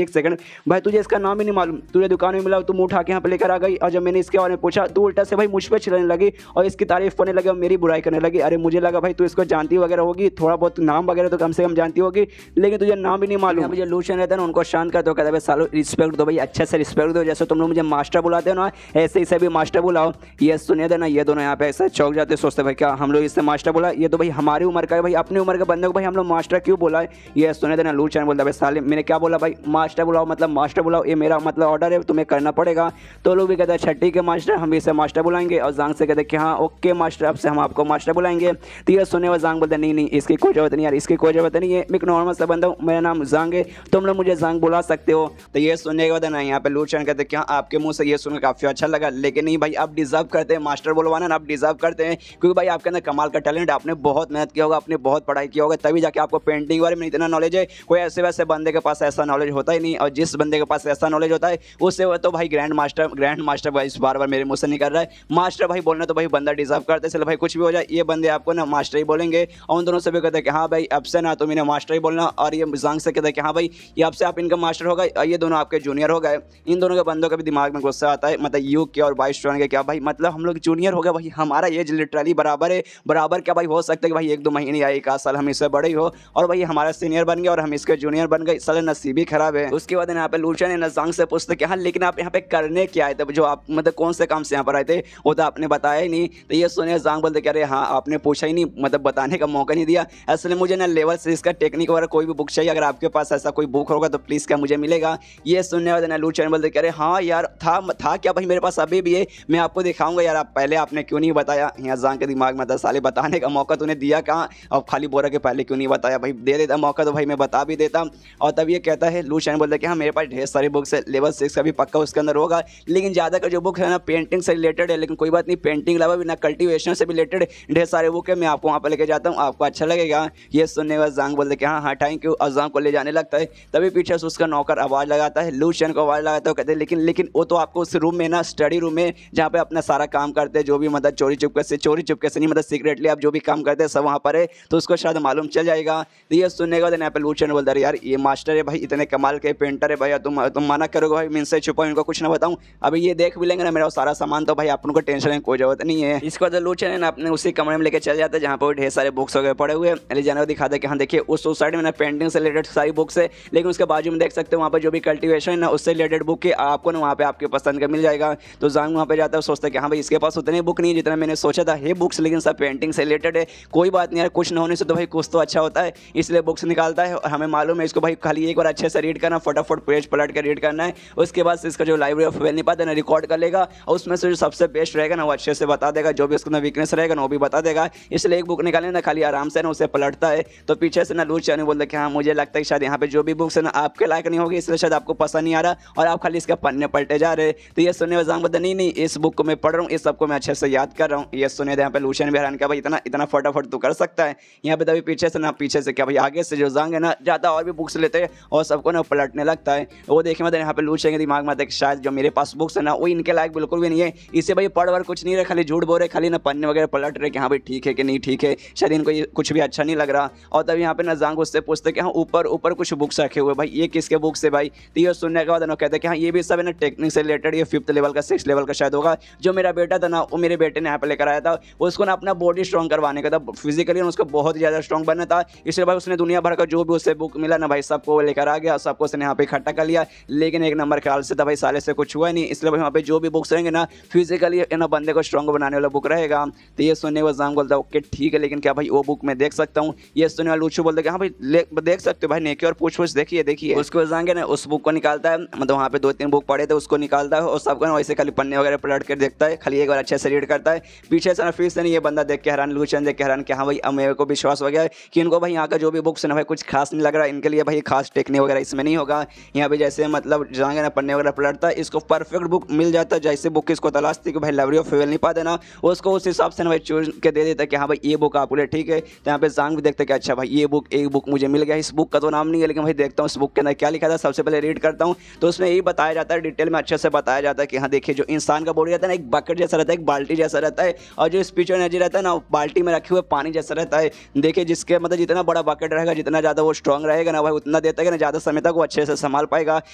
सेकंड भाई तुझे इसका नाम ही नहीं मालूम, तुझे दुकान में मिला तुम उठा के यहाँ पे लेकर आ गई, और जब मैंने इसके बारे में पूछा तो उल्टा से भाई मुझ पर चिल्लाने लगी और इसकी तारीफ करने लगी और मेरी बुराई करने लगी। अरे मुझे लगा भाई तू इसको जानती वगैरह होगी, थोड़ा बहुत नाम वगैरह तो कम से कम जानती होगी, लेकिन तुझे नाम भी नहीं मालूम। मुझे लूशन रहता है ना उनको शांत कर दो, कहता है सालो रिस्पेक्ट दो भाई, अच्छे से रिस्पेक्ट दो, जैसे तुम लोग मुझे मास्टर बुलाते हो ना ऐसे इसे भी मास्टर बुलाओ। ये सुनिए देना ये दोनों यहाँ पे ऐसे चौक जाते सोचते भाई क्या हम लोग इससे मास्टर बोला, ये तो भाई हमारी उम्र का है भाई, अपनी उम्र के बंदे को भाई हम लोग मास्टर क्यों बोला है। ये सुनिए देना लूशन बोलता है साले मैंने क्या बोला भाई, मास्टर बुलाओ मतलब मास्टर बुलाओ, ये मेरा मतलब ऑर्डर है तुम्हें करना पड़ेगा। तो लोग भी कहते हैं छठी के मास्टर हम इसे मास्टर बुलाएंगे, और जांग से कहते हैं कि हाँ ओके मास्टर अब से हम आपको मास्टर बुलाएंगे। तो ये सुने हुए जांग बोलते नहीं इसकी कोई जरूरत नहीं यार, इसकी कोई जरूरत नहीं है, मैं एक नॉर्मल सा बंदा हूँ, मेरा नाम जांग है, तुम लोग मुझे जांग बुला सकते हो। तो ये सुनने के बाद ना यहाँ पे लूचन कहते हैं कि हाँ आपके मुंह से ये सुनकर काफ़ी अच्छा लगा, लेकिन नहीं भाई आप डिजर्व करते हैं मास्टर बुलवाना, आप डिजर्व करते हैं, क्योंकि भाई आपके अंदर कमाल का टैलेंट, आपने बहुत मेहनत किया होगा, आपने बहुत पढ़ाई किया होगा, तभी जाके आपको पेंटिंग के बारे में इतना नॉलेज है। कोई ऐसे वैसे बंदे के पास ऐसा नॉलेज होता ही नहीं, और जिस बंदे के पास ऐसा नॉलेज होता है उससे वो तो भाई ग्रैंड मास्टर भाई बार बार मेरे मुंह से नहीं कर रहा है, मास्टर भाई बोलना तो भाई बंदा डिजर्व करते, चलो भाई कुछ भी हो जाए ये बंदे आपको ना मास्टर ही बोलेंगे। और उन दोनों से भी कहते हैं कि हाँ भाई अब से ना तुम इन्हें मास्टर ही बोलना, और ये जांग से कहते हैं कि हाँ भाई ये अब से आप इनका मास्टर होगा और ये दोनों आपके जूनियर हो गए। इन दोनों के बंदों के भी दिमाग में गुस्सा आता है, मतलब यू के और 22 के क्या भाई मतलब हम लोग जूनियर हो गए भाई, हमारा एज लिटरली बराबर है, बराबर क्या भाई हो सकता है कि भाई 1-2 महीने या 1 आध साल हम इससे बड़े ही हो, और भाई हमारा सीनियर बन गया और हम इसके जूनियर बन गए, साले नसीब ही खराब है। उसके बाद यहाँ पे लूचन है ना जांग से पूछते कि हाँ लेकिन आप यहाँ पे करने क्या आए थे, जो आप मतलब कौन से काम से यहाँ पर आए थे वो तो आपने बताया ही नहीं। तो ये सुने जांग बोलते कह रहे हाँ आपने पूछा ही नहीं, मतलब बताने का मौका नहीं दिया, असली मुझे ना लेवल से इसका टेक्निक वगैरह कोई भी बुक चाहिए, अगर आपके पास ऐसा कोई बुक होगा तो प्लीज़ क्या मुझे मिलेगा। ये सुनने वाले ना लूचन बोलते कह रहे हाँ यार था क्या भाई मेरे पास अभी भी है, मैं आपको दिखाऊंगा यार, आप पहले आपने क्यों नहीं बताया। यहाँ जांग के दिमाग में था साले बताने का मौका तूने दिया कहाँ, और खाली बोरा के पहले क्यों नहीं बताया, भाई दे देता मौका तो भाई मैं बता भी देता। और तब ये कहता है लूचन बोलता है कि हाँ मेरे पास ढेर सारी बुक्स है, लेवल 6 का भी पक्का उसके अंदर होगा, लेकिन ज़्यादा का जो बुक है ना पेंटिंग से रिलेटेड है, लेकिन कोई बात नहीं पेंटिंग अलावा भी ना कल्टिवेशन से भी रिलेटेड ढेर सारे बुक है, मैं आपको वहाँ पर लेके जाता हूँ, आपको अच्छा लगेगा। ये सुनने वाला जांग बोलते कि हाँ थैंक यू, और जांग को ले जाने लगता है। तभी पीछे से उसका नौकर आवाज़ लगाता है, लूचन को आवाज़ लगाता है, कहते हैं लेकिन वो तो आपको उस रूम में ना स्टडी रूम में जहाँ पे अपना सारा काम करते हैं, जो भी मतलब चोरी चुपके से नहीं मतलब सीक्रेटली आप जो भी काम करते हैं सब वहाँ पर है, तो उसको शायद मालूम चल जाएगा। तो ये सुनने के बाद यहाँ पे लूचन बोलता है यार ये मास्टर है भाई, इतने कमाल के पेंटर है भैया, तुम मना करोगे भाई मैं इनसे छुपाऊं, इनको कुछ ना बताऊं, अभी ये देख भी लेंगे ना मेरा सारा सामान, तो भाई अपन को टेंशन की कोई जरूरत नहीं है। इसको जो लूचन है ना अपने उसी कमरे में लेके चल जाते हैं जहाँ पर ढेर सारे बुक्स वगैरह पड़े हुए ले जाने को दिखाते हैं कि हाँ देखिए उस साइड में ना पेंटिंग से रिलेटेड सारी बुक्स है, लेकिन उसके बाजू में देख सकते हो वहाँ पर जो भी कल्टिवेशन है ना उससे रिलेटेड बुक है, आपको ना वहाँ पे आपके पसंद का मिल जाएगा। तो जांग वहाँ पे जाता है, सोचता है कि हाँ भाई इसके पास उतनी बुक नहीं जितना मैंने सोचा था, है बुक्स, लेकिन सब पेंटिंग से रिलेटेड है। कोई बात नहीं यार, कुछ न होने से तो भाई कुछ तो अच्छा होता है, इसलिए बुक्स निकालता है। और हमें मालूम है इसको भाई खाली एक बार अच्छे से रीड करना, फटाफट पेज पलट कर रीड करना है, उसके बाद से इसका जो लाइब्रेरी ऑफ वेलनिपात है ना रिकॉर्ड कर लेगा, और उसमें से जो सबसे बेस्ट रहेगा ना वो अच्छे से बता देगा, जो भी उसका वीकनेस रहेगा ना वो भी बता देगा। इसलिए एक बुक निकालने ना खाली आराम से ना उसे पलटता है, तो पीछे से ना लूज चाने बोलता है कि हाँ मुझे लगता है कि शायद यहाँ पे जो भी बुक्स है ना आपके लायक नहीं होगी, इसलिए शायद आपको पसंद नहीं आ रहा और आप खाली इसके पन्ने पलटे जा रहे। तो ये सुनने में जांग बोलता नहीं नहीं, इस बुक को मैं पढ़ रहा हूँ, इस सबको मैं अच्छे से याद कर रहा हूँ। ये सुने यहाँ पे लूशन भी हैरान किया, भाई इतना इतना फटाफट तो कर सकता है। यहाँ पे तभी पीछे से ना, पीछे से क्या भाई आगे से जो जांग है ना ज़्यादा और भी बुक्स लेते हैं और सबको ना पलटने लगता है। वो देखे मतलब यहाँ पे लूशन के दिमाग में आता है कि शायद जो मेरे पास बुक्स है ना वो इनके लायक बिल्कुल भी नहीं है, इससे भाई पढ़ वर कुछ नहीं रहे, खाली झूठ बोल रहे, खाली ना पन्ने वगैरह पलट रहे कि हाँ भाई ठीक है कि नहीं ठीक है, शायद इनको ये कुछ भी अच्छा नहीं लग रहा। और तब यहाँ पे ना जांग उससे पूछते कि हाँ ऊपर ऊपर कुछ बुक्स रखे हुए, भाई ये किसके बुक्स है भाई। तो ये सुनने के बाद ना कहते हैं कि हाँ ये भी सब है ना टेक्निक से रिलेटेड, ये 5th लेवल का 6th लेवल का शायद होगा। जो मेरा बेटा था ना वो मेरे बेटे ने यहाँ पे लेकर आया था, उसको ना अपना बॉडी स्ट्रॉन्ग करवाने का था, फिजिकली उसको बहुत ज़्यादा स्ट्रॉन्ग बनना था, इसलिए भाई उसने दुनिया भर का जो भी उससे बुक मिला ना भाई सबको लेकर आ गया, सबको उसने यहाँ पे इकट्ठा कर लिया। लेकिन एक नंबर ख्याल से था भाई साले से कुछ हुआ नहीं, इसलिए भाई वहाँ पे जो भी बुक्स रहेंगे ना फिजिकली ना बंदे को स्ट्रॉन्ग बनाने वाला बुक रहेगा। तो ये सुनने के बाद जांग बोलता है ओके ठीक है, लेकिन क्या भाई वो बुक मैं देख सकता हूँ। ये सुनने वाला लूचू बोलता है कि हाँ भाई देख सकते हो भाई, नेकी और पूछ पूछ देखिए देखिए। उसको जाएंगे ना उस बुक को निकालता है, मतलब वहाँ पे 2-3 बुक पढ़े थे उसको निकालता है और सबको ना वैसे खाली पन्ने वगैरह पलट कर देखता है, खाली एक बार अच्छे से रीड करता है। पीछे से ना फिर से नहीं ये बंदा देख के हैरान, लूचन देख के हैरान कि हाँ भाई अब मेरे को विश्वास हो गया है कि इनको भाई यहाँ का जो भी बुक्स है ना भाई कुछ खास नहीं लग रहा, इनके लिए भाई खास टेक्निक वगैरह इसमें नहीं होगा। यहाँ पे जैसे मतलब जाएंगे ना पन्ने वगैरह पलटता है, इसको परफेक्ट बुक मिल जाता है, जैसे बुक इसको तलाशती कि भाई लाइब्रेरी ऑफ वेलनिपात देना, उसको उस हिसाब से ना भाई चूज के दे देता है कि हाँ भाई ये बुक आपके लिए ठीक है। तो यहाँ पे जांग भी देखते हैं कि अच्छा भाई ये बुक एक बुक मुझे मिल गया, इस बुक का तो नाम नहीं है लेकिन भाई देखता हूँ इस बुक के अंदर क्या लिखा था, सबसे पहले रीड करता हूँ। तो उसमें यही बताया जाता है, डिटेल में अच्छे से बताया जाता है कि हाँ देखिए जो इंसान का बॉडी रहता है ना एक बकेट जैसा रहता है, एक बाल्टी जैसा रहता है, और जो स्पिरिचुअल एनर्जी रहता है ना बाल्टी में रखे हुए पानी जैसा रहता है। देखिए जिसके मतलब जितना बड़ा बकेट रहेगा जितना ज़्यादा वो स्ट्रॉन्ग रहेगा ना भाई उतना देता है ना ज़्यादा समय तक वो अच्छे से संभाल पाएगा।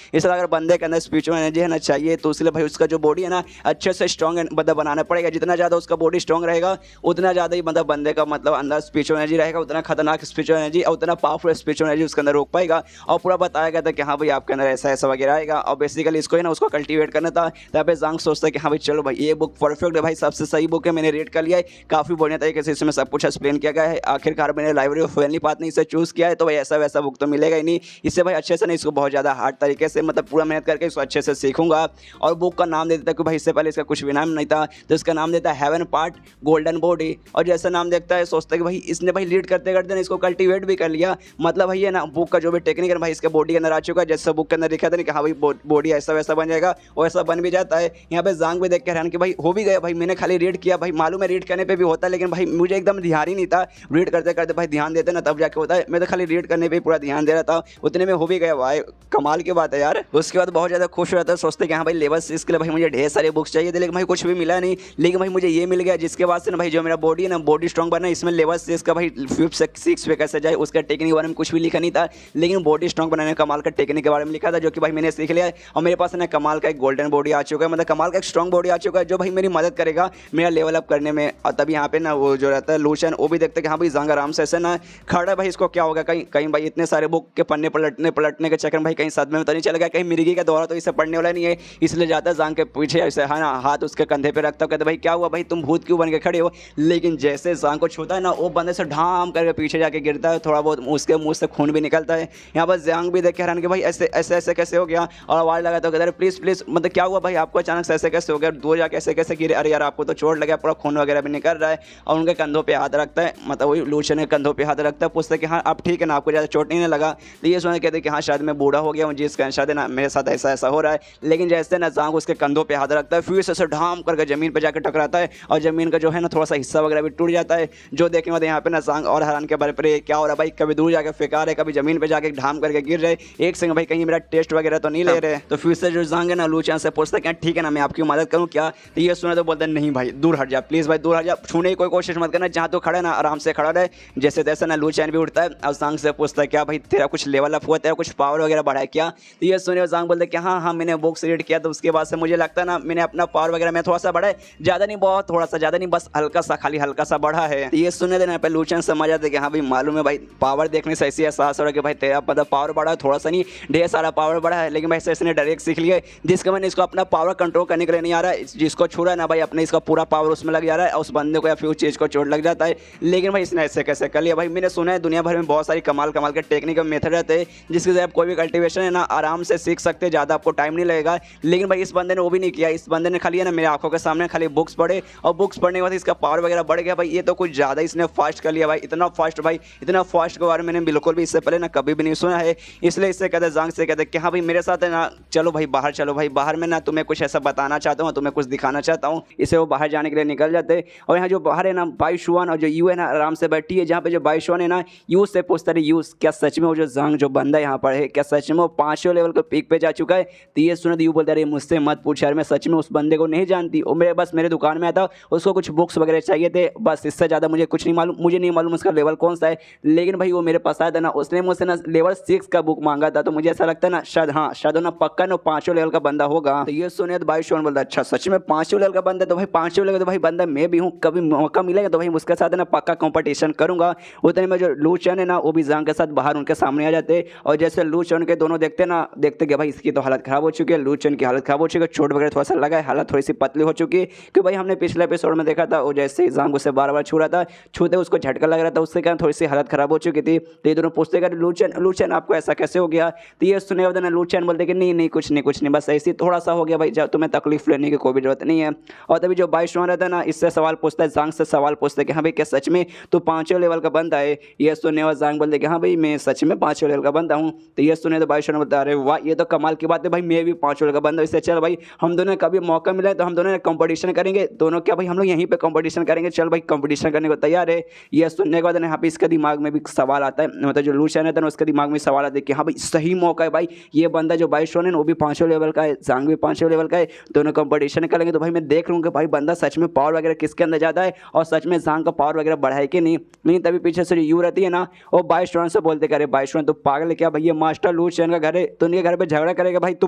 इसलिए अगर बंदे के अंदर स्पिरिचुअल एनर्जी है ना चाहिए तो इसलिए भाई उसका जो बॉडी है ना अच्छे से स्ट्रॉन्ग मतलब बनाना पड़ेगा। जितना ज़्यादा उसका बॉडी स्ट्रॉन्ग रहेगा उतना ज़्यादा ही मतलब बंदे का मतलब अंदर स्पिरिचुअल एनर्जी रहेगा, उतना खतरनाक स्पिरिचुअल एनर्जी और उतना पावरफुल स्पिरिचुअल एनर्जी उसके अंदर रोक पाएगा। और पूरा बताया गया था कि हाँ भाई आपके अंदर ऐसा ऐसा वगैरह आएगा, और बेसिकली इसको है ना उसको कल्टीवेट करना था। तब पे जांग सोचता है कि हाँ भाई चलो भाई ये बुक परफेक्ट है भाई, सबसे सही बुक है, मैंने रीड कर लिया है, काफ़ी बढ़िया तरीके से इसमें सब कुछ एक्सप्लेन किया गया है। आखिरकार मैंने लाइब्रेरी ऑफ वेलनिपात ने इसे चूज़ किया है, तो भाई ऐसा वैसा बुक तो मिलेगा ही नहीं, इससे भाई अच्छे से नहीं इसको बहुत ज़्यादा हार्ड तरीके से मतलब पूरा मेहनत करके इसको अच्छे से सीखूंगा। और बुक का नाम दे देता है कि भाई इससे पहले इसका कुछ भी नाम नहीं था, तो इसका नाम देता है हेवन पार्ट गोल्डन बॉडी। और जैसा नाम देखता है सोचता है कि भाई इसने भाई लीड करते करते इसको कल्टीवेट भी कर लिया, मतलब भाई है ना बुक का जो भी टेक्निक है भाई इसके बॉडी के अंदर आ चुका है, जैसा बुक के अंदर लिखा था ना कि हाँ भाई बॉडी ऐसा वैसा बन जाएगा, और ऐसा बन भी जाता है। यहाँ पे जांग भी देख के हैरान कि भाई हो भी गया भाई, मैंने खाली रीड किया, भाई मालूम है रीड करने पे भी होता है लेकिन भाई मुझे एकदम ध्यान ही नहीं था, रीड करते करते भाई ध्यान देते ना तब जाके होता है, मैं तो खाली रीड करने पे पूरा ध्यान दे रहा था, उतने में हो भी गया भाई, कमाल की बात है यार। उसके बाद बहुत ज़्यादा खुश हो जाता है, सोचते कि हाँ भाई लेवल 6 के लिए भाई मुझे ढेर सारे बुक्स चाहिए थे लेकिन भाई कुछ भी मिला नहीं, लेकिन भाई मुझे ये मिल गया जिसके बाद से ना भाई जो मेरा बॉडी है ना बॉडी स्ट्रॉन्ग बना, इसमें लेवल 6 का भाई 5th 6 पे कैसे जाए उसका टेक्निक के बारे में कुछ भी लिखा नहीं था, लेकिन बॉडी स्ट्रॉन्ग बनाने कमाल का टेक्निक के बारे में लिखा था जो कि भाई मैंने सीख लिया है। और मेरे पास ना कमाल का एक गोल्डन बॉडी आ चुका है, मतलब कमाल का एक स्ट्रॉन्ग बॉडी आ चुका है जो भाई मेरी मदद करेगा मेरा लेवल अप करने में। और तभी यहाँ पे ना वो जो रहता है लूशन वो भी देखते कि हाँ भाई जांग आराम से ऐसे ना खड़ा है, भाई इसको क्या होगा, कहीं कहीं भाई इतने सारे बुक के पन्ने पलटने के चक्कर में भाई कहीं सदमे में तो नहीं चल गया, कहीं मिर्गी का दौरा तो इसे पढ़ने वाला नहीं है, इसलिए जाता है जांग के पीछे ऐसे है ना हाथ उसके कंधे पे रखता है, कहते भाई क्या हुआ भाई तुम भूत क्यों बन के खड़े हो। लेकिन जैसे जांग को छूता है ना वो बंदे से ढाम करके पीछे जाके गिरता है, थोड़ा बहुत उसके मुंह से खून भी निकलता है। यहाँ पर जांग भी देख के हैरान कि भाई ऐसे ऐसे ऐसे कैसे हो गया, और आवाज़ लगाता है प्लीज़ प्लीज़ मतलब क्या हुआ भाई आपको अचानक से ऐसे कैसे हो गया, दूर जाके ऐसे कैसे गिरे, अरे यार आपको तो चोट लगा, पूरा खून वगैरह भी निकल रहा है। और उनके कंधों पे हाथ रखता है, मतलब वही लूशन के कंधों पे हाथ रखता है, पूछता है कि हाँ आप ठीक है ना, आपको ज़्यादा चोट नहीं लगा। तो ये सुन कहते हैं कि हाँ शायद मैं बूढ़ा हो गया हूँ जिस कारण शायद ना मेरे साथ ऐसा ऐसा हो रहा है। लेकिन जैसे ना जांग उसके कंधों पे हाथ रखता है फिर से ढाम करके ज़मीन पर जाकर टकराता है, और ज़मीन का जो है ना थोड़ा सा हिस्सा वगैरह भी टूट जाता है। जो देखने वाले यहाँ पे ना जांग और हैरान के बारे पर क्या हो रहा है भाई, कभी दूर जाकर फेंका रहे, कभी ज़मीन पर जाकर ढाम करके गिर रहे, एक संग भाई कहीं मेरा टेस्ट वगैरह तो नहीं ले रहे। तो फिर से जो जांग है ना लूचन से पूछता है ठीक है ना मैं आपकी मदद करूँ क्या। तो ये सुना तो बोलते हैं नहीं भाई दूर हट जा, प्लीज़ भाई दूर हट जा, छूने की कोई कोशिश मत करना, जहाँ तो खड़ा है ना आराम से खड़ा रहे। जैसे तैसे ना लूचन भी उठता है और जांग से पूछता है क्या भाई तेरा कुछ लेवल अप हुआ, तेरा कुछ पावर वगैरह बढ़ा है क्या। तो ये सुने जांग बोलते कि हाँ हाँ मैंने बुक्स रीड किया तो उसके बाद से मुझे लगता है ना मैंने अपना पावर वगैरह में थोड़ा सा बढ़ा है, ज़्यादा नहीं बहुत थोड़ा सा, ज़्यादा नहीं बस हल्का सा, खाली हल्का सा बढ़ा है। तो ये सुनने देना पे लूचन समझ आते कि हाँ भाई मालूम है भाई पावर देखने से ऐसी एहसास हो रहा है कि भाई तेरा मतलब पावर बढ़ा है, थोड़ा सा नहीं ढेर सारा पावर बढ़ा है। लेकिन भाई इसने डायरेक्ट सीख लिया जिसका मैंने इसको अपना पावर कंट्रोल करने के लिए नहीं आ रहा है, जिसको छू रहा है ना भाई अपने इसका पूरा पावर उसमें लग जा रहा रहा है, उस बंदे को या फिर उस चीज़ को चोट लग जाता है। लेकिन भाई इसने ऐसे कैसे कर लिया भाई। मैंने सुना है दुनिया भर में बहुत सारी कमाल कमाल के टेक्निक और मेथड रहते हैं जिसके से आप कोई भी कल्टीवेशन है ना आराम से सीख सकते हैं, ज़्यादा आपको टाइम नहीं लगेगा। लेकिन भाई इस बंदे ने वो भी नहीं किया। इस बंदे ने खाली है ना मेरे आंखों के सामने खाली बुक्स पढ़े और बुक्स पढ़ने के बाद इसका पावर वगैरह बढ़ गया भाई। ये तो कुछ ज़्यादा इसने फास्ट कर लिया भाई, इतना फास्ट भाई, इतना फास्ट के बारे में मैंने बिल्कुल भी इससे पहले ना कभी भी नहीं सुना है। इसलिए इससे कहते जांग से कहते कि हाँ भाई मेरे साथ है ना, चलो भाई बाहर चलो भाई, बाहर में ना तुम्हें कुछ ऐसा बताना चाहता हूँ, तुम्हें कुछ दिखाना चाहता हूँ। इसे वो बाहर जाने के लिए निकल जाते और यहाँ जो बाहर है ना बाईशुआन और जो यू है ना आराम से बैठी है। जहाँ पे जो बाईशुआन है ना यू से पूछता है यूज क्या सच में वो जो जांग जो बंदा यहाँ पर है क्या सच में वो 5वें लेवल के पीक पे जा चुका है। तो ये सुना यू बोलता है मुझसे मत पूछ यार, मैं सच में उस बंदे को नहीं जानती। वो मेरे दुकान में आता, उसको कुछ बुक्स वगैरह चाहिए थे, बस इससे ज़्यादा मुझे कुछ नहीं मालूम, मुझे नहीं मालूम उसका लेवल कौन सा है। लेकिन भाई वो मेरे पास आया था ना, उसने मुझसे ना लेवल 6 का बुक मांगा था। तो मुझे ऐसा लगता है ना शायद, हाँ शायद ना पक्का ना 5वें लेवल का बंदा होगा। तो ये सुने तो बाईशुआन बोलता अच्छा सच में 5वें लेवल का बंदा है। तो भाई 5वें लेवल तो भाई बंदा मैं भी हूँ, कभी मौका मिलेगा तो भाई उसके साथ ना पक्का कंपटीशन करूंगा। उतने में जो लू चैन है ना वो भी जांग के साथ बाहर उनके सामने आ जाते और जैसे लू चैन के दोनों देखते ना, देखते कि भाई इसकी तो हालत खराब हो चुकी है, लू चैन की हालत खराब हो चुकी है, चोट वगैरह थोड़ा सा लगा है, हालत थोड़ी सी पतली हो चुकी है। कि भाई हमने पिछले एपिसोड में देखा था वो जैसे जांग उसे बार बार छू रहा था, छूते उसको झटका लग रहा था, उससे कारण थोड़ी सी हालत खराब हो चुकी थी। तो ये दोनों पूछते कि लू चैन आपको ऐसा कैसे हो गया। तो ये सुने ना लू चैन बोलते कि नहीं कुछ नहीं बस ऐसे ही थोड़ा सा हो गया भाई, जब तुम्हें तकलीफ लेने की कोई भी जरूरत नहीं है। और तभी जो बाईशुआन रहता है ना इससे सवाल पूछता है, जांग से सवाल पूछता है कि हाँ भाई क्या सच में तो 5वें लेवल का बंदा है। ये सुनने वाला जांग बोलते कि हाँ भाई मैं सच में 5वें लेवल का बंदा हूँ। तो ये सुने तो बाईशुआन बोलता अरे वाह ये तो कमाल की बात है भाई, मैं भी 5वें लेवल का बंदा हूँ। इससे चल भाई हम दोनों कभी मौका मिला है तो हम दोनों कंपटीशन करेंगे, दोनों क्या भाई हम लोग यहीं पे कंपटीशन करेंगे, चल भाई कंपटीशन करने को तैयार है। ये सुनने के बाद यहाँ पे इसके दिमाग में भी सवाल आता है, मतलब जो लू चैन है ना उसके दिमाग में सवाल आता है कि हाँ भाई सही मौका है भाई, ये बंदा जो बाईशुआन है वो भी 5वें लेवल का है, जांग भी 5वें लेवल का है, दोनों कंपटीशन करेंगे तो भाई मैं देख लूँगा भाई बंदा सच में पावर वगैरह किसके अंदर ज़्यादा है और सच में जांग का पावर वगैरह बढ़ा है कि नहीं। लेकिन तभी पीछे से यू रहती है ना वो बाईशुआन से बोलते करे बाईशुआन तो पागल है क्या भाई, ये मास्टर लू चैन का घर है तो उनके घर पे झगड़ा करेगा भाई, तू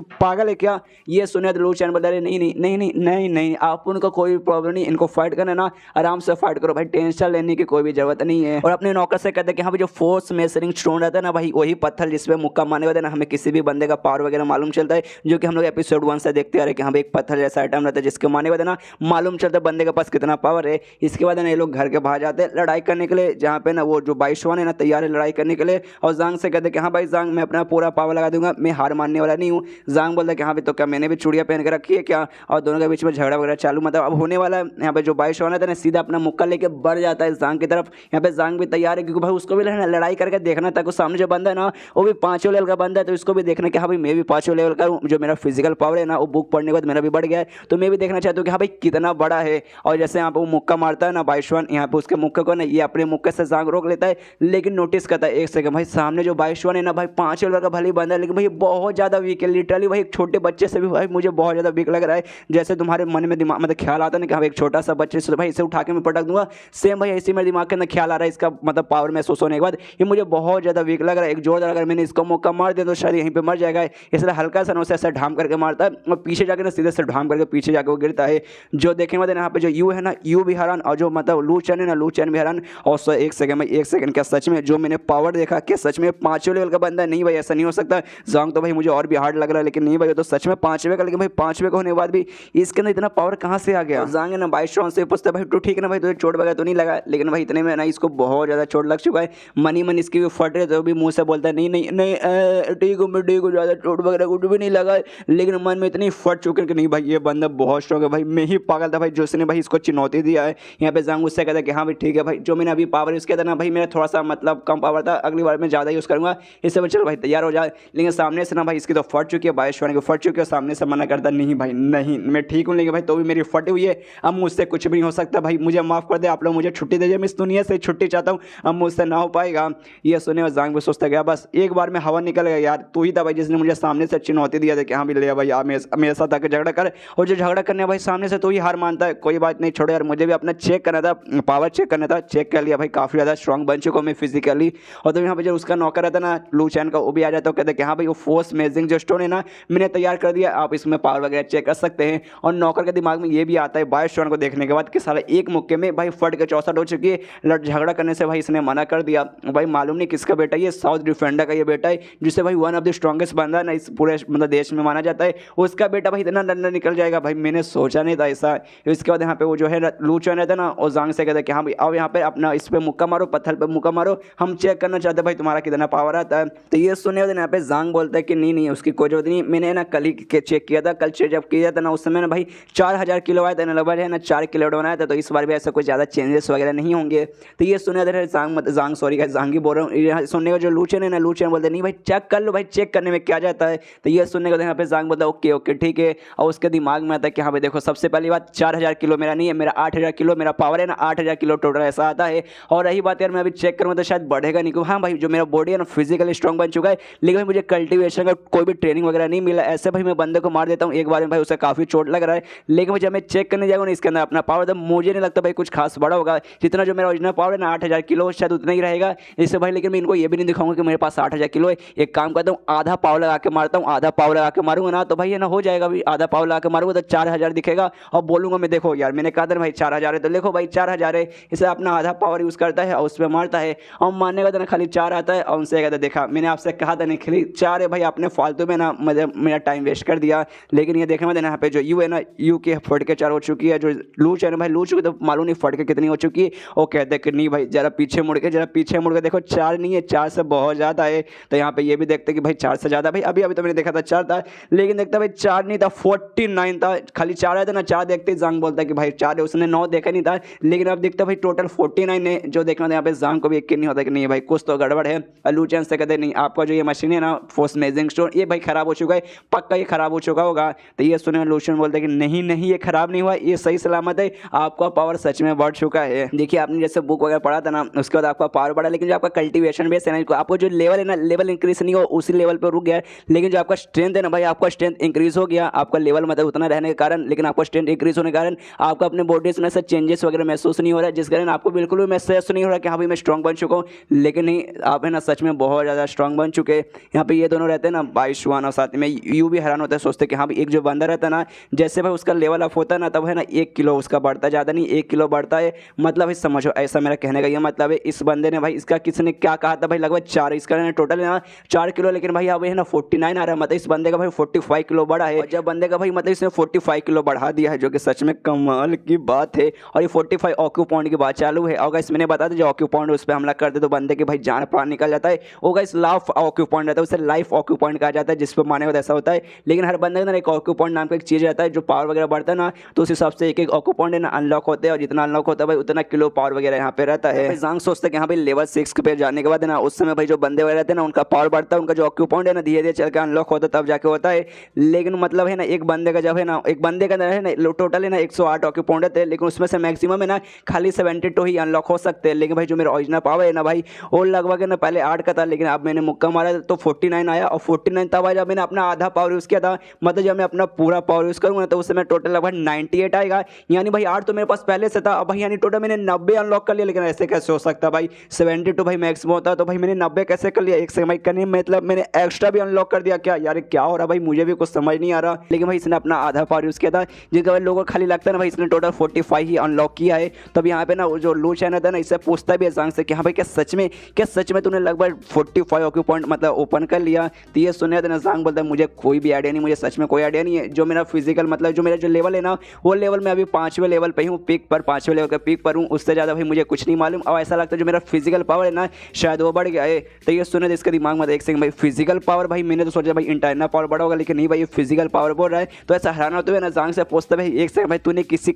पागल है क्या। ये सुने तो लू चैन बोलता है नहीं आप उनको कोई प्रॉब्लम नहीं, इनको फाइट करना ना आराम से फाइट करो भाई, टेंशन लेने की कोई भी जरूरत नहीं है। और अपने नौकर से कहते हैं कि हाँ भाई जो फोर्स मेजरिंग स्टोन रहता है ना भाई वही पत्थर जिसपे मुक्का मारने वाले ना हमें किसी भी बंदे का पावर वगैरह मालूम चलता है, जो कि हम लोग एपिसोड 1 से देखते आ रहे हैं कि हाँ भाई एक पत्थर जैसा आइटम रहता है जिसके मारने वाले ना मालूम चलता है बंदे के पास कितना पावर है। इसके बाद ना ये लोग घर के बाहर जाते हैं लड़ाई करने के लिए, जहाँ पे ना वो जो बाईशुआन है ना तैयार है लड़ाई करने के लिए। और जांग से कहते हैं कि हाँ भाई जांग मैं अपना पूरा पावर लगा दूंगा, मैं हार मानने वाला नहीं हूँ। जांग बोलता है कि हाँ भाई तो क्या मैंने भी चूड़ियाँ पहन के रखी है क्या। और दोनों के बीच में झगड़ा वगैरह चालू मतलब अब होने वाला है। यहाँ पे जो बाईशुआन है ना सीधा अपना मुक्का लेके बढ़ जाता है जांग की तरफ। यहाँ पे जांग भी तैयार है क्योंकि भाई उसको भी लड़ाई करके देखना था, सामने जो बंदा है ना वो भी 5वें लेवल का बंदा है तो इसको भी देखना कि हाँ भाई मैं भी 5वें लेवल का हूँ, जो मेरा फिजिकल पावर है ना वो बुक पढ़ने के बाद मेरा भी बढ़ गया है तो मैं भी देखना चाहता हूँ कि हाँ भाई कितना बड़ा है। और जैसे यहाँ पे वो मुक्का मारता है ना बाईशुआन, यहाँ पे उसके मुक्के को ना ये अपने मुक्के से जांग रोक लेता है, लेकिन नोटिस करता है एक सेकंड भाई सामने जो बाईशुआन है ना भाई 5वें लेवल का भले ही बंदा है लेकिन भाई बहुत ज़्यादा वीक है, लिटरली भाई एक छोटे बच्चे से भी भाई मुझे बहुत ज़्यादा वीक लग रहा है। जैसे तुम्हारे मन में दिमाग मतलब ख्याल आता है ना कि हाँ एक छोटा सा बच्चे से भाई इसे उठा के मैं पटक दूंगा, सेम भाई ऐसे मेरे दिमाग के अंदर ख्याल आ रहा है इसका मतलब पावर महसूस होने के बाद ये मुझे बहुत ज़्यादा वीक लग रहा है। एक जोरदार अगर मैंने इसको मौका मार दिया तो शायद यहीं पे मर जाएगा, इसलिए हल्का सा उसे ऐसा ढाम करके मारता है और पीछे जाकर ना सीधे से ढाम करके पीछे जाकर वो गिरता है। जो देखने वाले यहाँ पे जो यू है ना यू भी हैरान और जो मतलब लू चैन है ना लू चैन भी हैरान। और सर एक सेकंड क्या सच में जो मैंने पावर देखा क्या सच में 5वें लेवल का बंदा है। नहीं भाई ऐसा नहीं हो सकता, जांग तो भाई मुझे और भी हार्ड लग रहा है लेकिन नहीं भाई तो सच में 5वें का, लेकिन भाई 5वें का होने के बाद भी इसके अंदर इतना पावर कहाँ से आ गया। जांग है ना बाईशुआन से पूछता है भाई तो ठीक है ना भाई तुझे चोट वगैरह तो नहीं लगा, लेकिन भाई इतने में ना इसको बहुत ज़्यादा चोट लग चुका है, मन इसकी भी फट रहे तो भी मुँह से बोलता है नहीं ठीक हूँ मैं ठीक हूँ, ज़्यादा चोट वगैरह कुछ भी नहीं लगा, लेकिन मन में इतनी फट चुके कि नहीं भाई ये बंदा बहुत स्ट्रॉन्ग है भाई, मैं ही पागल था भाई जो उसने भाई इसको चुनौती दिया है। यहाँ पे जांग उससे कहता है कि हाँ भाई ठीक है भाई जो मैंने अभी पावर यूज़ किया था ना भाई मेरा थोड़ा सा मतलब कम पावर था, अगली बार मैं ज़्यादा यूज़ करूँगा, इससे भाई चलो भाई तैयार हो जाए। लेकिन सामने से ना भाई इसकी तो फट चुकी है, बाईशुआन की फट चुकी है, सामने से मना करता नहीं भाई नहीं मैं ठीक हूँ, लेकिन भाई तो भी मेरी फटी हुई है, अब मुझसे कुछ भी नहीं हो सकता भाई, मुझे माफ़ कर दे, आप लोग मुझे छुट्टी दीजिए, मैं इस दुनिया से छुट्टी चाहता हूँ, अब मुझसे ना हो पाएगा। ये सुने और जांग भी सोचता गया बस एक बार में हवा निकल गया, यार तू ही था भाई जिसने मुझे सामने से चुनौती दिया था कि हाँ भी ले भाई आप मेरे साथ आकर झगड़ा कर, और जो झगड़ा करने भाई सामने से तो ही हार मानता है। कोई बात नहीं छोड़ो यार, मुझे भी अपना चेक करना था, पावर चेक करना था, चेक कर लिया भाई काफ़ी ज़्यादा स्ट्रॉन्ग बन चुका हूँ मैं फिजिकली। और तो यहाँ पे जो उसका नौकर रहता ना लू चैन का वो भी आ जाता है, कहते हैं कि हाँ भाई वो फोर्स मेजरिंग जो स्टोन है ना मैंने तैयार कर दिया, आप इसमें पावर वगैरह चेक कर सकते हैं। और नौकर के दिमाग में ये भी आता है बाईशुआन को देखने के बाद कि साला एक मुक्के में भाई फट के 64 हो चुकी है, झगड़ा करने से भाई इसने मना कर दिया। भाई मालूम नहीं किसका बेटा ये साउथ डिफेंडर का ये बेटा है जिसे भाई वन ऑफ द स्ट्रॉन्गेस्ट बंदा ना इस पूरे मतलब देश में माना जाता है, उसका बेटा भाई इतना डंडा निकल जाएगा भाई मैंने सोचा नहीं था ऐसा। इसके बाद यहाँ पे वो जो जो है लूचन रहता है ना, वो जांग से कहता है कि हाँ भाई अब यहाँ पे अपना इस पे मुक्का मारो, पत्थर पे मुक्का मारो, हम चेक करना चाहते हैं भाई तुम्हारा कितना पावर आता है। तो ये सुनने के बाद यहाँ पे जांग बोलता है कि नहीं उसकी कोई जरूरत नहीं, मैंने ना कल ही चेक किया था, कल जब किया था ना उस समय ना भाई 4000 किलो आया था ना, लगभग है ना 4 किलो बनाया था, तो इस बार भी ऐसा कोई ज़्यादा चेंजेस वगैरह नहीं होंगे। तो ये सुनने जांग सॉरी जांग ही बोल रहा हूँ, सुनने का जो लूचन है ना, लूचन बोलते नहीं भाई चेक कर लो भाई, चेक करने में क्या जाता है। तो ये सुनने का यहाँ पे जांग बोलता है ओके ठीक है, और उसके दिमाग में आता है कि हाँ भाई देखो सबसे पहली बात 4000 किलो मेरा नहीं है, मेरा 8000 किलो मेरा पावर है ना, 8000 किलो टोटल ऐसा आता है। और रही बात यार मैं अभी चेक करूँगा तो शायद बढ़ेगा नहीं, क्योंकि हाँ भाई जो मेरा बॉडी है ना फिजिकली स्ट्रॉन्ग बन चुका है, लेकिन भाई मुझे कल्टिवेशन का कोई भी ट्रेनिंग वगैरह नहीं मिला। ऐसे भाई मैं बंदे को मार देता हूँ एक बार में भाई, उसे काफ़ी चोट लग रहा है, लेकिन जब मैं चेक करने जाऊँगा ना इसके अंदर अपना पावर, तब मुझे नहीं लगता भाई कुछ खास बड़ा होगा, जितना जो मेरा ओरिजिनल पावर है ना 8000 किलो शायद उतना ही रहेगा इससे भाई। लेकिन मैं इनको ये भी नहीं दिखाऊंगा कि मेरे पास 8000 किलो है, एक काम करता हूँ आधा पावर लगा के मारता हूँ, आधा पावर लगा के मारूंगा ना तो भाई है ना हो जाएगा भाई, आधा पावर लगा के मारूंगा तो 4000 दिखेगा, और बोलूंगा मैं देखो यार मैंने कहा था भाई 4000 है, तो देखो भाई 4000 है, इसे अपना आधा पावर यूज़ करता है और उस पर मारता है, और मारने का तो ना खाली 4 आता है, और उनसे कहता देखा मैंने आपसे कहा था नहीं खाली 4 है भाई, आपने फालतू में ना मेरा टाइम वेस्ट कर दिया। लेकिन ये देखने में देना यहाँ पे जो यू है ना, यू के फट के 4 हो चुकी है, जो लूच है ना भाई लूच तो मालूम नहीं फट के कितनी हो चुकी है। वो कहते हैं कि नहीं भाई जरा पीछे मुड़ के देखो 4 नहीं है, 4 से बहुत ज़्यादा है। तो यहाँ पे ये भी देखते कि भाई 4 से ज़्यादा, भाई अभी तो मैंने देखा था 4 था, लेकिन देखता भाई 4 नहीं था 49 था, खाली 4 आया था ना, 4 देखते जांग बोलता है कि भाई 4 है, उसने 9 देखा नहीं था, लेकिन अब देखता भाई टोटल 49 है। जो देखना था यहाँ पे जांग को भी यकीन नहीं होता कि नहीं भाई कुछ तो गड़बड़ है। लूचन से कहते नहीं आपका जो ये मशीन है ना फोर्स मेजरिंग स्टोन ये भाई खराब हो चुका है, पक्का ये खराब हो चुका होगा। तो ये सुने लूचन बोलते कि नहीं ये खराब नहीं हुआ, ये सही सलामत है, आपका पावर सच में बढ़ चुका है। देखिए आपने जैसे बुक वगैरह पढ़ा था ना, उसके बाद आपका पावर बढ़ा, लेकिन जो आपका कल्टीवेशन बेस है ना, आपको जो लेवल है ना लेवल इंक्रीज नहीं हो उसी लेवल पर रुक गया है। लेकिन जो आपका स्ट्रेंथ है ना भाई, आपका स्ट्रेंथ इंक्रीज हो गया, आपका लेवल मतलब उतना रहने के कारण, लेकिन आपका स्ट्रेंथ इंक्रीज होने के कारण आपका अपने बॉडी में ऐसा चेंजेस वगैरह महसूस नहीं हो रहा है, जिस कारण आपको बिल्कुल भी महसूस नहीं हो रहा कि हाँ भाई मैं स्ट्रॉन्ग बन चुका हूँ। लेकिन नहीं, आप है ना सच में बहुत ज़्यादा स्ट्रॉन्ग बन चुके। यहाँ पे ये दोनों रहते हैं ना बाईशुआन, और साथ में यू भी हैरान होता है, सोचते कि हाँ भाई एक जो बंदा रहता है ना, जैसे भाई उसका लेवल अप होता है ना, तब है ना 1 किलो उसका बढ़ता, ज़्यादा नहीं 1 किलो बढ़ता है। मतलब भाई समझो, ऐसा मेरा कहने का ये मतलब है। इस बंदे ने भाई इसका किसने क्या कहा था भाई, लगभग 4 इसका टोटल है ना 4 किलो, लेकिन भाई अब है ना 49 आ रहा है, मतलब इस बंदे का भाई 45 किलो बढ़ा है। और जब बंदे का भाई मतलब इसने 45 किलो बढ़ा दिया है, जो कि सच में कमाल की बात है। और ये 45 ऑक्यूपाउंड की बात चालू है, और गाइस मैंने बता दिया जो ऑक्यूपाउंड उस पर हमला करते तो बंदे के भाई जान प्राण निकल जाता है। वो गाइस लाइफ ऑक्यूपाउंड रहता है, उसे लाइफ ऑक्यूपाउंड कहा जाता है, जिस पर मारने का ऐसा होता है। लेकिन हर बंदे के अंदर एक ऑक्यूपाउंड नाम का एक चीज़ रहता है, जो पावर वगैरह बढ़ता है ना, तो उस हिसाब से एक ऑक्यूपाउंड है ना अनलॉक होते हैं, और जितना अनलॉक होता है भाई उतना किलो पावर वगैरह यहाँ पे रहता है। जांग सोचते हैं कि हाँ भाई लेवल 6 पे जाने के बाद है ना, उस समय भाई जो बंदे वगैरह रहते हैं ना उनका पावर बढ़ता है, उनका जो ऑक्यूपाउंड है ना धीरे धीरे चल के अनलॉक होता है, तब जाके होता है। लेकिन मतलब है ना एक बंदे का जब है ना, एक बंदे का अंदर है ना टोटल है ना 108 ऑक्यूपाउंड है, लेकिन उसमें से मैक्सिमम है ना खाली 72 ही अनलॉक हो सकते हैं। लेकिन भाई जो मेरा ओरिजिनल पावर है ना भाई, वो लगभग है ना पहले 8 का था, लेकिन अब मैंने मुक्का मारा तो 49 आया, और 49 तब आया जब मैंने अपना आधा पावर यूज़ किया था। मतलब जब मैं अपना पूरा पावर यूज़ करूँगा तो उससे मैं टोटल लगभग 98 आएगा। यानी भाई 8 तो मेरे पास पहले से था, अब भाई यानी टोटल मैंने 90 अनलॉक कर लिया। लेकिन ऐसे कैसे हो सकता भाई, 72 भाई मैक्सिमम होता, तो भाई मैंने 90 कैसे कर लिया एक से भाई करने, मतलब मैंने एक्स्ट्रा भी अनलॉक कर दिया क्या यार, क्या हो रहा भाई, मुझे भी कुछ समझ नहीं आ रहा। लेकिन भाई इसने अपना आधा पावर यूज़ किया था, जिसका भाई लोगों को खाली लगता है ना भाई इसने टोटल 45 ही अनलॉक किया है। तब यहाँ पे ना जो लू चैनल था ना, इससे पूछता भी जांग से कि हाँ भाई क्या सच में तूने लगभग 45 ऑक्यूपाउंड मतलब ओपन कर लिया। तो ये सुने तो ना जांग बोलता है मुझे कोई भी आइडिया नहीं, मुझे सच में कोई आइडिया नहीं है। जो मेरा फिजिकल मतलब जो मेरा जो लेवल है ना, वो लेवल में अभी 5वें लेवल पे हूँ, पीक पर 5वें लेवल का पीक पर हूँ, उससे ज़्यादा भाई मुझे कुछ नहीं मालूम। और ऐसा लगता है जो मेरा फिजिकल पावर है ना शायद वो बढ़ गया है। तो ये सुने तो इसके दिमाग में एक सेकंड भाई फिजिकल पावर, भाई मैंने तो सोचा भाई इंटरनल पावर बढ़ा होगा, लेकिन नहीं भाई ये फिजिकल पावर बोल रहा है। तो ऐसा हैरान होते हुए ना जांग से पूछता भाई एक सेकंड भाई तूने किसी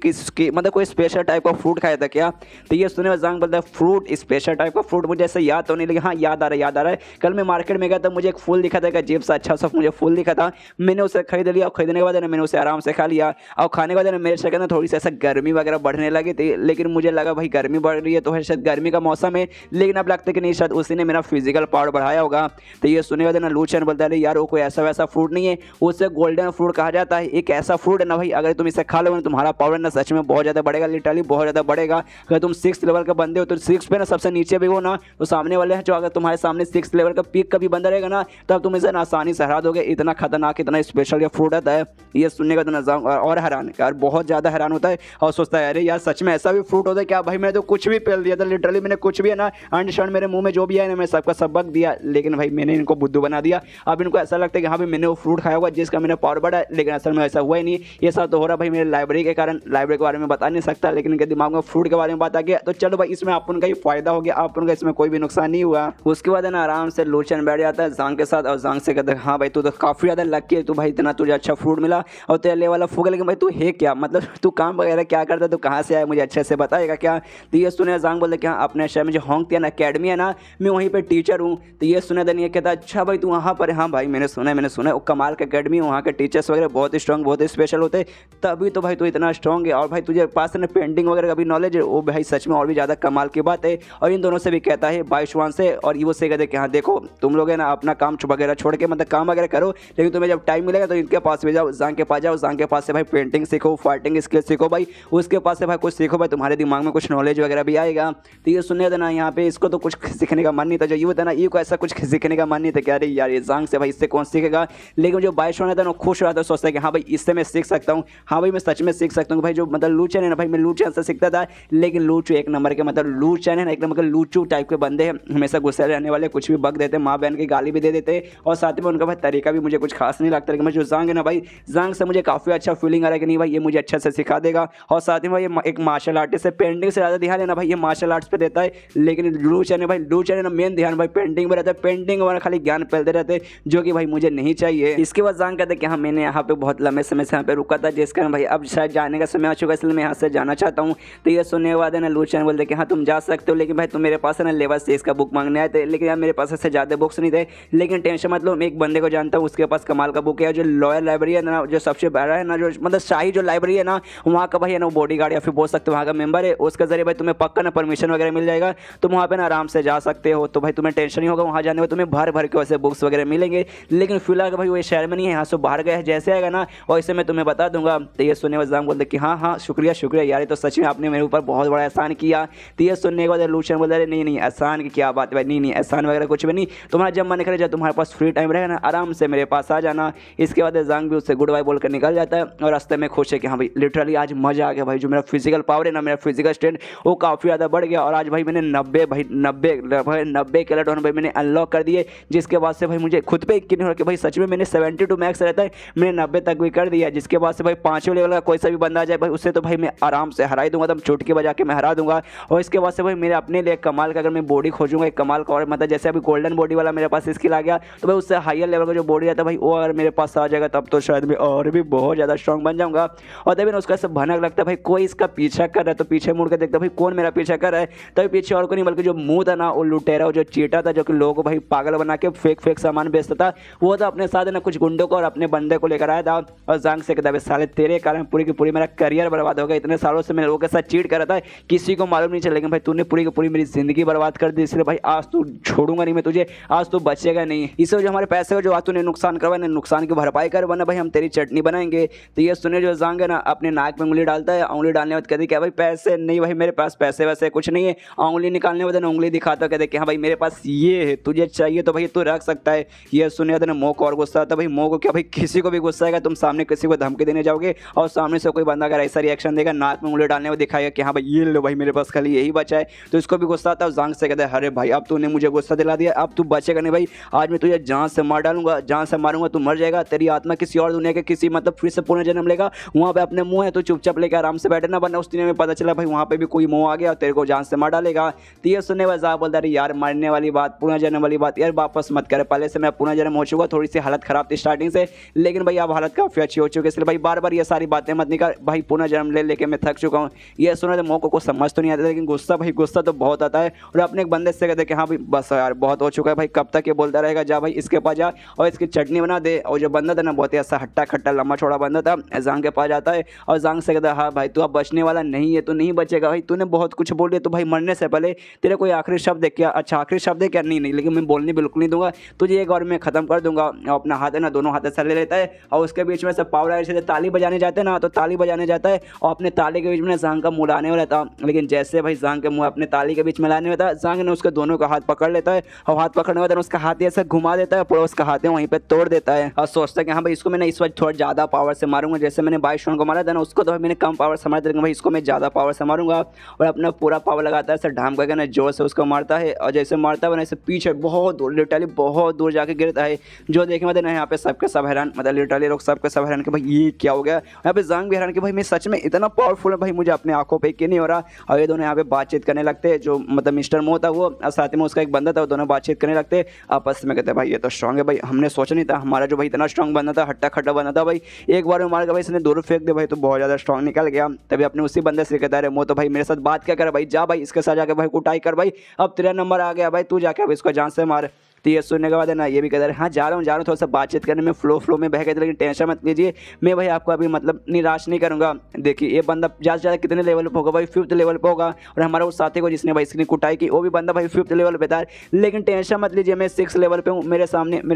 मतलब कोई स्पेशल टाइप का फ्रूट खाया था क्या। तो ये सुने जांग बोलता है फ्रूट, स्पेशल टाइप का फ्रूट मुझे ऐसा याद तो नहीं, लेकिन हाँ याद आ रहा है। कल मैं मार्केट में गया था, मुझे एक फूल दिखा था, एक अजीब सा अच्छा सा मुझे फूल दिखा था, मैंने उसे खरीद लिया। और खरीदने के बाद मैंने उसे आराम से खा लिया, और खाने के बाद मेरे शरीर में थोड़ी सी ऐसा गर्मी वगैरह बढ़ने लगी थी। लेकिन मुझे लगा भाई गर्मी बढ़ रही है तो शायद गर्मी का मौसम है, लेकिन अब लगता है कि नहीं शायद उसी ने मेरा फिजिकल पावर बढ़ाया होगा। तो ये सुने बाद ना लूचन बोलता है यार वो कोई ऐसा वैसा फ्रूट नहीं है, उसे गोल्डन फ्रूट कहा जाता है। एक ऐसा फ्रूट है ना भाई, अगर तुम इसे खा लोगे तुम्हारा पावर ना सच में बहुत ज़्यादा बढ़ेगा, लिटरली बहुत ज़्यादा बढ़ेगा। अगर तुम 6 लेवल का बंदे हो तो 6 पे ना सबसे नीचे भी हो ना, तो सामने वाले हैं जो अगर तुम्हारे सामने 6 लेवल का पीक का भी बंदा रहेगा ना, तब तुम इसे आसानी से हरा दोगे। इतना खतरनाक इतना स्पेशल ये फ्रूट आता है। ये सुनने का तो नजाम और हैरान यार, बहुत ज़्यादा हैरान होता है और सोचता है अरे यार सच में ऐसा भी फ्रूट होता है क्या। भाई मैं तो कुछ भी पेल दिया था, लिटरली मैंने कुछ भी है ना अंडरस्टैंड मेरे मुंह में जो भी है ना मैं सबका सबक दिया, लेकिन भाई मैंने इनको बुद्धू बना दिया। अब इनको ऐसा लगता है कि हाँ भाई मैंने वो फ्रूट खाया हुआ जिसका मैंने पावर बढ़ा, लेकिन असल में ऐसा हुआ ही नहीं। ये सब तो हो रहा भाई मेरे लाइब्रेरी के कारण। लाइब्रेरी के बारे में बता नहीं सकता, लेकिन इनके दिमाग में फ्रूट के बारे में बात आ गया। तो चलो भाई इसमें अपन का ही फायदा हो गया, अपन का इसमें कोई भी नुकसान नहीं हुआ। उसके बाद है ना आराम से लूचन बैठ जाता है जांग के साथ और जांग से कहता है हाँ भाई तू तो काफ़ी ज़्यादा लकी है, तू भाई इतना तुझे अच्छा फ्रूट मिला और तेरे ले वाला फूक, लेकिन भाई तू है क्या, मतलब तू काम वगैरह क्या करता है, तू कहाँ से आया, मुझे अच्छे से बताएगा क्या। तो ये सुने जांग बोलते कि हाँ अपने शहर में जो होंगतियान अकेडमी है ना, मैं वहीं पर टीचर हूँ। तो ये सुने देन ये कहता है अच्छा भाई तू वहाँ पर, हाँ भाई मैंने सुना वो कमाल का अकेडमी, वहाँ के टीचर्स वगैरह बहुत ही स्ट्रॉन्ग बहुत ही स्पेशल होते, तभी तो भाई तू इतना स्ट्रॉन्ग है, और भाई तुझे पास में पेंटिंग वगैरह का भी नॉलेज है, वो भाई सच में और भी ज़्यादा कमाल की बात है। और इन दोनों से भी कहता है बाईशवान से, और ये वो से कहते हैं कि हाँ देखो तुम लोग है ना अपना काम वगैरह छोड़ के मतलब काम वगैरह करो, लेकिन तुम्हें जब टाइम मिलेगा तो इनके पास भी जाओ, जांग के पास जाओ, जांग के पास से भाई पेंटिंग सीखो, फाइटिंग स्किल सीखो भाई, उसके पास से भाई कुछ सीखो भाई, तुम्हारे दिमाग में कुछ नॉलेज वगैरह भी आएगा। तो ये सुनने देना यहाँ पे इसको तो कुछ सीखने का मन नहीं था, जो ये होता ना ये को ऐसा कुछ सीखने का मन नहीं था, क्या अरे यार ये जांग से भाई इससे कौन सीखेगा, लेकिन जो बाईशवान था ना खुश रहा था, सोचता है कि हाँ भाई इससे मैं सीख सकता हूँ, हाँ भाई मैं सच में सीख सकता हूँ भाई, जो मतलब लूचन है ना भाई मैं लूचन से सीखता था, लेकिन लूचू एक नंबर के मतलब लूचन है ना एक नंबर के लूचू टाइप के बंदे हैं, हमेशा गुस्से रहने वाले, कुछ भी बक देते, माँ बहन की गाली भी दे देते, और साथ में उनका भाई तरीका भी मुझे कुछ खास नहीं लगता, लेकिन मैं जो जांग है ना भाई जांग से मुझे काफ़ी अच्छा फीलिंग आ रहा है कि नहीं भाई ये मुझे अच्छे से सिखा देगा। और साथ ही भाई ये एक मार्शल आर्टिस्ट है, पेंटिंग से ज़्यादा ध्यान है ना भाई ये मार्शल आर्ट्स पे देता है, लेकिन लूचन है भाई लूचन है ना मेन ध्यान भाई पेंटिंग में रहता है, पेंटिंग वाला खाली ज्ञान फैलते रहते जो कि भाई मुझे नहीं चाहिए। इसके बाद जांग कहते कि हाँ मैंने यहाँ पे बहुत लंबे समय से यहाँ पे रुका था, जिस कारण भाई अब शायद जाने का समय आ चुका है, इसलिए मैं यहाँ से जाना चाहता हूँ। तो ये सुनने के बाद है ना लूचन बोलते कि हाँ तुम जा सकते हो, लेकिन भाई तुम मेरे पास है ना लेवल 6 का बुक मांगने आए थे, लेकिन यार मेरे पास ऐसे ज़्यादा बुक्स नहीं थे, लेकिन टेंशन मतलब मैं एक बंदे को जानता हूँ उसके पास कमाल का बुक है, जो लॉयल लाइब्रेरी है ना जो सबसे बड़ा है ना जो मतलब शाही जो लाइब्रेरी है ना वहाँ का भाई है ना वो बॉडी गार्ड या फिर बोल सकते हो वहाँ का मेंबर है, उसके जरिए भाई तुम्हें पक्का ना परमिशन वगैरह मिल जाएगा, तुम वहाँ पे ना आराम से जा सकते हो। तो भाई तुम्हें टेंशन नहीं होगा, वहाँ जाने में तुम्हें भर भर के वैसे बुक्स वगैरह मिलेंगे, लेकिन फिलहाल भाई वो शहर में नहीं है, यहाँ से बाहर गया है, जैसे आएगा ना वैसे मैं तुम्हें बता दूंगा। तो ये सुनने के बाद बोलते कि हाँ हाँ शुक्रिया शुक्रिया यार, तो सच में आपने मेरे ऊपर बहुत बड़ा एहसान किया। तो ये सुनने के बाद लूचन बोलते अरे नहीं नहीं एहसान की क्या बात है भाई, नहीं नहीं एहसान वगैरह कुछ भी नहीं, तुम्हारा जब मन करे जब तुम्हारे पास फ्री टाइम रहेगा ना आराम से मेरे पास आ जाना। इसके बाद जांग भी उससे गुड बाय बोलकर निकल जाता है, और रास्ते में खुश है कि हाँ भाई लिटरली आज मजा आ गया भाई, जो मेरा फिजिकल पावर है ना मेरा फिजिकल स्ट्रेंथ वो काफ़ी ज़्यादा बढ़ गया, और आज भाई मैंने 90 केलेटॉन भाई मैंने अनलॉक कर दिए, जिसके बाद से भाई मुझे खुद पे यकीन हो रहा कि भाई सच में मैंने 72 मैक्स रहता है मैंने 90 तक भी कर दिया, जिसके बाद से भाई 5वें लेवल का कोई सा भी बंदा आ जाए भाई उससे तो भाई मैं आराम से हरा ही दूंगा, एकदम चुटकी बजा के मैं हरा दूंगा। और इसके बाद से भाई मेरे अपने लिए कमाल का अगर मैं बॉडी खोजूंगा एक कमाल का, और मतलब जैसे अभी गोल्डन बॉडी वाला मेरे पास स्किल आ गया, तो भाई उससे हायर लेवल का जो बॉडी रहता है भाई वो अगर मेरे पास आ जाएगा तब तो शायद मैं और भी बहुत ज़्यादा स्ट्रॉन्ग बन जाऊंगा। और तभी उसका सब भनक लगता है भाई कोई इसका पीछा कर रहा है, तो पीछे मुड़ के देखता भाई कौन मेरा पीछा कर रहा है, तभी पीछे और कोई नहीं बल्कि जो मुंह था ना वो लुटेरा जो चीटा था जो कि लोगों को भाई पागल बना के फेक सामान बेचता था, वो था अपने साथ ना कुछ गुंडों को और अपने बंदे को लेकर आया था। और जांग से कहता है साले तेरे कारण पूरी की पूरी मेरा करियर बर्बाद हो गया, इतने सालों से मैं लोगों के साथ चीट कर रहा था किसी को मालूम नहीं चला, लेकिन भाई तूने पूरी की पूरी मेरी जिंदगी बर्बाद कर दी, इसलिए भाई आज तू छोड़ूंगा नहीं मैं तुझे, आज तू बचेगा नहीं। इससे जो हमारे पैसे का जो आज तूने नुकसान करवाया नुकसान की भरपाई कर, वरना भाई हम तेरी चटनी बनाएंगे। तो ये सुने जो जांग है ना अपने नाक में उंगली डालता है, उंगली डालने के बाद कहते क्या भाई पैसे नहीं भाई मेरे पास पैसे वैसे कुछ नहीं है, उंगली निकालने के बाद उंगली दिखाता कहते कि हाँ भाई मेरे पास ये है तुझे चाहिए तो भाई तू रख सकता है। ये सुने तो मोह को और गुस्सा आता भाई, मोह को क्या भाई किसी को भी गुस्सा आएगा, तुम सामने किसी को धमकी देने जाओगे और सामने से कोई बंदा अगर ऐसा रिएक्शन देगा नाक में उंगली डालने को दिखाएगा कि हाँ भाई ये लो भाई मेरे पास खाली यही बचा है, तो इसको भी गुस्सा आता है। जांग से कहता है अरे भाई अब तूने मुझे गुस्सा दिला दिया, अब तू बचेगा नहीं भाई, आज मैं तुझे जान से मार डालूंगा, जान से मारूंगा तू मर जाएगा, तेरी आत्मा किसी और दुनिया के किसी मतलब फिर से पुनर्जन्म लेगा, वहाँ पे अपने मुंह है तो चुपचाप लेकर आराम से बैठना, वरना उस दिन में पता चला भाई वहाँ पे भी कोई मुंह आ गया और तेरे को जान से मार डालेगा। तो ये सुनने वाला जाग बोलता है यार मरने वाली बात पुनर्जन्म वाली बात यार वापस मत करे, पहले से मैं पुनर्जन्म हो चुका, थोड़ी सी हालत खराब थी स्टार्टिंग से, लेकिन भाई अब हालत काफ़ी अच्छी हो चुकी है, इसलिए भाई बार बार ये सारी बातें मत निकाल भाई, पुनर्जन्म ले लेके मैं थक चुका हूँ। ये सुना तो मौकों को समझ तो नहीं आता, लेकिन गुस्सा भाई गुस्सा तो बहुत आता है, और अपने एक बंदे से कहते कि हाँ भाई बस यार बहुत हो चुका है भाई, कब तक ये बोलता रहेगा, जा भाई इसके पास जा और इसकी चटनी बना दे। और जो बंदा था ना बहुत ही ऐसा हट्टा खट्टा लंबा छोड़ा बंदा था, जांग के पास जाता है और जांग से कहता है हाँ भाई तू अब बचने वाला नहीं है, तू नहीं बचेगा भाई, तूने बहुत कुछ बोल दिया, तो भाई मरने से पहले तेरे कोई आखिरी शब्द है क्या, अच्छा आखिरी शब्द है क्या, नहीं नहीं लेकिन मैं बोलने बिल्कुल नहीं दूंगा तुझे, एक और मैं खत्म कर दूंगा। अपना हाथ है ना दोनों हाथ से ले लेता है और उसके बीच में से पावर ऐसे ताली बजाने जाते हैं ना, तो ताली बजाने जाता है और अपने ताली के बीच में जांग का मुँह लाने वाला था, लेकिन जैसे भाई जांग के मुँह अपने ताली के बीच में लाने वाला था, जांग ने उसके दोनों का हाथ पकड़ लेता है और हाथ पकड़ने के बाद उसका हाथ ऐसे घुमा देता है, पूरा उसका हाथ वहीं पे तोड़ देता है और सोचता है कि हाँ भाई इसको मैंने इस वक्त थोड़ा ज़्यादा पावर से मारूंगा, जैसे मैंने 22 को मारा था ना उसको तो मैंने कम पावर से मारा था, भाई इसको मैं ज़्यादा पावर से मारूंगा, और अपना पूरा पावर लगाता है ऐसे ढाम करके ना जोर से उसको मारता है, और जैसे मारता है ना ऐसे पीछे बहुत दूर लिटरली बहुत दूर जाके गिरता है, जो देखे मतलब यहाँ पे सबके सब हैरान, मतलब लिटरली लोग सबके सब हैरान कि भाई ये क्या हो गया, यहाँ पे जांग भी हैरान कि भाई मैं सच में इतना पावरफुल है भाई, मुझे अपने आंखों पे यकीन नहीं हो रहा। और ये दोनों यहाँ पे बातचीत करने लगते हैं, जो मतलब मिस्टर मो था वो और साथ में उसका एक बंदा था, वो दोनों बातचीत करने लगते आपस में। कहते हैं भाई ये तो स्ट्रॉन्ग है भाई, हमने सोचा नहीं था हमारा जो भाई इतना स्ट्रॉन्ग बंदा था, हट्टा खट्टा बंदा था भाई, एक बार में मार के भाई इसने दूर फेंक दे भाई, तो बहुत ज़्यादा स्ट्रॉन्ग निकल गया। तभी अपने उसी बंदे से कहता है मो तो भाई मेरे साथ बात क्या कर भाई, जा भाई इसके साथ जाकर भाई कुटाई कर भाई, अब तेरा नंबर आ गया भाई, तू जाके अब इसको जान से मार। तो ये सुनने के बाद है ना ये भी कहता है हाँ जा रहा हूँ, थोड़ा सा बातचीत करने में फ्लो में बह गए थे, लेकिन टेंशन मत लीजिए, मैं भाई आपको अभी मतलब निराश नहीं करूँगा। देखिए ये बंदा ज़्यादा से ज़्यादा कितने लेवल पर होगा भाई, 5th लेवल पर होगा, और हमारा उस साथी को जिसने भाई इसकी कुटाई की वो भी बंदा भाई 5th लेवल पर था, लेकिन टेंशन मत लीजिए मैं 6th लेवल पर हूँ, मेरे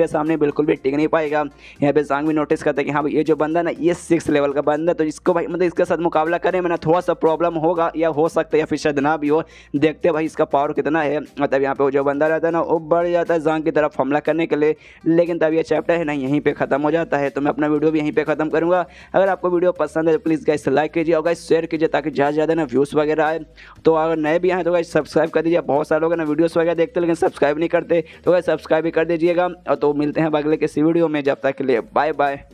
सामने बिल्कुल भी टिक नहीं पाएगा। यहाँ पे सांग भी नोटिस करता है कि हाँ भाई ये जो बंदा ना ये 6th लेवल का बंदा, तो इसको भाई मतलब इसके साथ मुकाबला करने में ना थोड़ा सा प्रॉब्लम होगा, या हो सकता है या फिर शायद ना भी हो, देखते भाई इसका पावर कितना है। मतलब यहाँ पे वो जो बंदा रहता है ना वो बढ़ जाता है सांग की तरफ हमला करने के लिए। लेकिन तब ये चैप्टर है ना यहीं पे ख़त्म हो जाता है, तो मैं अपना वीडियो भी यहीं पे ख़त्म करूँगा। अगर आपको वीडियो पसंद है तो प्लीज़ गाइस लाइक कीजिए और गाइस शेयर कीजिए, ताकि ज़्यादा से ज़्यादा ना व्यूज़ वगैरह आए। तो अगर नए भी आए तो गाइस सब्सक्राइब कर दीजिए, बहुत सारे लोग ना वीडियोस वगैरह देखते लेकिन सब्सक्राइब नहीं करते, तो गाइस सब्सक्राइब भी कर दीजिएगा। और तो मिलते हैं अगले किसी वीडियो में, जब तक के लिए बाय बाय।